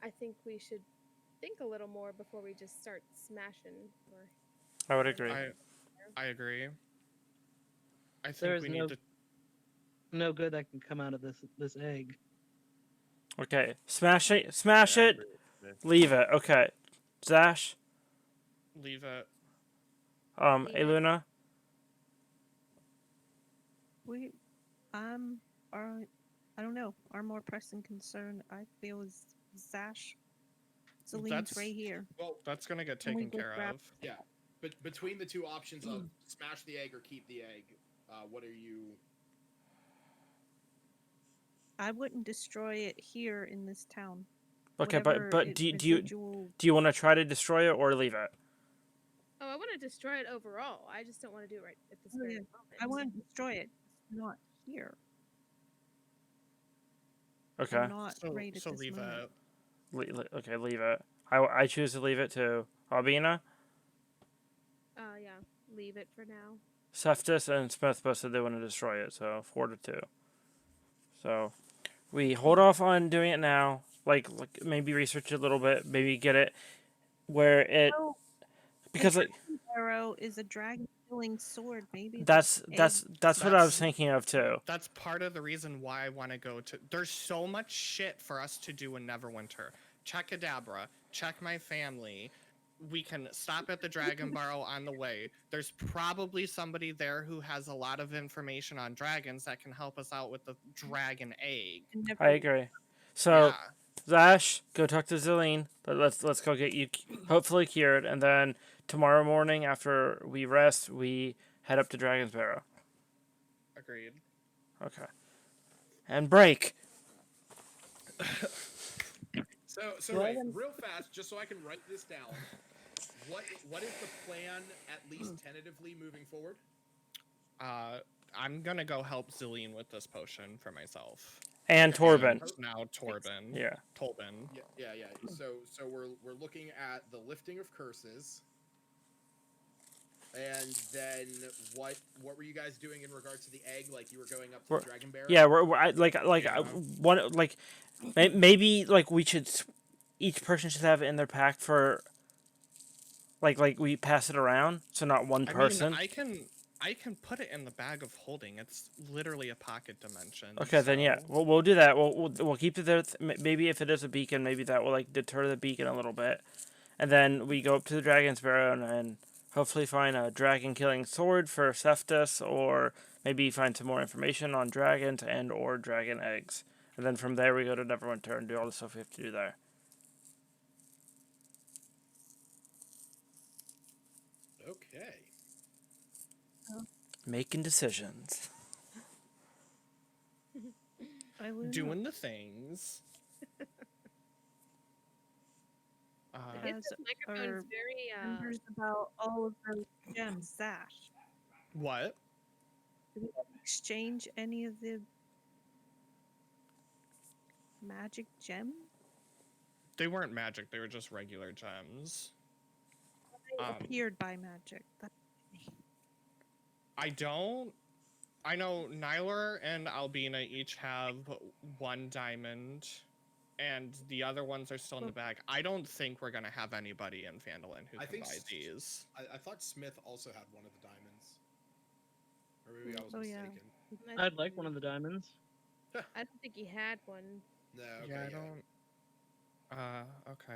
I think we should think a little more before we just start smashing. Or I would agree. I agree. I There think is we need to. no good that can come out of this egg. Okay, smash it. Smash Yeah, I it. agree with Smith. Leave it. Okay, Zash. Leave it. Leave it. Eluna. We, our, I don't know. Our more pressing concern, I feel, is Zash. Celine's That's- right here. Well, That's gonna get Can we taken just care wrap- of. yeah, but between the two options of smash the egg or keep the egg, what are you? I wouldn't destroy it here in this town. Okay, Whatever but do residual- you want to try to destroy it or leave it? Oh, I want to destroy it overall. I just don't want to do it right at this Oh, very yeah. moment. I want to destroy it. It's not here. Okay. I'm not So right at this leave moment. it. Okay, leave it. I choose to leave it too. Albina, Yeah, leave it for now. Seftis, and Smith both said they want to destroy it, so 4-2. So we hold off on doing it now. Like maybe research it a little bit, maybe get it where it Oh, because like dragon arrow is a dragon killing sword. Maybe the that's egg- what I was That's- thinking of too. That's part of the reason why I want to go to. There's so much shit for us to do in Neverwinter. Check Kadabra. Check my family. We can stop at the Dragon Barrow on the way. There's probably somebody there who has a lot of information on dragons that can help us out with the dragon egg. never- I agree. So Yeah. Zash, go talk to Zelene. Let's go get you hopefully cured, and then tomorrow morning after we rest, we head up to Dragon's Barrow. Agreed. Okay. And break. So Well, right, then- real fast, just so I can write this down. What is the plan, at least tentatively, moving forward? I'm gonna go help Zelene with this potion for myself. And Torben. And now Torben. Yeah. Tolben. Yeah. So we're looking at the lifting of curses, and then what were you guys doing in regards to the egg? Like you were going up to the Dragon Bear? Yeah, maybe like we should each person should have it in their pack for like we pass it around, so not one person. I can put it in the bag of holding. It's literally a pocket dimension. Okay, then yeah, so- we'll do that. We'll keep it there. Maybe if it is a beacon, maybe that will like deter the beacon a little bit, and then we go up to the Dragon's Barrow and hopefully find a dragon killing sword for Seftis, or maybe find some more information on dragons and or dragon eggs, and then from there we go to Neverwinter and do all the stuff we have to do there. Okay. Making decisions. I would doing the things. This Has microphone's our very remembers about all of those gems, Zash. What? Did we exchange any of the magic gems? They weren't magic. They were just regular gems. They appeared by magic. That's I don't. I know Nylar and Albina each have 1 diamond, and the other ones are still in the bag. I don't think we're gonna have anybody in Phandalin who I can think buy s- these. I thought Smith also had one of the diamonds, or maybe I was Oh, yeah. mistaken. I'd like one of the diamonds. I don't think he had one. No. Okay, Yeah, I yeah. don't. Okay.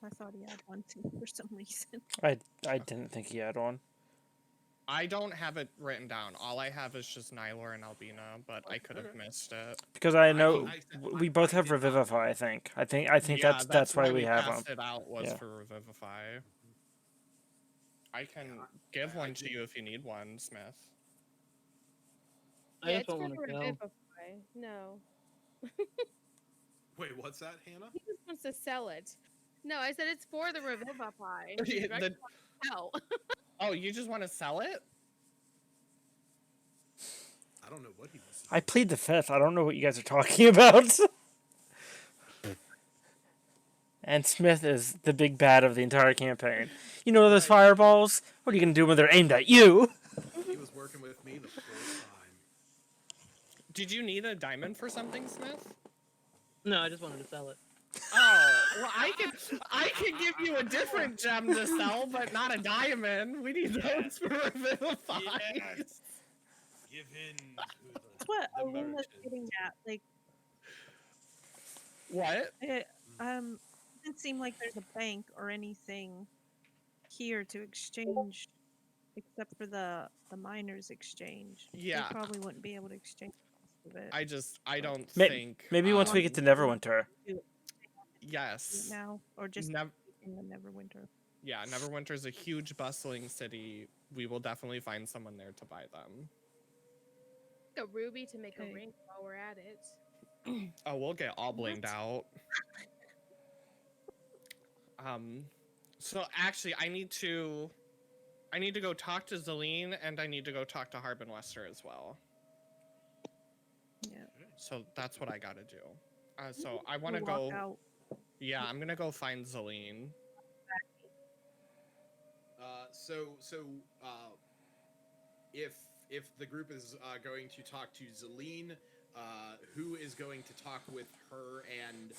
I thought he had one too for some reason. I didn't think he had one. I don't have it written down. All I have is just Nylor and Albina, but I could have Okay. missed it. Because I I know said- we both I have did not know Revivify. I that. think. I think Yeah, that's why we we have passed them. it out was Yeah. for Revivify. I can Yeah, give I one to did- you if you need one, Smith. I Yeah, just it's want for one the to sell. Revivify. No. Wait, what's that, Hannah? He just wants to sell it. No, I said it's for the Revivify. The- Greg wants to sell. Oh, you just want to sell it? I don't know what he wants to I do. plead the fifth. I don't know what you guys are talking about. And Smith is the big bad of the entire campaign. You know those Right. fireballs? What are you gonna do when they're aimed at you? He was working with me the full time. Did you need a diamond for something, Smith? No, I just wanted to sell it. Oh, well, I can give you a different gem to sell, but not a diamond. We need those for Revivify. Yes. Give in to That's what the Aluna's merchant. getting at. Like, What? it doesn't seem like there's a bank or anything here to exchange, except for the miners exchange. Yeah. They probably wouldn't be able to exchange the rest of it. I don't May- think. Maybe once we Um, get to Neverwinter. do it Yes. now, or just Nev- in the Neverwinter. yeah, Neverwinter's a huge, bustling city. We will definitely find someone there to buy them. A ruby to make Okay. a ring while we're at it. Oh, we'll get all blinged What? out. So actually, I need to go talk to Zelene, and I need to go talk to Harbin Wester as well. Yeah. So that's what I gotta do. So I want to We'll walk go. out. Yeah, I'm gonna go find Zelene. If the group is going to talk to Zelene, who is going to talk with her, and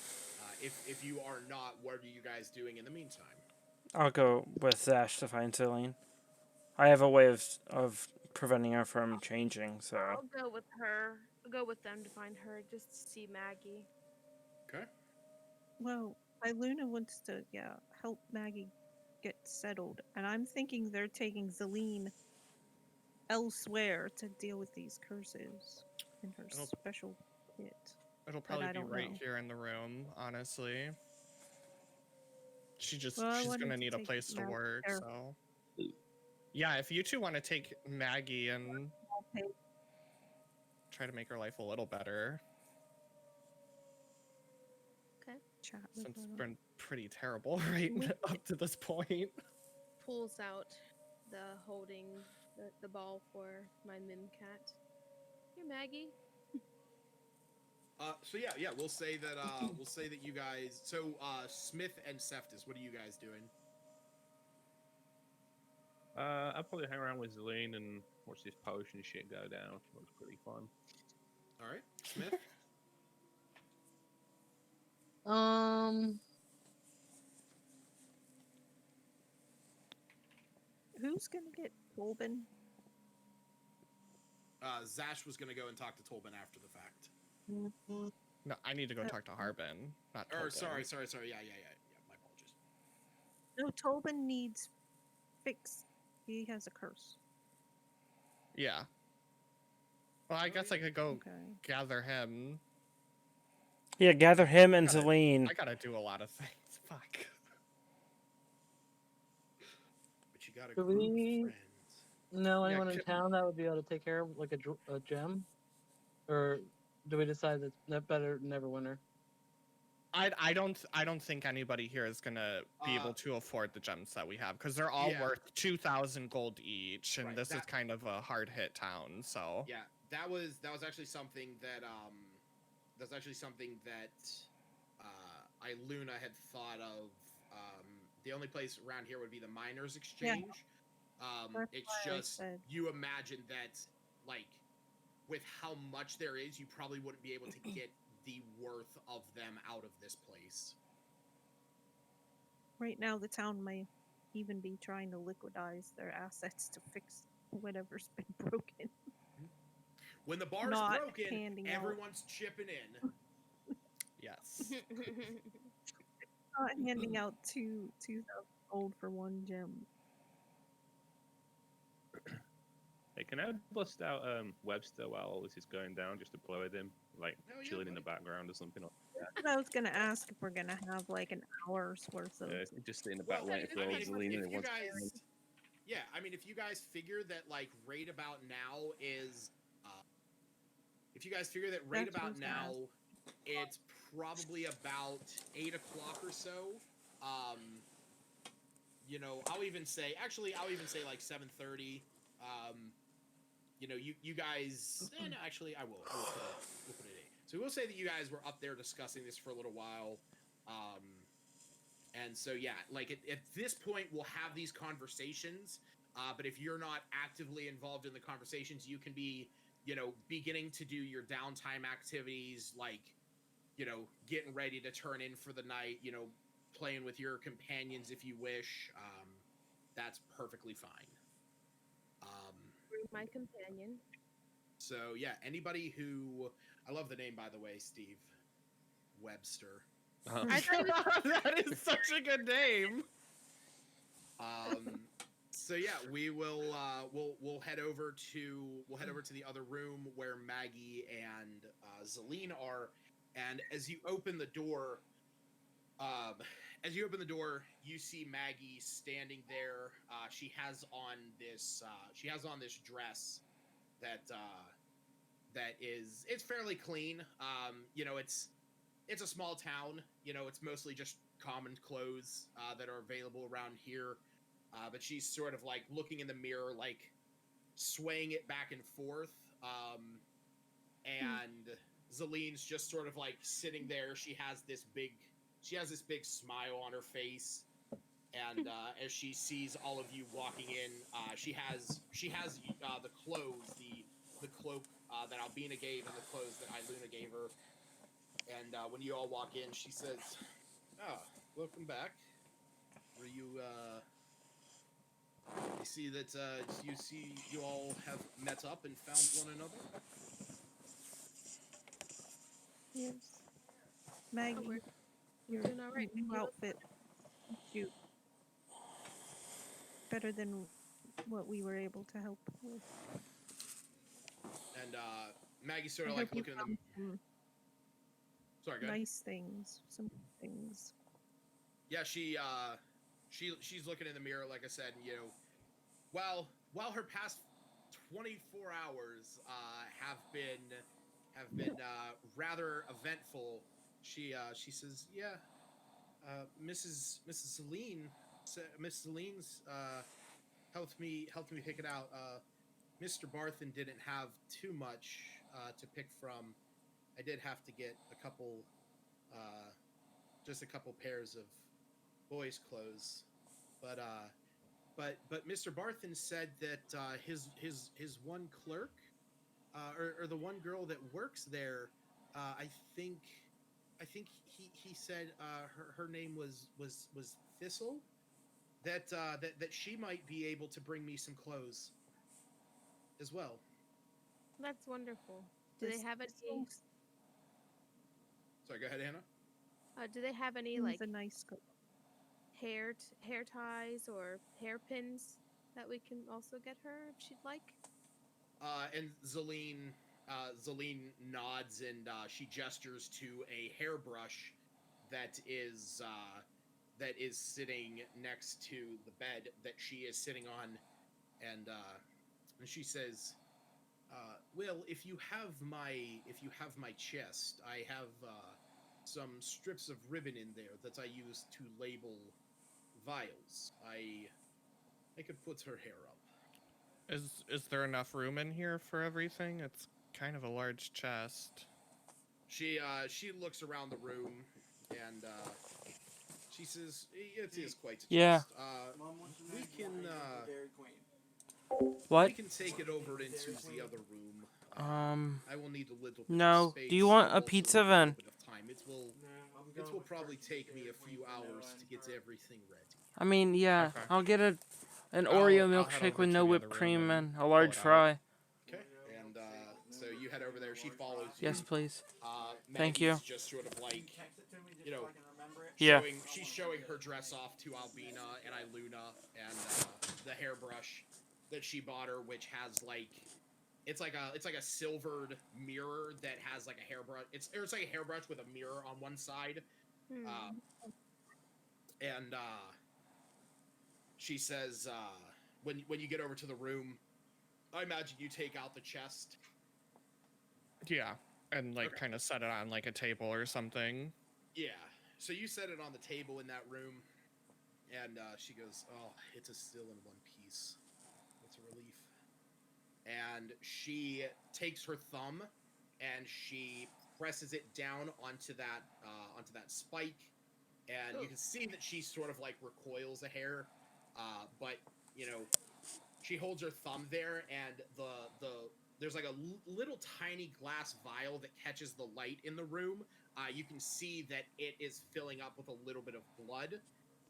if you are not, what are you guys doing in the meantime? I'll go with Zash to find Celine. I have a way of preventing her from changing. So I'll go with her. I'll go with them to find her, just to see Maggie. Okay. Well, Luna wants to, help Maggie get settled, and I'm thinking they're taking Zelene elsewhere to deal with these curses in her It'll- special kit. It'll probably I be don't right know. here in the room, honestly. She's Well, I gonna wanted to need a take place to Mal- work, or- so. Yeah, if you two want to take Maggie and Okay. try to make her life a little better, Chat with since it's her. been pretty terrible right up to this point. Pulls out the holding the ball for my mim cat. Here, Maggie. So yeah, we'll say that you guys. So Smith and Seftis, what are you guys doing? I'll probably hang around with Zelene and watch this potion shit go down. Looks pretty fun. All right, Smith. Who's gonna get Tolbin? Zash was gonna go and talk to Tolbin after the fact. No, I need to go talk to Harbin, not Or Tolkien. sorry. Yeah. My apologies. No, Tolbin needs fix. He has a curse. Yeah. Well, I guess I could go Okay. gather him. yeah, gather him and Got it. Celine. I gotta do a lot of things. Fuck. But you got a Do group we- of friends. know Yeah, anyone in could- town that would be able to take care of like a gem, or do we decide that better Neverwinter? I don't think anybody here is gonna be able to afford the gems that we have because they're all Yeah. worth 2,000 gold each, and Right, this is that- kind of a hard hit town. So Yeah, that was actually something that Luna had thought of. The only place around here would be the Miners Exchange. That's It's why I just said- you imagine that, like, with how much there is, you probably wouldn't be able to get the worth of them out of this place. Right now, the town may even be trying to liquidize their assets to fix whatever's been broken. When the bar's Not broken, handing out. everyone's chipping in. Yes. Not handing out 2,000 gold for 1 gem. Hey, can I bust out Webster while all this is going down, just to play with him, like Oh, yeah, chilling in the buddy. background or something? But I was gonna ask if we're gonna have like an hour's worth of. Yeah, just sit in the Well, back waiting for I old mean, Zelina if who you wants guys, to. yeah, I mean, if you guys figure that like right about now is, if you guys figure that right That's what I about was gonna now, ask. it's probably about 8 o'clock or so. You know, I'll even say like 7:30. You know, you guys. No, actually, I will. We'll put it 8. So we'll say that you guys were up there discussing this for a little while. And so, yeah, like at this point, we'll have these conversations. But if you're not actively involved in the conversations, you can be, you know, beginning to do your downtime activities, like, you know, getting ready to turn in for the night, you know, playing with your companions if you wish. That's perfectly fine. My companion. So, yeah, anybody who. I love the name, by the way, Steve. Webster. I thought you That is such a good name. So yeah, we will we'll head over to the other room where Maggie and Zelene are, and as you open the door, you see Maggie standing there. She has on this dress that is, it's fairly clean. You know, it's a small town. You know, it's mostly just common clothes that are available around here. But she's sort of like looking in the mirror, like swaying it back and forth. And Zelene's just sort of like sitting there. She has this big smile on her face. And as she sees all of you walking in, she has the clothes, the cloak that Albina gave, and the clothes that Iluna gave her. And when you all walk in, she says, "Oh, welcome back. Were you? I see that you all have met up and found one another." Yes. Maggie, we're your doing all right. new outfit. You better than what we were able to help with. And Maggie's sort I of hope like you looking at them. found some Sorry, go ahead. nice things, some things. Yeah, she's looking in the mirror, like I said, and, you know, while her past 24 hours have been rather eventful, she says, "Yeah, Mrs. Celine, Miss Celine's helped me pick it out. Mr. Barthen didn't have too much to pick from. I did have to get just a couple pairs of boys' clothes, but Mr. Barthen said that his one clerk, or the one girl that works there, I think he said her name was Thistle, that she might be able to bring me some clothes as well." That's wonderful. Do they have any? Sorry, go ahead, Hannah. Do they have any Seems like a nice girl. hair ties or hairpins that we can also get her if she'd like? And Zelene nods, and she gestures to a hairbrush that is sitting next to the bed that she is sitting on, and she says, "Well, if you have my chest, I have some strips of ribbon in there that I use to label vials. I could put her hair up." Is there enough room in here for everything? It's kind of a large chest. She looks around the room, and she says, "It is quite a Yeah. chest. We can What? we can take it over into the other room. I will need a little bit No. of space. Do you want and a also pizza need a then? little bit of time. It will probably take me a few hours to get everything ready." I mean, yeah. Okay. I'll get an I'll Oreo head milkshake over with to no the whipped other room cream and a pull large it out. fry. Okay. And so you head over there. She follows you. Yes, please. Maggie's Thank you. just sort of like, you know, Yeah. she's showing her dress off to Albina and Iluna and the hairbrush that she bought her, which has like it's like a silvered mirror that has like a hairbrush. It's like a hairbrush with a mirror on one side. And she says, when you get over to the room, I imagine you take out the chest. Yeah, and like Okay. kind of set it on like a table or something. Yeah. So you set it on the table in that room, and she goes, "Oh, it's still in one piece. It's a relief." And she takes her thumb, and she presses it down onto that spike, and you can see that she sort of like recoils a hair, but you know, she holds her thumb there, and there's like a little tiny glass vial that catches the light in the room. You can see that it is filling up with a little bit of blood,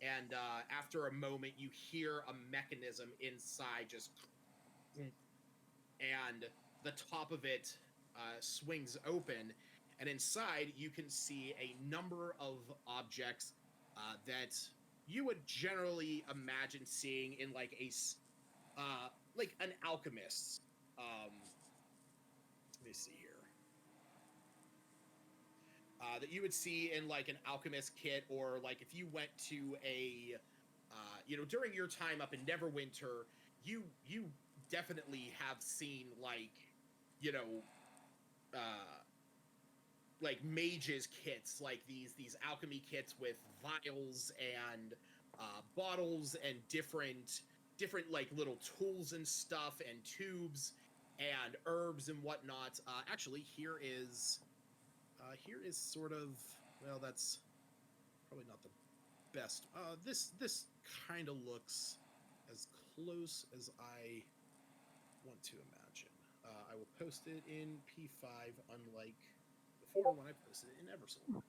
and after a moment, you hear a mechanism inside just, and the top of it swings open, and inside you can see a number of objects that you would generally imagine seeing in like like an alchemist. Let me see here. That you would see in like an alchemist kit, or like if you went to a, during your time up in Neverwinter, you definitely have seen like, you know, like mages kits, like these alchemy kits with vials and bottles and different like little tools and stuff and tubes and herbs and whatnot. Actually, here is sort of, well, that's probably not the best. This kind of looks as close as I want to imagine. I will post it in P5, unlike before when I posted it in Eversoul.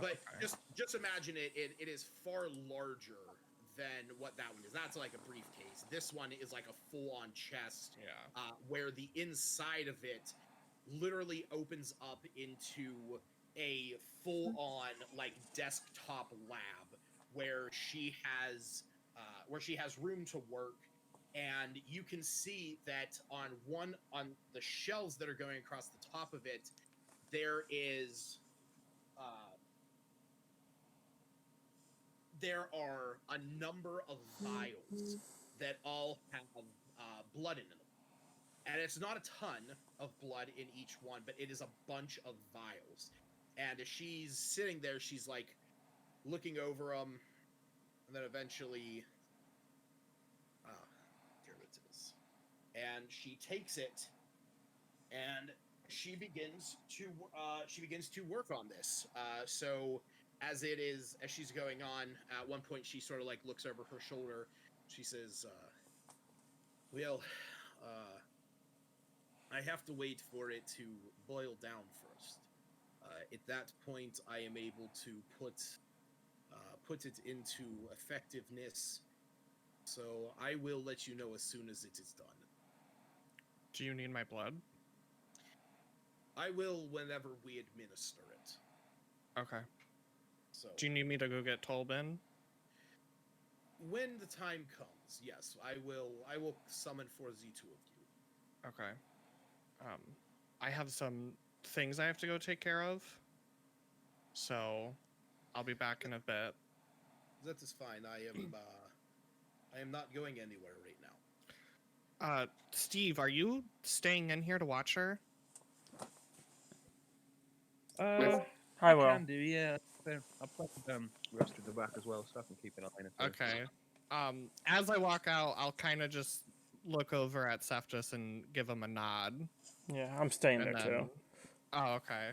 But okay. just imagine it is far larger than what that one is. That's like a briefcase. This one is like a full-on chest, Yeah. where the inside of it literally opens up into a full-on like desktop lab where she has room to work, and you can see that on the shelves that are going across the top of it, there is there are a number of vials that all have blood in them. And it's not a ton of blood in each one, but it is a bunch of vials. And as she's sitting there, she's like looking over them, and then eventually, here it is. And she takes it, and she begins to work on this. So as she's going on, at one point she sort of like looks over her shoulder. She says, "Well, I have to wait for it to boil down first. At that point, I am able to put it into effectiveness. So I will let you know as soon as it is done. Do you need my blood? I will whenever we administer it. Okay. So Do you need me to go get Tolbin? when the time comes, yes, I will summon for the two of you. Okay. I have some things I have to go take care of. So I'll be back in a bit. That is fine. I am not going anywhere right now. Steve, are you staying in here to watch her? I will. Can do, yeah. I'll play the rest of the back as well, so I can keep an eye on it. Okay. As I walk out, I'll kind of just look over at Cephas and give him a nod. Yeah, I'm staying And there then, too. oh, okay.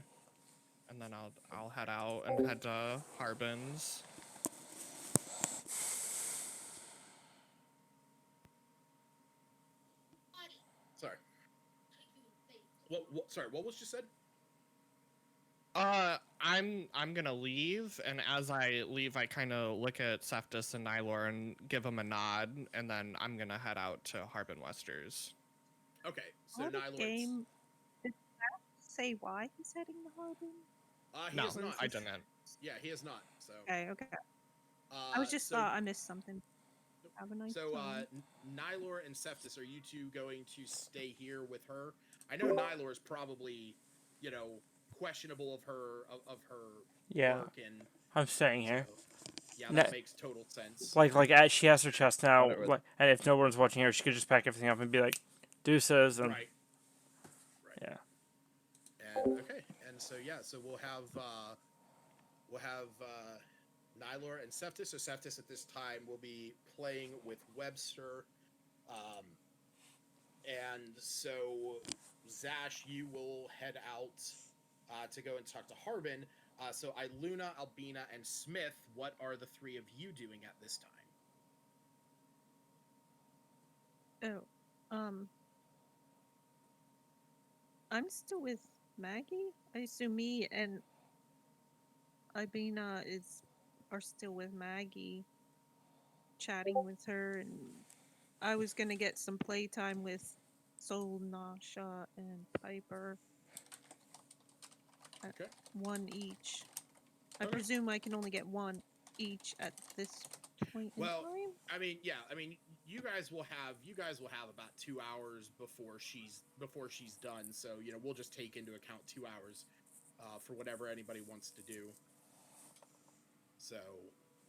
And then I'll head out and head to Harbin's. Sorry. Sorry, what was just said? I'm gonna leave, and as I leave, I kind of look at Cephas and Nylor and give him a nod, and then I'm gonna head out to Harbin Westers. Okay, so Out of Nylor. game. Did that say why he's heading to Harbin? He No, is not. I didn't. Yeah, he is not. So. Okay. I was just So thought I missed something. Have a nice So, time. Nylor and Cephas, are you two going to stay here with her? I know Nylor is probably, questionable of her Yeah, work, and I'm staying here. so, yeah, No, that makes total sense. like as she has her chest now, Whatever. and if no one's watching her, she could just pack everything up and be like, deuces, and Right. yeah. And okay, and so yeah, so we'll have Nylor and Cephas. So Cephas at this time will be playing with Webster. And so, Zash, you will head out to go and talk to Harbin. So, Iluna, Albina, and Smith, what are the three of you doing at this time? I'm still with Maggie. I assume me and Ibina are still with Maggie, chatting with her, and I was gonna get some playtime with Soul, Nasha, and Piper. Okay. One each. I Okay. presume I can only get one each at this point in Well, time. I mean, yeah, you guys will have about 2 hours before she's done. So we'll just take into account 2 hours for whatever anybody wants to do. So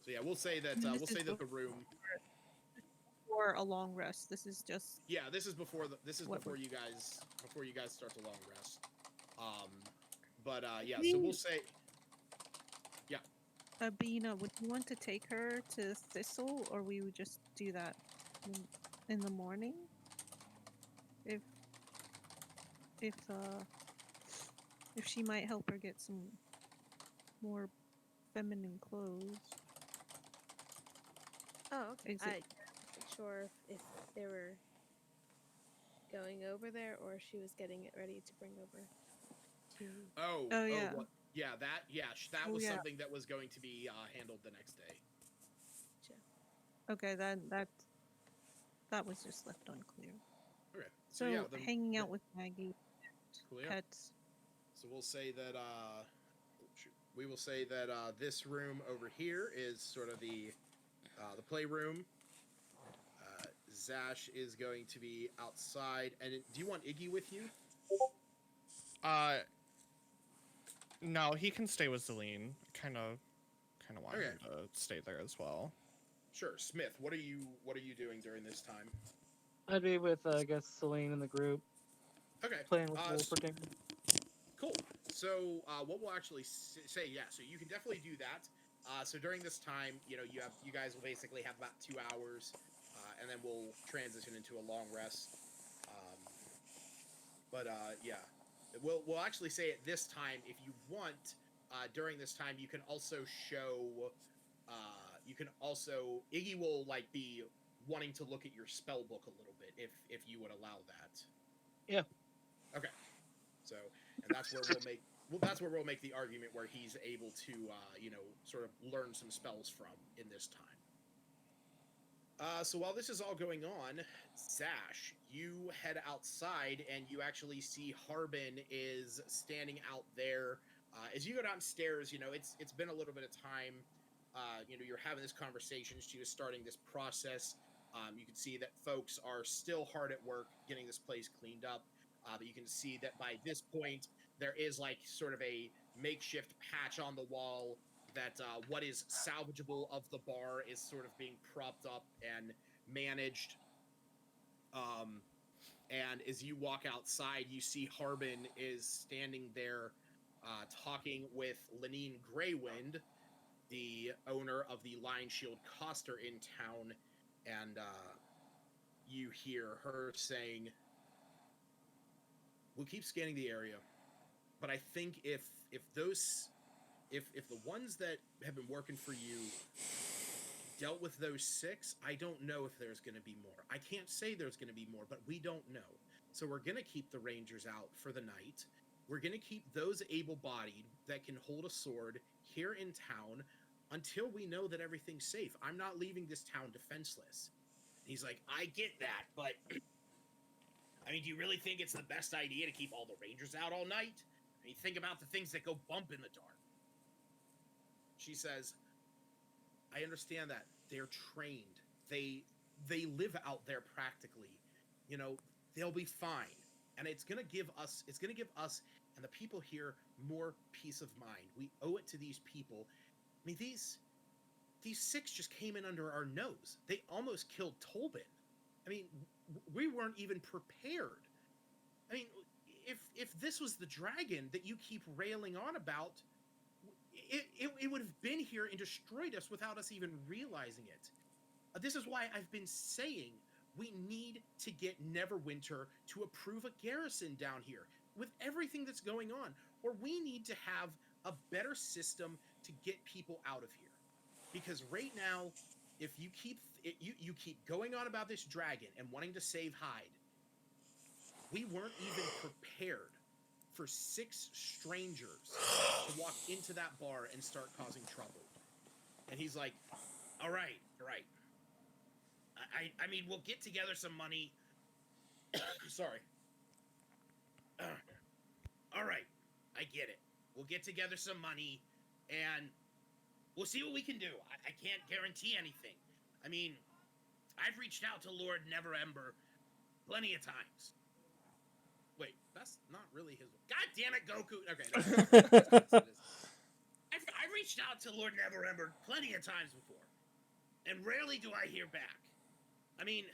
yeah, we'll say that And we'll say that the room. Or a long rest. This is just. Yeah, this is before What before you guys start the long rest. But yeah, We- so we'll say. Yeah. Abina, would you want to take her to Thistle, or we would just do that in the morning? If she might help her get some more feminine clothes. Oh, okay. Is I it- wasn't sure if they were going over there or she was getting it ready to bring over to. Oh. Oh, yeah. What? Yeah. That Oh, was yeah. something that was going to be handled the next day. Okay, that was just left unclear. Okay. So yeah, then hanging out with Maggie, cool, yeah. pets. So we'll say that we will say that this room over here is sort of the playroom. Zash is going to be outside, and do you want Iggy with you? No, he can stay with Zelene. Kind of want Okay. him to stay there as well. Sure. Smith, what are you doing during this time? I'd be with, I guess, Celine in the group, Okay. playing with Wolverine. Cool. So what we'll actually say, yeah. So you can definitely do that. So during this time, you guys will basically have about 2 hours, and then we'll transition into a long rest. Yeah, we'll actually say at this time, if you want, during this time, you can also show. Iggy will be wanting to look at your spell book a little bit if you would allow that. Yeah. Okay. So, and that's where we'll make the argument where he's able to sort of learn some spells from in this time. So while this is all going on, Zash, you head outside and you actually see Harbin is standing out there. As you go downstairs, it's been a little bit of time. You're having this conversation. She was starting this process. You can see that folks are still hard at work getting this place cleaned up. But you can see that by this point, there is sort of a makeshift patch on the wall that what is salvageable of the bar is sort of being propped up and managed. And as you walk outside, you see Harbin is standing there talking with Lenine Greywind, the owner of the Lion Shield Coster in town, and you hear her saying, "We'll keep scanning the area, but I think if the ones that have been working for you dealt with those 6, I don't know if there's going to be more. I can't say there's going to be more, but we don't know. So we're going to keep the Rangers out for the night. We're going to keep those able-bodied that can hold a sword here in town until we know that everything's safe. I'm not leaving this town defenseless." He's like, "I get that, but I mean, do you really think it's the best idea to keep all the Rangers out all night? I mean, think about the things that go bump in the dark. She says, I understand that. They're trained. They live out there practically. You know, they'll be fine. And it's gonna give us and the people here more peace of mind. We owe it to these people. I mean, these 6 just came in under our nose. They almost killed Tolbin. I mean, we weren't even prepared. I mean, if this was the dragon that you keep railing on about, it would have been here and destroyed us without us even realizing it. This is why I've been saying we need to get Neverwinter to approve a garrison down here with everything that's going on, or we need to have a better system to get people out of here. Because right now, if you keep going on about this dragon and wanting to save Hyde, we weren't even prepared for 6 strangers to walk into that bar and start causing trouble. And he's like, all right. I mean, we'll get together some money. Sorry. All right, I get it. We'll get together some money, and we'll see what we can do. I can't guarantee anything. I mean, I've reached out to Lord Neverember plenty of times. Wait, that's not really his... God damn it, Goku! Okay, no. I've reached out to Lord Neverember plenty of times before, and rarely do I hear back. I mean...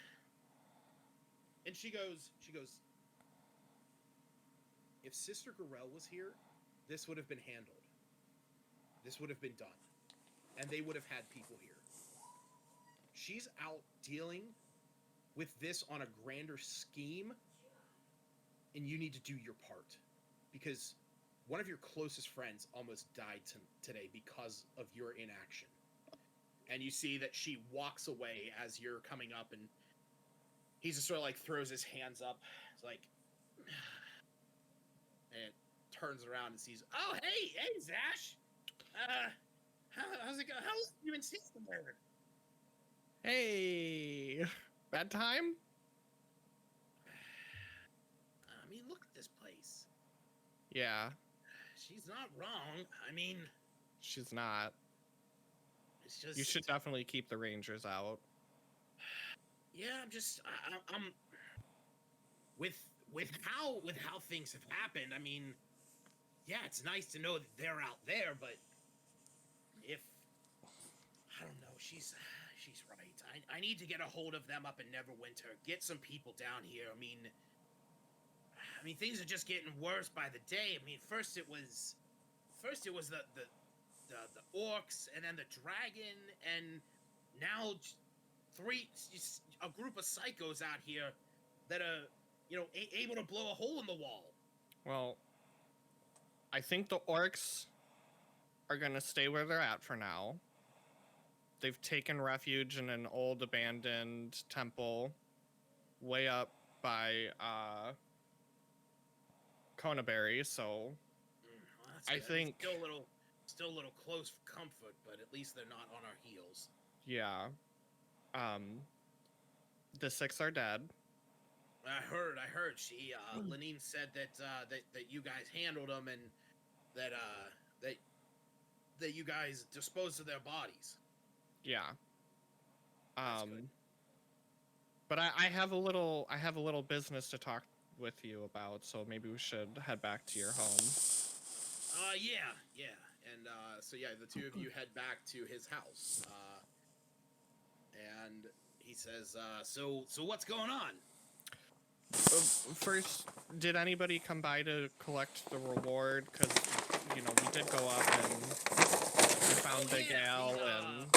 And she goes... If Sister Gorell was here, this would have been handled. This would have been done. And they would have had people here. She's out dealing with this on a grander scheme, and you need to do your part. Because one of your closest friends almost died today because of your inaction. And you see that she walks away as you're coming up, and he just sort of like throws his hands up. It's like... And turns around and sees, oh, hey, Zash! How's it going? How's you been seeing there? Hey, bad time? I mean, look at this place. Yeah. She's not wrong. I mean... She's not. It's just... You should definitely keep the Rangers out. Yeah, I'm with how things have happened, I mean, yeah, it's nice to know that they're out there, but if I don't know, she's right. I need to get a hold of them up in Neverwinter, get some people down here. I mean things are just getting worse by the day. I mean, first it was the orcs, and then the dragon, and now a group of psychos out here that are, you know, able to blow a hole in the wall. Well, I think the orcs are going to stay where they're at for now. They've taken refuge in an old abandoned temple way up by Conaberry, so Well, I good. think... Still a little close for comfort, but at least they're not on our heels. Yeah. The 6 are dead. I heard. She, Lenine said that you guys handled them, and that you guys disposed of their bodies. Yeah. That's good. But I have a little business to talk with you about, so maybe we should head back to your home. Yeah. And so yeah, the two of you head back to his house. And he says, so what's going on? First, did anybody come by to collect the reward? Because, you know, we did go up and we found Big Al and...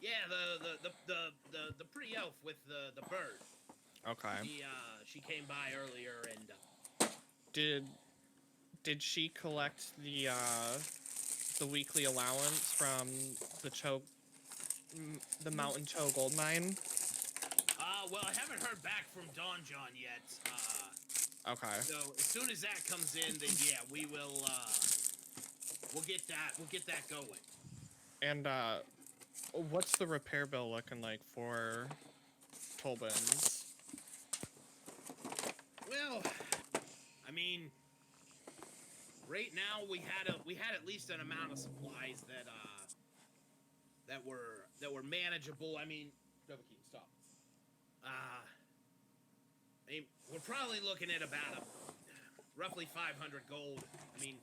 Yeah, the pretty elf with the bird. Okay. She came by earlier, and... Did she collect the weekly allowance from the Mountain Cho gold mine? Well, I haven't heard back from Don John yet. Okay. So as soon as that comes in, then yeah, we will. We'll get that going. And what's the repair bill looking like for Tolbin's? Well, I mean, right now we had at least an amount of supplies that were manageable. I mean, Novocaine, stop. I mean, we're probably looking at about roughly 500 gold. I mean,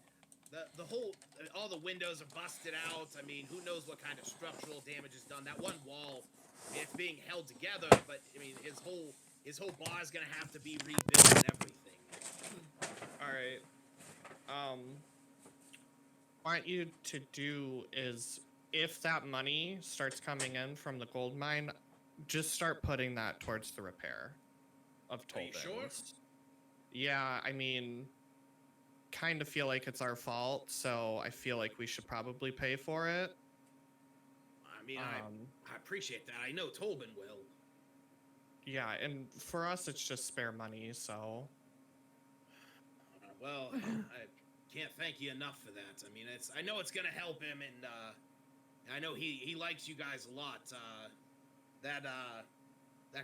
the whole all the windows are busted out. I mean, who knows what kind of structural damage is done? That one wall, I mean, it's being held together, but I mean, his whole bar is gonna have to be rebuilt and everything. All right. Want you to do is, if that money starts coming in from the gold mine, just start putting that towards the repair of Are you Tolden's. sure? Yeah, I mean, kind of feel like it's our fault, so I feel like we should probably pay for it. I mean, I appreciate that. I know Tobin will. Yeah, and for us, it's just spare money, so. Well, I can't thank you enough for that. I mean, I know it's gonna help him, and I know he likes you guys a lot. That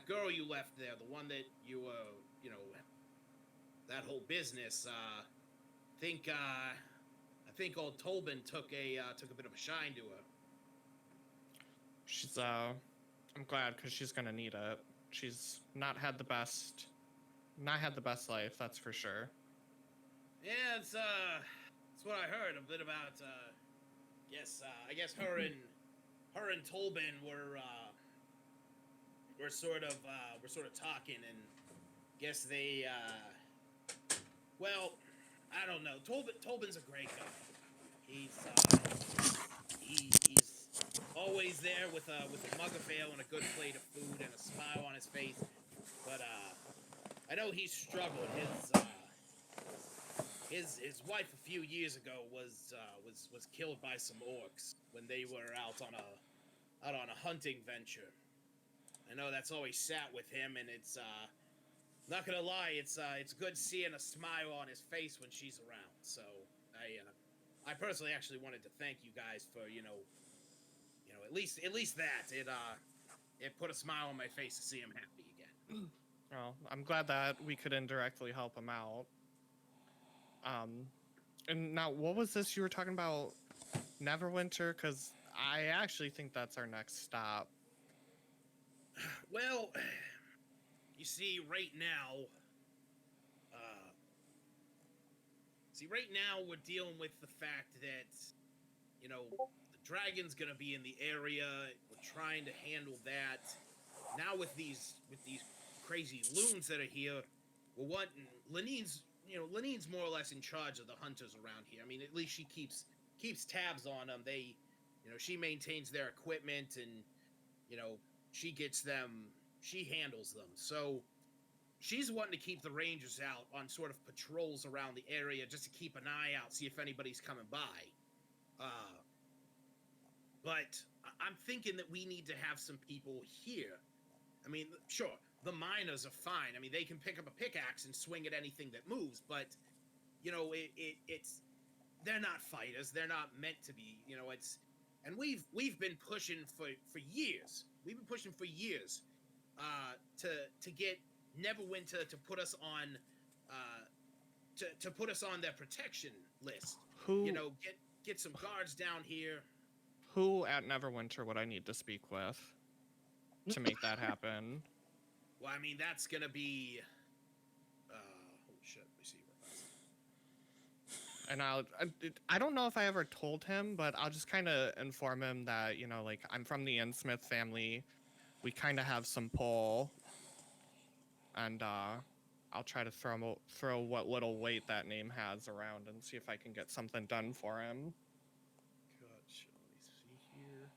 girl you left there, the one that you that whole business. I think old Tobin took a bit of a shine to her. She's I'm glad, because she's gonna need it. She's not had the best life, that's for sure. Yeah, it's what I heard a bit about. I guess her and Tobin were sort of talking, and guess they well, I don't know. Tobin's a great guy. He's always there with a mug of ale and a good plate of food and a smile on his face. But I know he's struggled. His wife a few years ago was killed by some orcs when they were out on a hunting venture. I know that's always sat with him, and it's not gonna lie, it's good seeing a smile on his face when she's around. So I personally actually wanted to thank you guys for at least that it put a smile on my face to see him happy again. Well, I'm glad that we could indirectly help him out. And now, what was this you were talking about? Neverwinter? Because I actually think that's our next stop. Well, you see, right now we're dealing with the fact that the dragon's gonna be in the area. We're trying to handle that. Now with these crazy loons that are here, we're wanting Lenine's more or less in charge of the hunters around here. I mean, at least she keeps tabs on them. They, she maintains their equipment, and she handles them. So she's wanting to keep the rangers out on sort of patrols around the area just to keep an eye out, see if anybody's coming by. But I'm thinking that we need to have some people here. I mean, sure, the miners are fine. I mean, they can pick up a pickaxe and swing at anything that moves, but it's they're not fighters. They're not meant to be. And we've been pushing for years. We've been pushing for years to get Neverwinter to put us on to put us on their protection list. Who Get some guards down here. Who at Neverwinter would I need to speak with to make that happen? Well, I mean, that's gonna be holy shit. Let me see what that's. And I don't know if I ever told him, but I'll just kind of inform him that, like, I'm from the Innsmith family. We kind of have some pull. And I'll try to throw what little weight that name has around and see if I can get something done for him. Gotcha. Let me see here.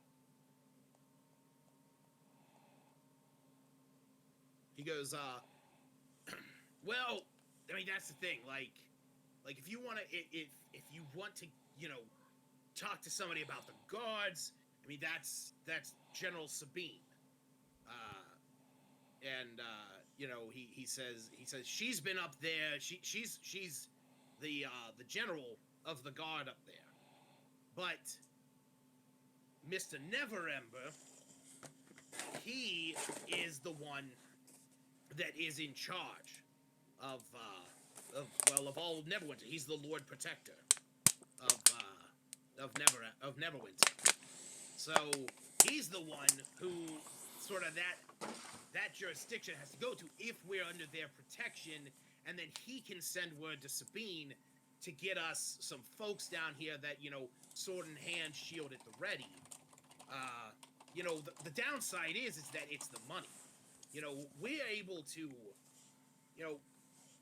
He goes, well, I mean, that's the thing. Like if you want to, if you want to, talk to somebody about the guards, I mean, that's General Sabine. And he says she's been up there. She's the general of the guard up there. But Mr. Neverember, he is the one that is in charge. of all Neverwinter. He's the Lord Protector of Neverwinter. So he's the one who sort of that jurisdiction has to go to if we're under their protection, and then he can send word to Sabine to get us some folks down here that, sword in hand, shield at the ready. The downside is that it's the money. We're able to,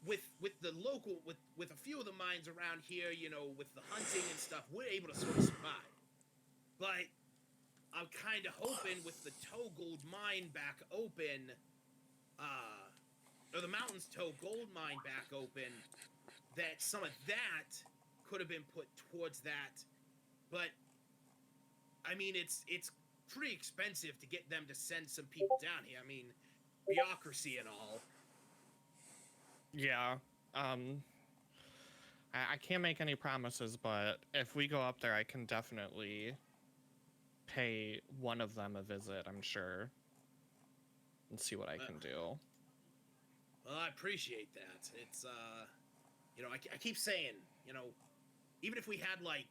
with the local, with a few of the mines around here, with the hunting and stuff, we're able to sort of survive. But I'm kind of hoping with the Toe Gold mine back open, or the Mountains Toe Gold mine back open, that some of that could have been put towards that. But I mean, it's pretty expensive to get them to send some people down here. I mean, bureaucracy and all. Yeah. I can't make any promises, but if we go up there, I can definitely pay one of them a visit, I'm sure, and see what I can do. Well, I appreciate that. It's, I keep saying, even if we had like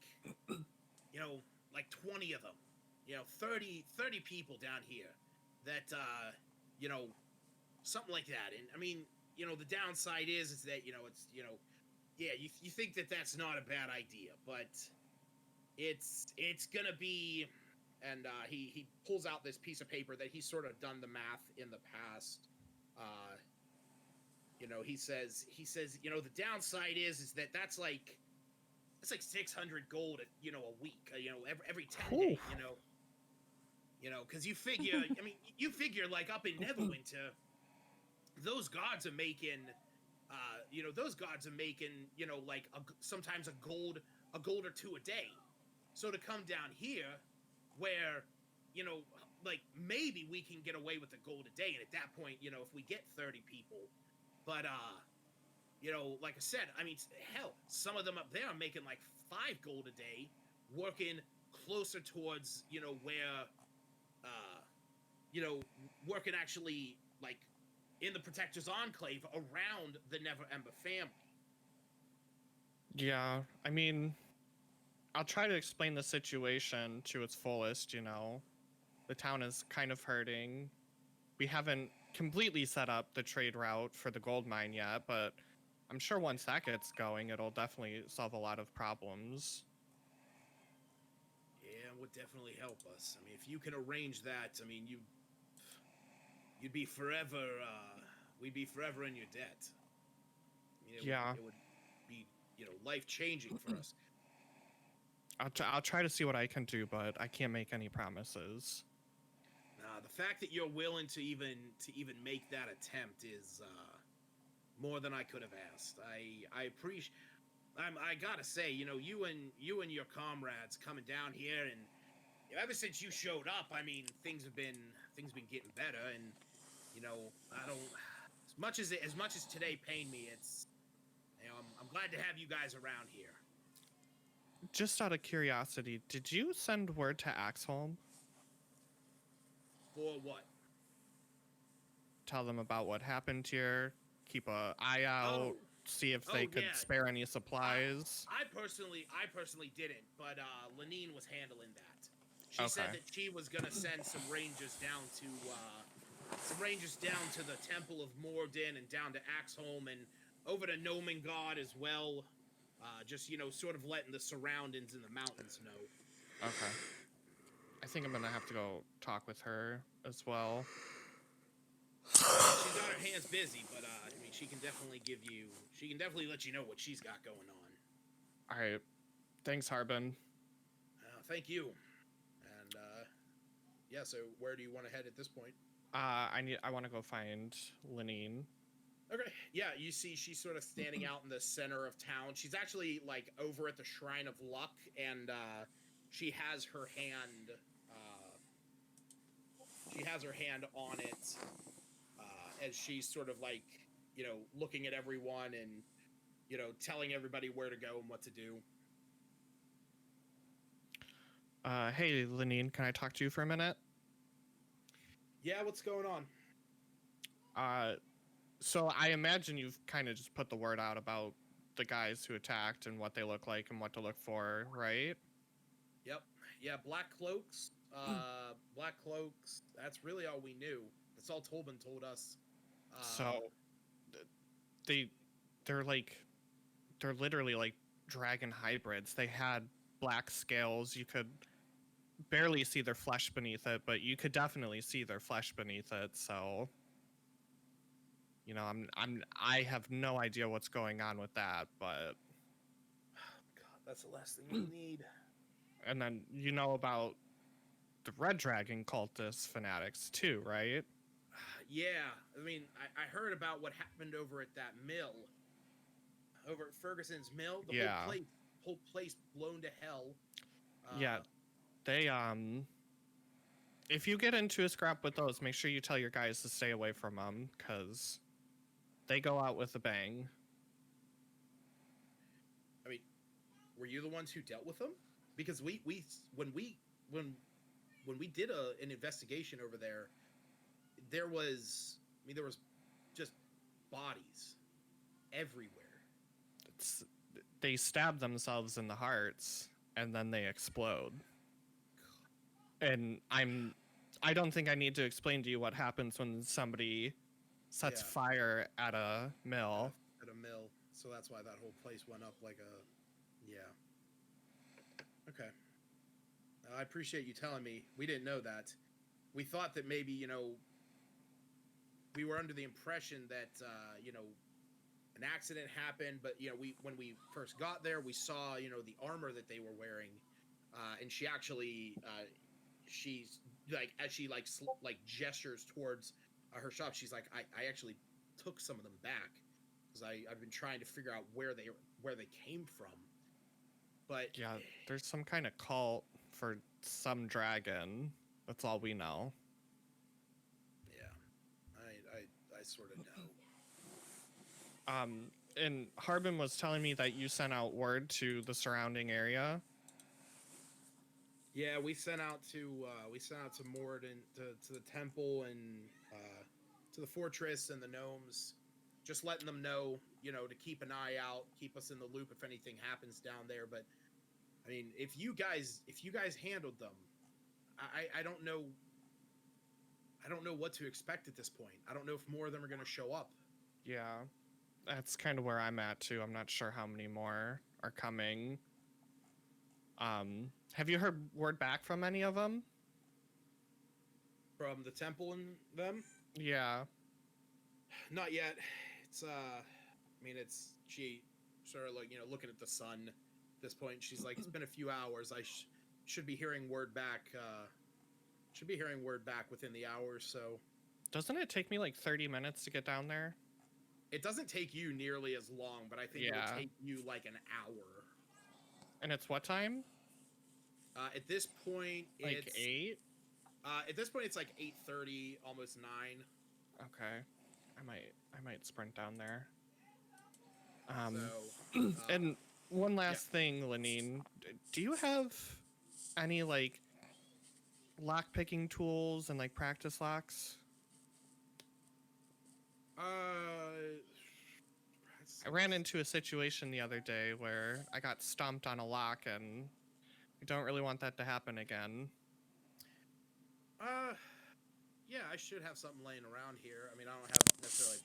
20 of them, 30 people down here that, something like that. And I mean, the downside is that, it's, yeah, you think that that's not a bad idea, but it's gonna be, and he pulls out this piece of paper that he's sort of done the math in the past. He says, the downside is that that's like 600 gold, a week, every 10 days, because you figure, I mean, you figure like up in Neverwinter, those gods are making, like sometimes a gold or two a day. So to come down here, where, like maybe we can get away with a gold a day, and at that point, if we get 30 people, but like I said, I mean, hell, some of them up there are making like 5 gold a day, working closer towards, where, working actually like in the Protector's Enclave around the Never Ember family. Yeah, I mean, I'll try to explain the situation to its fullest, The town is kind of hurting. We haven't completely set up the trade route for the gold mine yet, but I'm sure once that gets going, it'll definitely solve a lot of problems. Yeah, it would definitely help us. I mean, if you can arrange that, I mean, you'd be forever, we'd be forever in your debt. I mean, it would be, life-changing for us. I'll try to see what I can do, but I can't make any promises. The fact that you're willing to even make that attempt is more than I could have asked. I appreciate. I gotta say, you and your comrades coming down here, and ever since you showed up, I mean, things have been getting better, and I don't, as much as today pained me, it's, I'm glad to have you guys around here. Just out of curiosity, did you send word to Axholm? For what? Tell them about what happened here, keep an eye out, see if they could spare any supplies. I personally didn't, but Lenine was handling that. She said that she was gonna send some rangers down to the Temple of Morden and down to Axholm and over to Nomengard as well. Just sort of letting the surroundings in the mountains know. Okay. I think I'm gonna have to go talk with her as well. She's got her hands busy, but I mean, she can definitely let you know what she's got going on. All right. Thanks, Harbin. Thank you. And yeah, so where do you want to head at this point? I want to go find Lenine. Okay. Yeah, you see she's sort of standing out in the center of town. She's actually like over at the Shrine of Luck, and she has her hand on it as she's sort of like, looking at everyone and, telling everybody where to go and what to do. Hey, Lenine, can I talk to you for a minute? Yeah, what's going on? So I imagine you've kind of just put the word out about the guys who attacked and what they look like and what to look for, right? Yep. Yeah, black cloaks. Black cloaks. That's really all we knew. That's all Tolman told us. So they they're like they're literally like dragon hybrids. They had black scales. You could barely see their flesh beneath it, but you could definitely see their flesh beneath it. So, you know, I have no idea what's going on with that, but God, that's the last thing we need. and then you know about the red dragon cultist fanatics too, right? Yeah, I mean, I heard about what happened over at that mill, over at Ferguson's mill. The Yeah. whole place blown to hell. Yeah, they if you get into a scrap with those, make sure you tell your guys to stay away from them because they go out with a bang. I mean, were you the ones who dealt with them? Because when we did an investigation over there, there was just bodies everywhere. They stab themselves in the hearts and then they explode. And I don't think I need to explain to you what happens when somebody sets fire at a mill. At a mill. So that's why that whole place went up like a... Yeah. Okay. I appreciate you telling me. We didn't know that. We thought that maybe, we were under the impression that, an accident happened, but, when we first got there, we saw, the armor that they were wearing. And she actually, she's like, as she like gestures towards her shop, she's like, I actually took some of them back because I've been trying to figure out where they came from. But yeah, there's some kind of cult for some dragon. That's all we know. Yeah, I sort of know. And Harbin was telling me that you sent out word to the surrounding area. Yeah, we sent out to Mord and to the temple and to the fortress and the gnomes, just letting them know, to keep an eye out, keep us in the loop if anything happens down there. But I mean, if you guys handled them, I don't know. I don't know what to expect at this point. I don't know if more of them are going to show up. Yeah, that's kind of where I'm at too. I'm not sure how many more are coming. Have you heard word back from any of them? From the temple and them? Yeah. Not yet. It's it's she sort of like, looking at the sun at this point. She's like, it's been a few hours. I should be hearing word back. Should be hearing word back within the hour or so. Doesn't it take me like 30 minutes to get down there? It doesn't take you nearly as long, but I think it would take you like an hour. And it's what time? At this point, like it's 8. At this point, it's like 8:30, almost 9. Okay, I might sprint down there. So, and one last thing, Lenine, do you have any like lock picking tools and like practice locks? I ran into a situation the other day where I got stomped on a lock, and I don't really want that to happen again. Yeah, I should have something laying around here. I mean, I don't have necessarily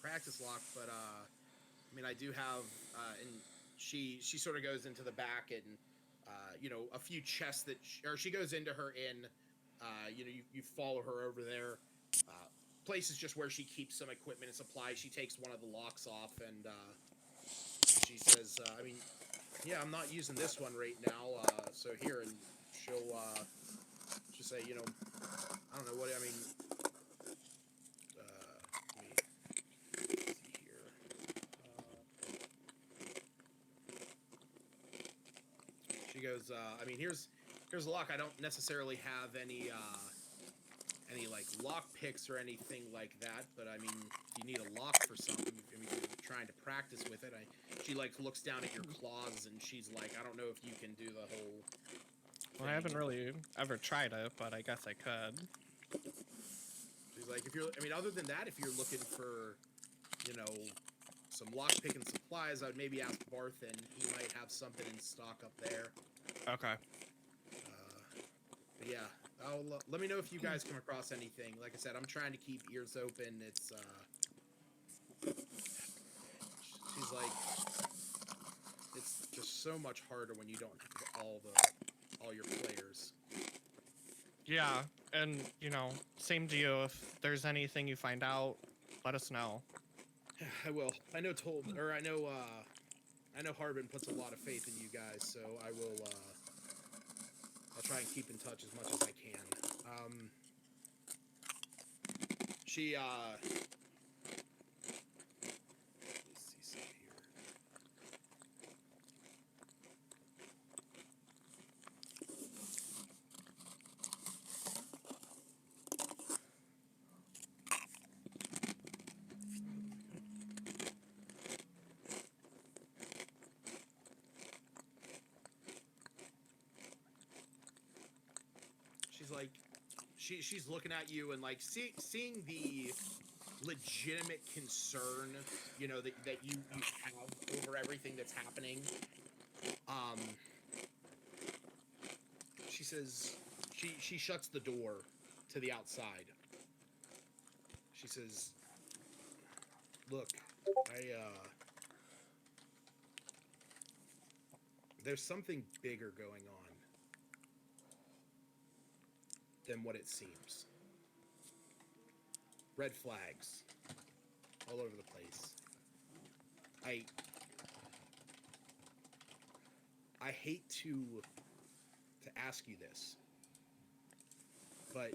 practice lock, but I mean, I do have. And she sort of goes into the back and a few chests that or she goes into her inn. You follow her over there. Place is just where she keeps some equipment and supplies. She takes one of the locks off and she says, I mean, yeah, I'm not using this one right now. So here, and she'll say, I don't know what I mean. Let me see here. She goes, I mean, here's a lock. I don't necessarily have any like lock picks or anything like that, but I mean, if you need a lock for something, I mean, if you're trying to practice with it, she like looks down at your claws and she's like, I don't know if you can do the whole Well, I haven't really ever tried it, but I guess I could. She's like, if you're, I mean, other than that, if you're looking for you know, some lockpicking supplies, I would maybe ask Barthen. He might have something in stock up there. Okay. But yeah, let me know if you guys come across anything. Like I said, I'm trying to keep ears open. It's she's like, it's just so much harder when you don't have all your players. Yeah, and you know, same to you. If there's anything you find out, let us know. I will. I know I know Harbin puts a lot of faith in you guys, so I will. I'll try and keep in touch as much as I can. She let's see some here. She's like, she's looking at you and like seeing the legitimate concern, you know, that you have over everything that's happening. She says she shuts the door to the outside. She says, "Look, there's something bigger going on than what it seems. Red flags all over the place. I hate to ask you this, but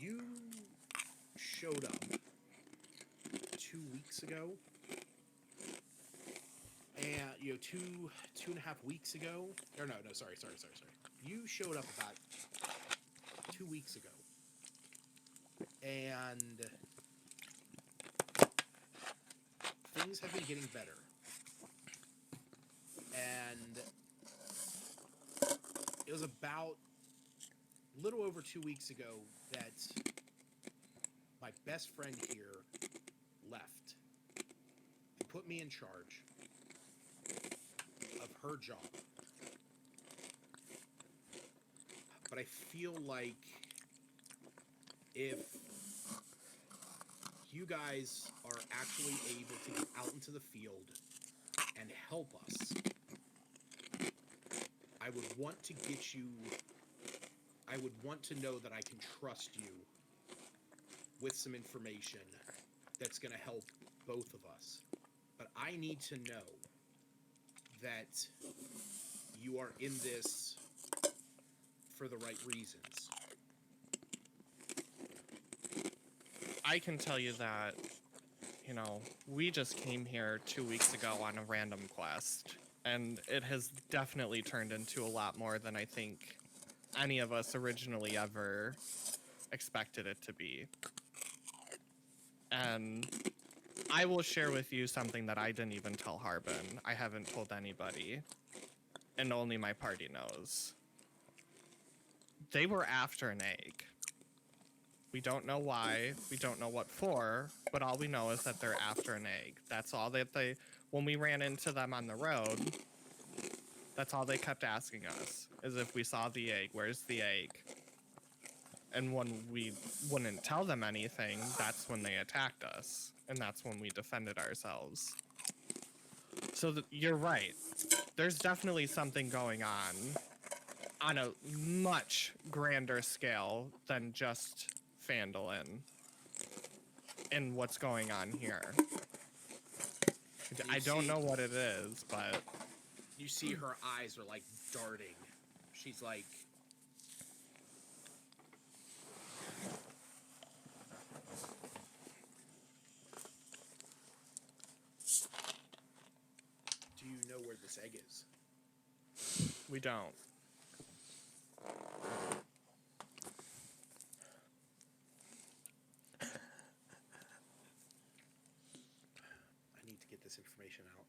you showed up 2 weeks ago, and you know, two and a half weeks ago, or no, sorry. You showed up about 2 weeks ago, and things have been getting better. And it was about a little over 2 weeks ago that my best friend here left and put me in charge of her job. But I feel like if you guys are actually able to get out into the field and help us, I would want to know that I can trust you with some information that's going to help both of us. But I need to know that you are in this for the right reasons. I can tell you that, you know, we just came here 2 weeks ago on a random quest, and it has definitely turned into a lot more than I think any of us originally ever expected it to be. And I will share with you something that I didn't even tell Harbin. I haven't told anybody, and only my party knows. They were after an egg. We don't know why, we don't know what for, but all we know is that they're after an egg. That's all that when we ran into them on the road, that's all they kept asking us, is if we saw the egg, where's the egg? And when we wouldn't tell them anything, that's when they attacked us, and that's when we defended ourselves. So you're right. There's definitely something going on a much grander scale than just Phandalin and what's going on here. I don't know what it is, but you see her eyes are like darting. She's like, do you know where this egg is? we don't. I need to get this information out.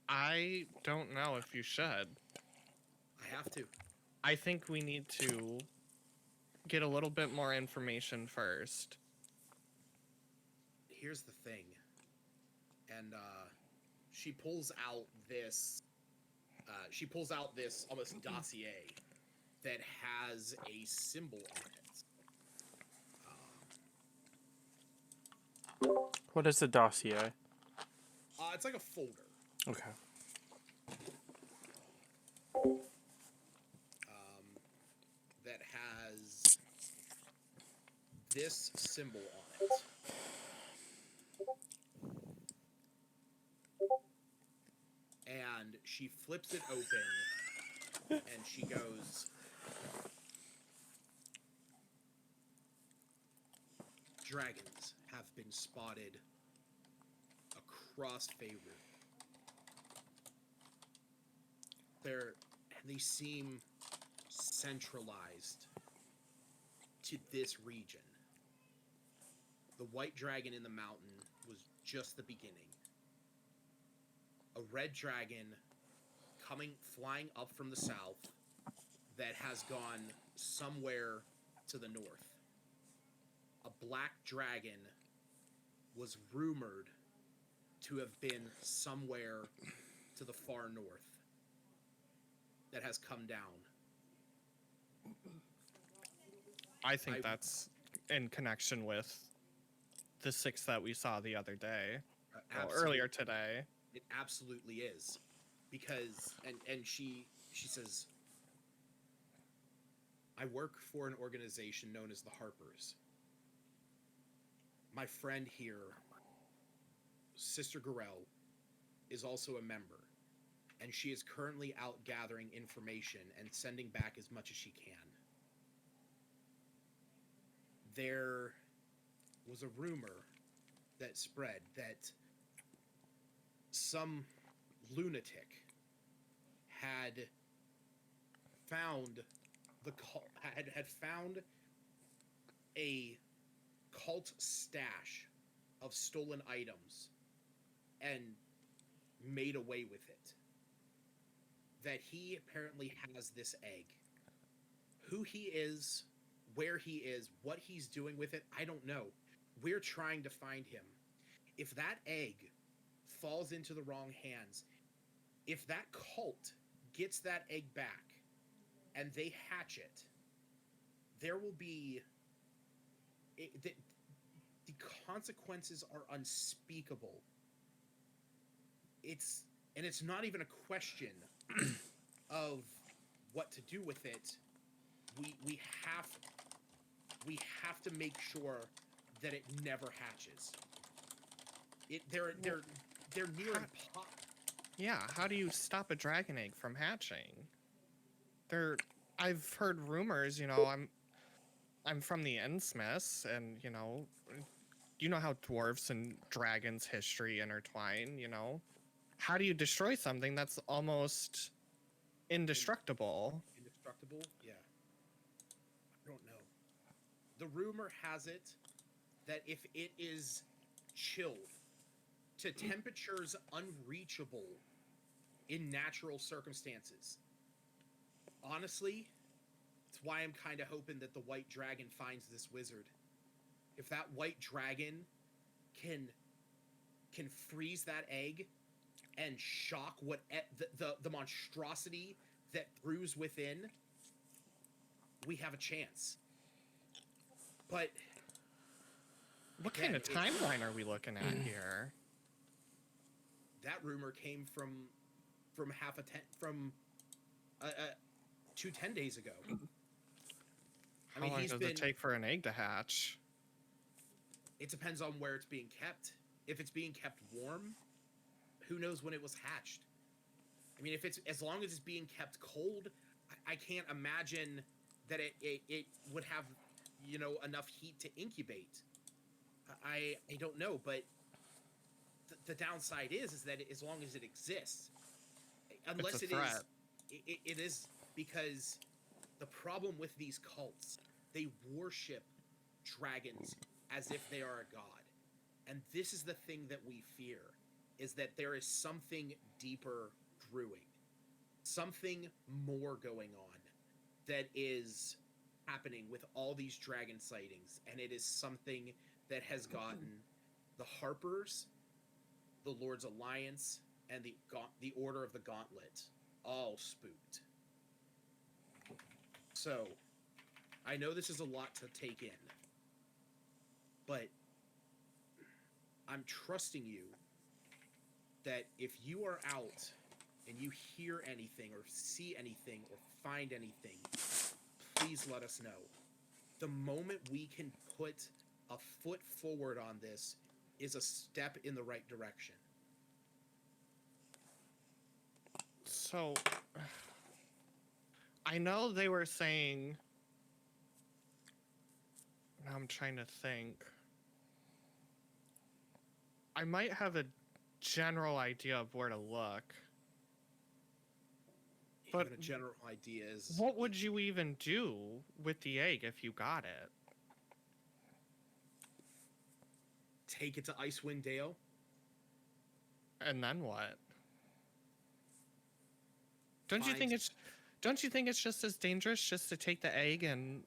I don't know if you should. I have to. I think we need to get a little bit more information first. here's the thing. And she pulls out this almost dossier that has a symbol on it. What is the dossier? It's like a folder. Okay. That has this symbol on it. And she flips it open and she goes, dragons have been spotted across Faerun. They seem centralized to this region. The white dragon in the mountain was just the beginning. A red dragon flying up from the south that has gone somewhere to the north. A black dragon was rumored to have been somewhere to the far north that has come down. I think that's in connection with the 6 that we saw the other day, earlier today. It absolutely is, because and she says, I work for an organization known as the Harpers. My friend here, Sister Gorell, is also a member, and she is currently out gathering information and sending back as much as she can. There was a rumor that spread that some lunatic had found had found a cult stash of stolen items and made away with it. That he apparently has this egg. Who he is, where he is, what he's doing with it, I don't know. We're trying to find him. If that egg falls into the wrong hands, if that cult gets that egg back and they hatch it, there will be the consequences are unspeakable. It's not even a question of what to do with it. We have to make sure that it never hatches. They're near impossible. Yeah, how do you stop a dragon egg from hatching? I've heard rumors, I'm from the Innsmouths, and you know how dwarves and dragons history intertwine, How do you destroy something that's almost indestructible? Indestructible? Yeah. I don't know. The rumor has it that if it is chilled to temperatures unreachable in natural circumstances, honestly, it's why I'm kind of hoping that the white dragon finds this wizard. If that white dragon can freeze that egg and shock the monstrosity that brews within, we have a chance. But what kind of timeline are we looking at here? That rumor came from 10 days ago. How long does it take for an egg to hatch? It depends on where it's being kept. If it's being kept warm, who knows when it was hatched? I mean, if it's as long as it's being kept cold, I can't imagine that it would have enough heat to incubate. I don't know, but the downside is that as long as it exists, unless it is because the problem with these cults, they worship dragons as if they are a god. And this is the thing that we fear, is that there is something deeper brewing, something more going on that is happening with all these dragon sightings, and it is something that has gotten the Harpers, the Lord's Alliance, and the Order of the Gauntlet all spooked. So, I know this is a lot to take in, but I'm trusting you that if you are out and you hear anything or see anything or find anything, please let us know. The moment we can put a foot forward on this is a step in the right direction. So, I know they were saying. Now I'm trying to think. I might have a general idea of where to look. But Even a general idea is what would you even do with the egg if you got it? take it to Icewind Dale. And then what? Don't you Find- think it's just as dangerous just to take the egg and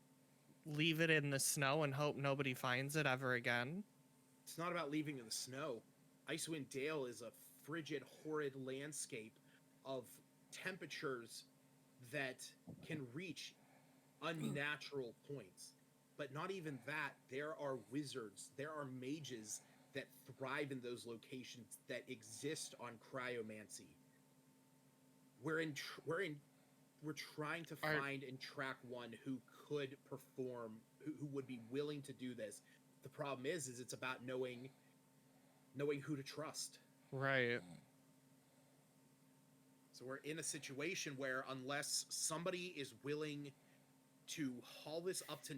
leave it in the snow and hope nobody finds it ever again? It's not about leaving in the snow. Icewind Dale is a frigid, horrid landscape of temperatures that can reach unnatural points. But not even that. There are wizards, there are mages that thrive in those locations that exist on cryomancy. We're trying to find and track one who could perform, who would be willing to do this. The problem is it's about knowing who to trust. Right. So we're in a situation where unless somebody is willing to haul this up to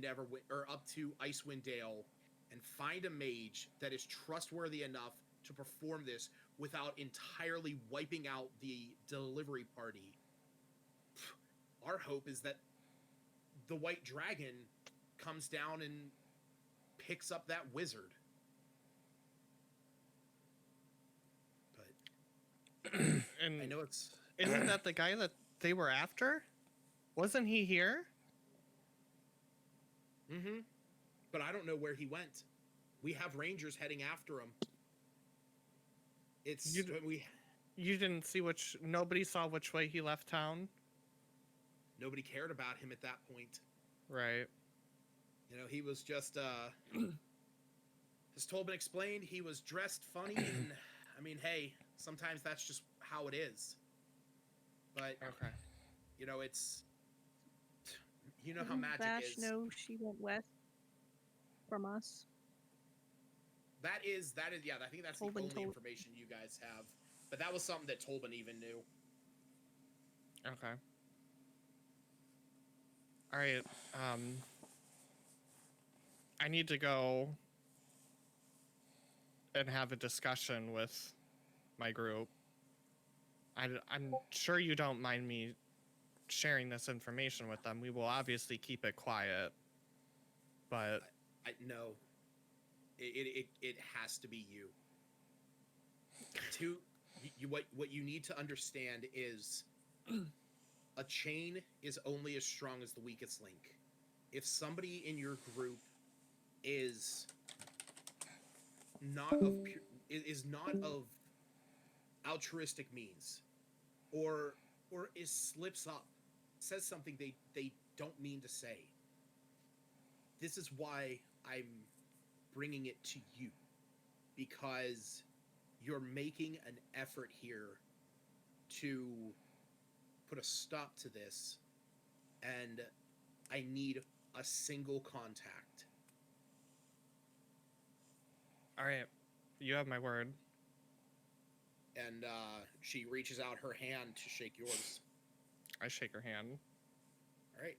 up to Icewind Dale and find a mage that is trustworthy enough to perform this without entirely wiping out the delivery party, our hope is that the White Dragon comes down and picks up that wizard. But And I know it's... Isn't that the guy that they were after? Wasn't he here? Mm-hmm. But I don't know where he went. We have rangers heading after him. You didn't see nobody saw which way he left town? Nobody cared about him at that point. Right. You know, he was just, as Tolbin explained, he was dressed funny, and, I mean, hey, sometimes that's just how it is. But, Okay. you know, it's... You know how Didn't magic Bash is. know she went west from us? That is, yeah, I think that's the Tolbin only told- information you guys have. But that was something that Tolbin even knew. Okay. All right. I need to go and have a discussion with my group. I'm sure you don't mind me sharing this information with them. We will obviously keep it quiet, but No. It has to be you. What you need to understand is a chain is only as strong as the weakest link. If somebody in your group is not of altruistic means, or slips up, says something they don't mean to say, this is why I'm bringing it to you, because you're making an effort here to put a stop to this, and I need a single contact. all right. You have my word. And she reaches out her hand to shake yours. I shake her hand. All right.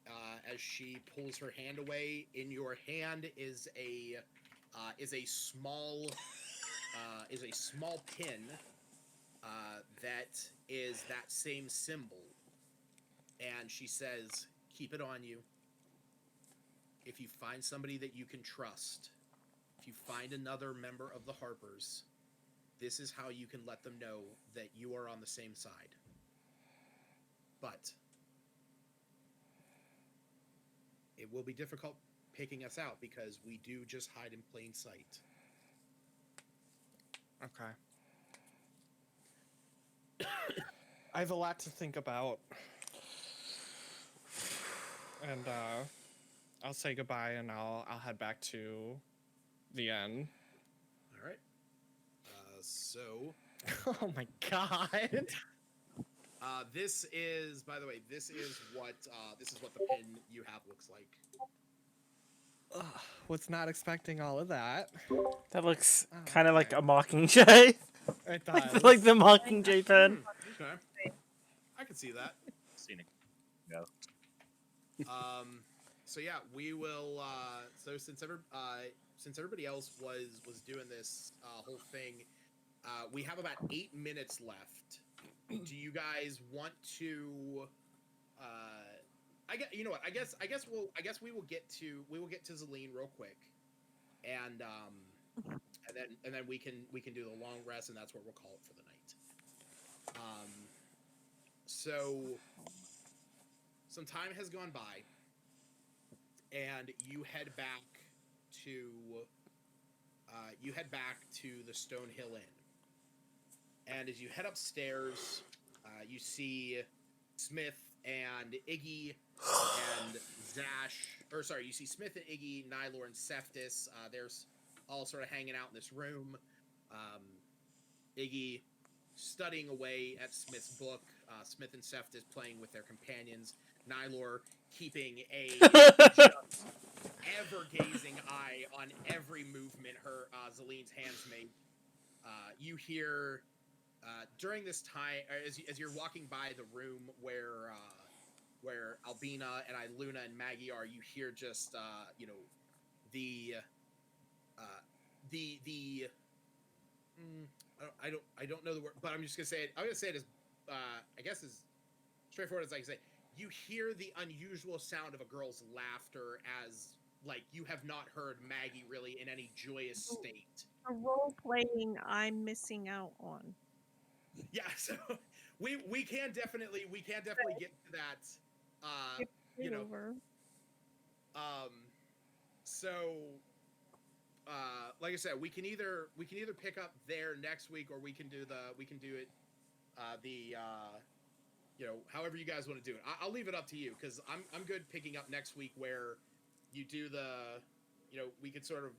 As she pulls her hand away, in your hand is a small pin that is that same symbol. And she says, "Keep it on you. If you find somebody that you can trust, if you find another member of the Harpers, this is how you can let them know that you are on the same side. But it will be difficult picking us out because we do just hide in plain sight." Okay. I have a lot to think about. And I'll say goodbye and I'll head back to the inn. All right. So Oh my god. this is, by the way, this is what the pin you have looks like. Ugh, was not expecting all of that. That looks Oh, kind of like okay. a Mockingjay. It like, does. like the Mockingjay pen. Okay. I can see that. Scenic. Go. So yeah, we will. So since everybody else was doing this whole thing, we have about 8 minutes left. Do you guys want to? I guess you know what. I guess we will get to Zelene real quick, and then we can do the long rest, and that's where we'll call it for the night. So some time has gone by, and you head back to the Stonehill Inn. And as you head upstairs, you see Smith and Iggy and you see Smith and Iggy, Nylor and Seftis. They're all sort of hanging out in this room. Iggy studying away at Smith's book. Smith and Seftis playing with their companions. Nylor keeping a just ever-gazing eye on every movement her Zelene's hands make. You hear during this time, as you're walking by the room where Albina and Luna and Maggie are, you hear just I don't know the word, but I'm just gonna say it. I'm gonna say it as I guess as straightforward as I can say. You hear the unusual sound of a girl's laughter, as like you have not heard Maggie really in any joyous state. The role playing I'm missing out on. Yeah, so we can definitely get to that. You know, over. So like I said, we can either pick up there next week, or we can do it however you guys want to do it. I'll leave it up to you, because I'm good picking up next week, where you do we could sort of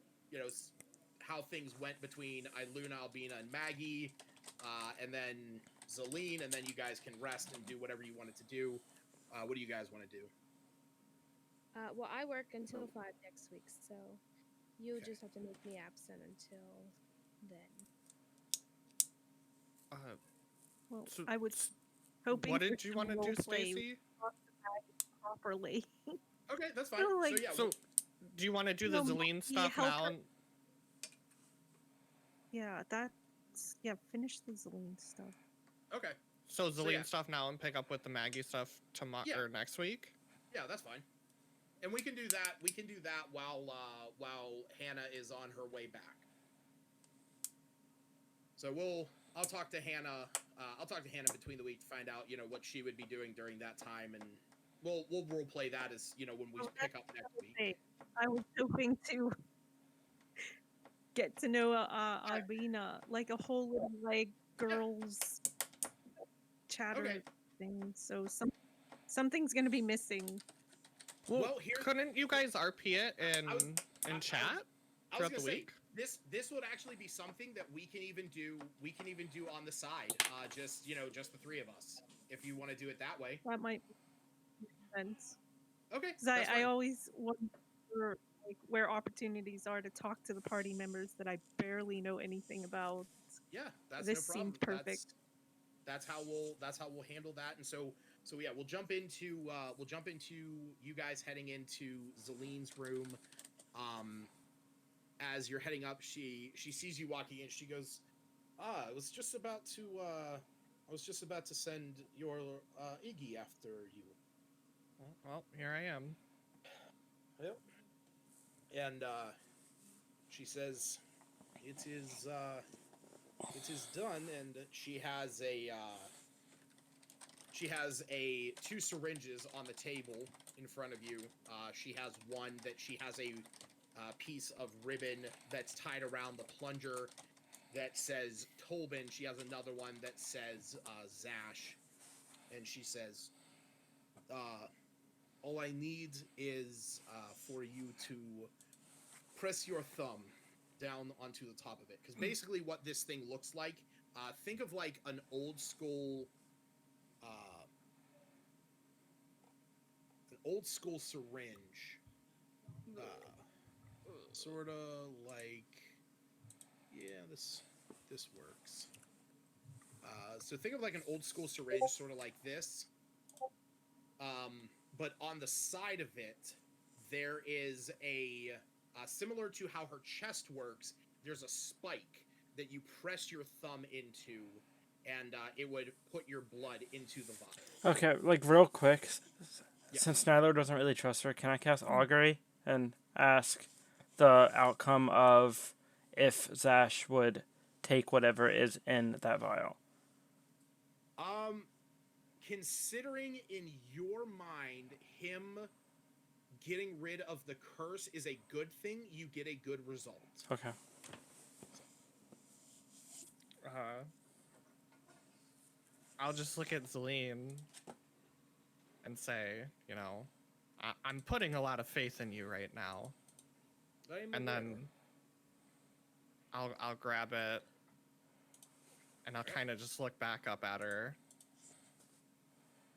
how things went between Luna, Albina, and Maggie, and then Zelene, and then you guys can rest and do whatever you wanted to do. What do you guys want to do? Well, I work until 5 next week, so you'll just have to make me absent until then. Well, So, I was hoping. what for did you some want to do, roleplay Stacy? properly? Okay, that's fine. So, like- so yeah, So, do you want to do the No, Zelene Maggie, stuff help now? her. Yeah, finish the Zelene stuff. okay. So Zelene yeah. stuff now and pick up with the Maggie stuff tomorrow Yeah. or next week? Yeah, that's fine. And we can do that. While Hannah is on her way back. So I'll talk to Hannah. I'll talk to Hannah between the week to find out what she would be doing during that time, and we'll role play that as when we pick up next week. I was hoping to get to know Albina, like a whole little girls chatter thing. So something's gonna be missing. Well, couldn't you guys RP it in chat throughout the say, week? This would actually be something that we can even do on the side, just the three of us, if you want to do it that way. That might make sense. Okay. Because I always wonder where opportunities are to talk to the party members that I barely know anything about. Yeah, that's this no problem. seemed perfect. That's how we'll handle that. And so yeah, we'll jump into you guys heading into Zelene's room. As you're heading up, she sees you walking in. She goes, I was just about to send your Iggy after you. Well, here I am. Yep. And she says, it is done, and she has two syringes on the table in front of you. She has one that she has a piece of ribbon that's tied around the plunger, that says Tobin. She has another one that says Zash. And she says, all I need is for you to press your thumb down onto the top of it. Because basically what this thing looks like, think of like an old school syringe. Sort of like, yeah, this works. So think of like an old school syringe, sort of like this. But on the side of it, there is a similar to how her chest works. There's a spike that you press your thumb into, and it would put your blood into the vial. Okay, like real quick, Yeah. since Nyler doesn't really trust her, can I cast Augury and ask the outcome of if Zash would take whatever is in that vial? Considering in your mind him getting rid of the curse is a good thing, you get a good result. Okay. I'll just look at Zelene and say, you know, I'm putting a lot of faith in you right now. And then I'll grab it and I'll kind of just look back up at her.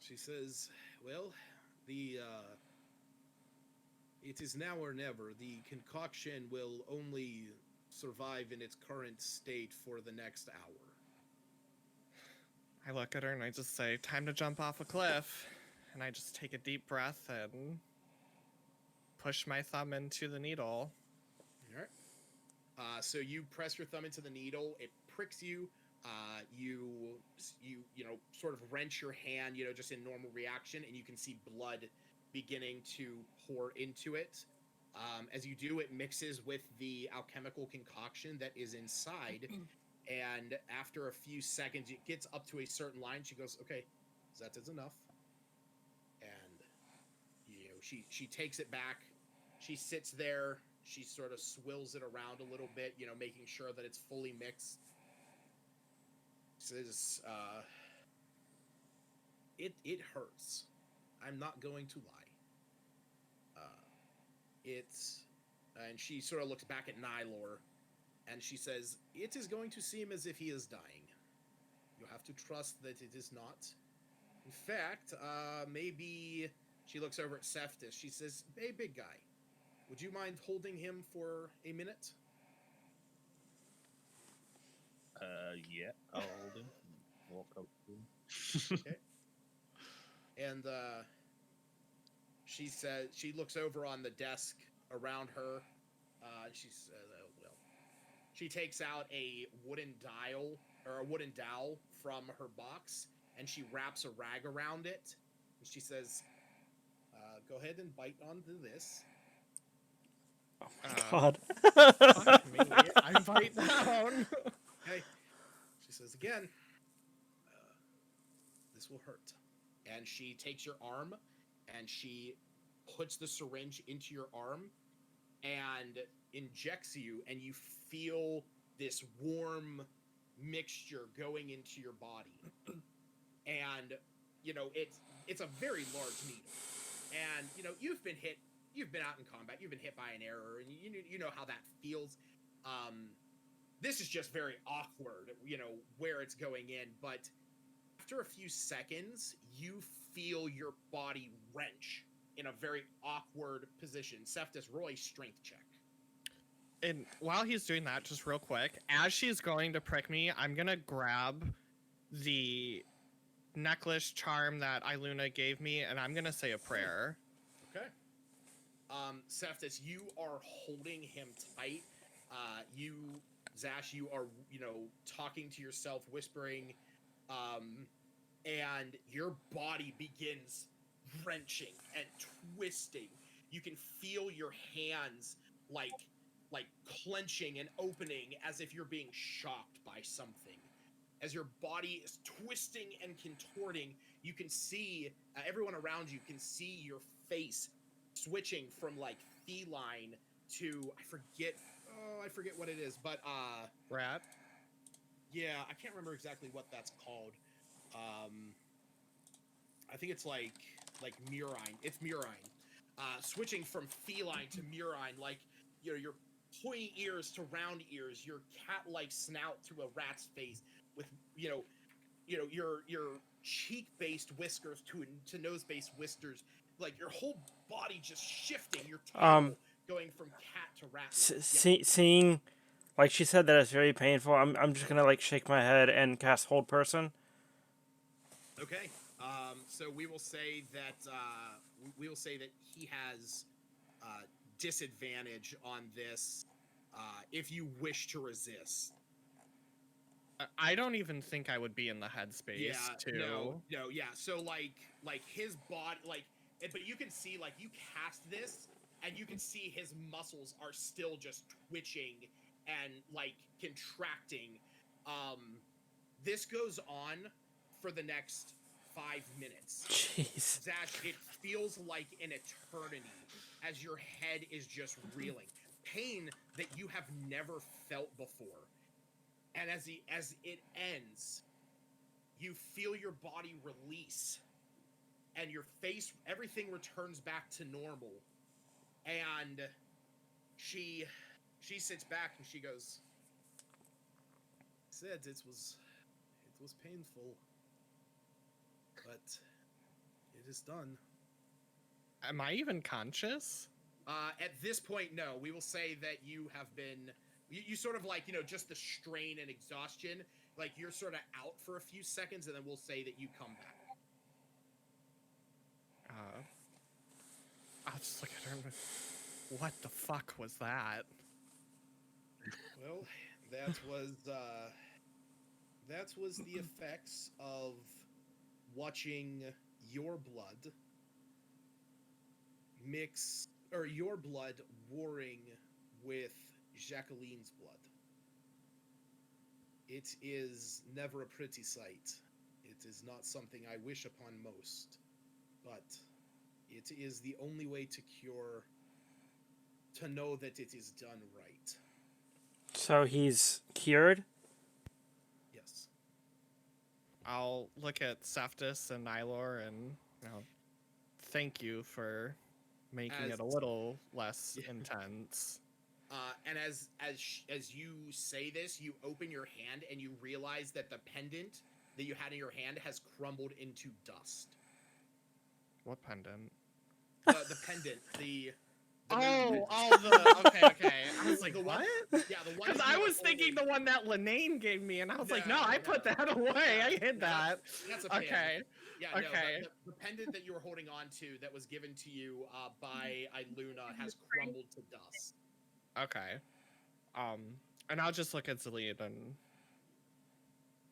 She says, well, it is now or never. The concoction will only survive in its current state for the next hour. I look at her and I just say, time to jump off a cliff. And I just take a deep breath and push my thumb into the needle. All right. So you press your thumb into the needle. It pricks you. You know, sort of wrench your hand, you know, just in normal reaction, and you can see blood beginning to pour into it. As you do, it mixes with the alchemical concoction that is inside. And after a few seconds, it gets up to a certain line. She goes, okay, that is enough. And, you know, she takes it back. She sits there. She sort of swills it around a little bit, you know, making sure that it's fully mixed. Says, it hurts. I'm not going to lie. And she sort of looks back at Nylor, and she says, it is going to seem as if he is dying. You have to trust that it is not. In fact, maybe she looks over at Cephas. She says, hey, big guy, would you mind holding him for a minute? Yeah, I'll hold him. Walk up to him. Okay. And she says, she looks over on the desk around her. She says, oh, well. She takes out a wooden dowel from her box, and she wraps a rag around it. And she says, go ahead and bite onto this. Oh my god. Fuck me. I bite down. Okay. She says again, this will hurt. And she takes your arm, and she puts the syringe into your arm, and injects you, and you feel this warm mixture going into your body. And, you know, it's a very large needle. And, you know, you've been out in combat, you've been hit by an arrow, and you know how that feels. This is just very awkward, you know, where it's going in, but after a few seconds, you feel your body wrench in a very awkward position. Cephas, roll a strength check. And while he's doing that, just real quick, as she's going to prick me, I'm going to grab the necklace charm that Iluna gave me, and I'm going to say a prayer. Okay. Cephas, you are holding him tight. Zash, you are, you know, talking to yourself, whispering, and your body begins wrenching and twisting. You can feel your hands like clenching and opening as if you're being shocked by something. As your body is twisting and contorting, you can see, everyone around you can see your face switching from like feline to, I forget what it is, but Rat? Yeah, I can't remember exactly what that's called. I think it's like murine. It's murine. Switching from feline to murine, like your pointy ears to round ears, your cat-like snout to a rat's face, with your cheek-based whiskers to nose-based whiskers, like your whole body just shifting. Your tail going from cat to rat. Seeing, like she said, that it's very painful. I'm just gonna like shake my head and cast hold person. Okay. So we will say that he has disadvantage on this if you wish to resist. I don't even think I would be in the headspace to. No, yeah. So like his body, but you can see, like, you cast this, and you can see his muscles are still just twitching and like contracting. This goes on for the next 5 minutes. Jeez. Zash, it feels like an eternity as your head is just reeling. Pain that you have never felt before. And as it ends, you feel your body release, and your face, everything returns back to normal. And she sits back and she goes, "Said it was painful, but it is done." Am I even conscious? At this point, no. We will say that you have been, you sort of, like, just the strain and exhaustion, like, you're sort of out for a few seconds, and then we'll say that you come back. I'll just look at her and be, what the fuck was that? Well, that was the effects of watching your blood your blood warring with Jacqueline's blood. It is never a pretty sight. It is not something I wish upon most, but it is the only way to know that it is done right. So he's cured? Yes. I'll look at Seftis and Nylor and, thank you for making it a little less intense. And as you say this, you open your hand and you realize that the pendant that you had in your hand has crumbled into dust. What pendant? The pendant, okay. I was like, what? Yeah, the one. Because I was thinking the one that Lanaine gave me, and I was like, no, I put that away. I hid that. That's a okay. Pendant. Yeah, okay. No, the pendant that you were holding on to that was given to you by Iluna has crumbled to dust. Okay. And I'll just look at Zelid and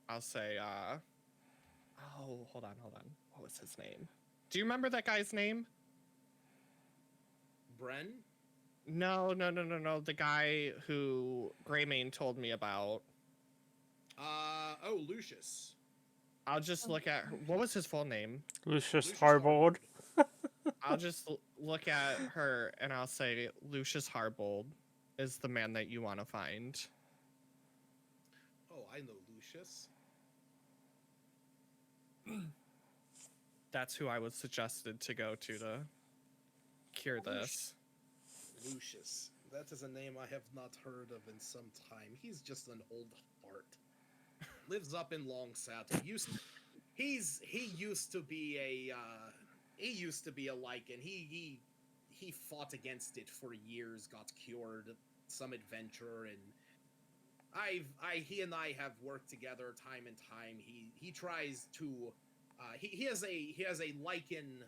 I'll say, hold on. What was his name? Do you remember that guy's name? Bren? No. The guy who Greymane told me about. Lucius. I'll just look at her. What was his full name? Lucius Harbold. I'll just look at her and I'll say, Lucius Harbold is the man that you want to find. Oh, I know Lucius. That's who I was suggested to go to cure this. Lucius. That is a name I have not heard of in some time. He's just an old fart. Lives up in Longsaddle. He used to be a lichen. He fought against it for years, got cured, some adventure, and he and I have worked together time and time. He tries to he has a lichen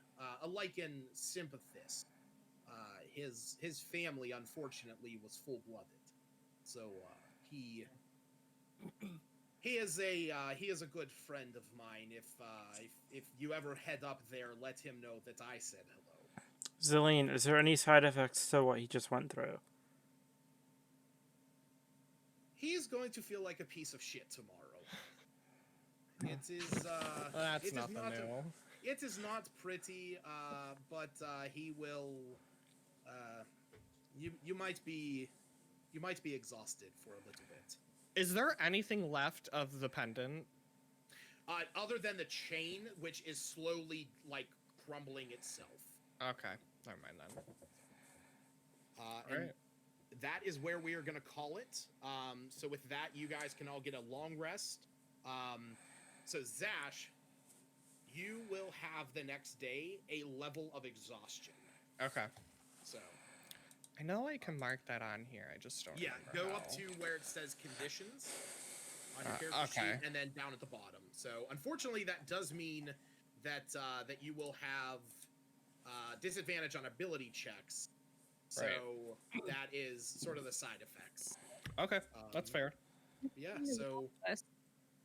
sympathist. His family, unfortunately, was full-blooded, so he is a good friend of mine. If you ever head up there, let him know that I said hello. Zillian, is there any side effects to what he just went through? He's going to feel like a piece of shit tomorrow. It is That's nothing new. It is not pretty, but he will. You might be exhausted for a little bit. Is there anything left of the pendant? Other than the chain, which is slowly like crumbling itself. Okay, never mind then. And Alright. that is where we are going to call it. So with that, you guys can all get a long rest. So Zash, you will have the next day a level of exhaustion. Okay. So I know I can mark that on here. I just don't. yeah, remember go up how. to where it says conditions on your character okay. sheet, and then down at the bottom. So unfortunately, that does mean that that you will have disadvantage on ability checks. So that is sort of the side effects. Okay, that's fair. Yeah. Isn't it So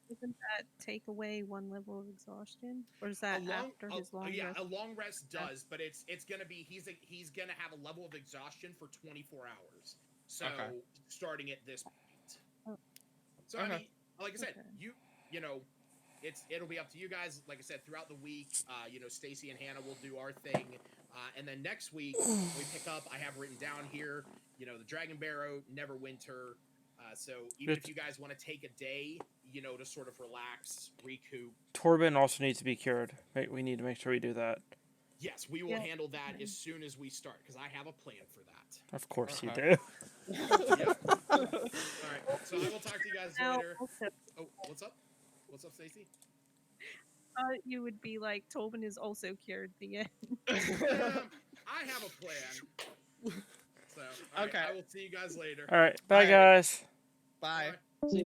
doesn't that take away one level of exhaustion, or is that after his long yeah, rest? a long rest does, but it's gonna be he's gonna have a level of exhaustion for 24 hours. So starting at this point. Oh. So I mean, like I said, Okay. you know, it'll be up to you guys. Like I said, throughout the week, you know, Stacy and Hannah will do our thing, and then next week we pick up. I have written down here, you know, the Dragon Barrow, Neverwinter. So even if you guys want to take a day, you know, to sort of relax, recoup. Torben also needs to be cured. We need to make sure we do that. Yes, we will handle that as soon as we start, because I have a plan for that. Of course you do. Yeah. All right, so I will talk to you guys later. Oh, what's up? What's up, Stacy? You would be like, Tobin is also cured. The end. I have a plan. So, all right, I will see you guys later. All right, bye guys. Bye. See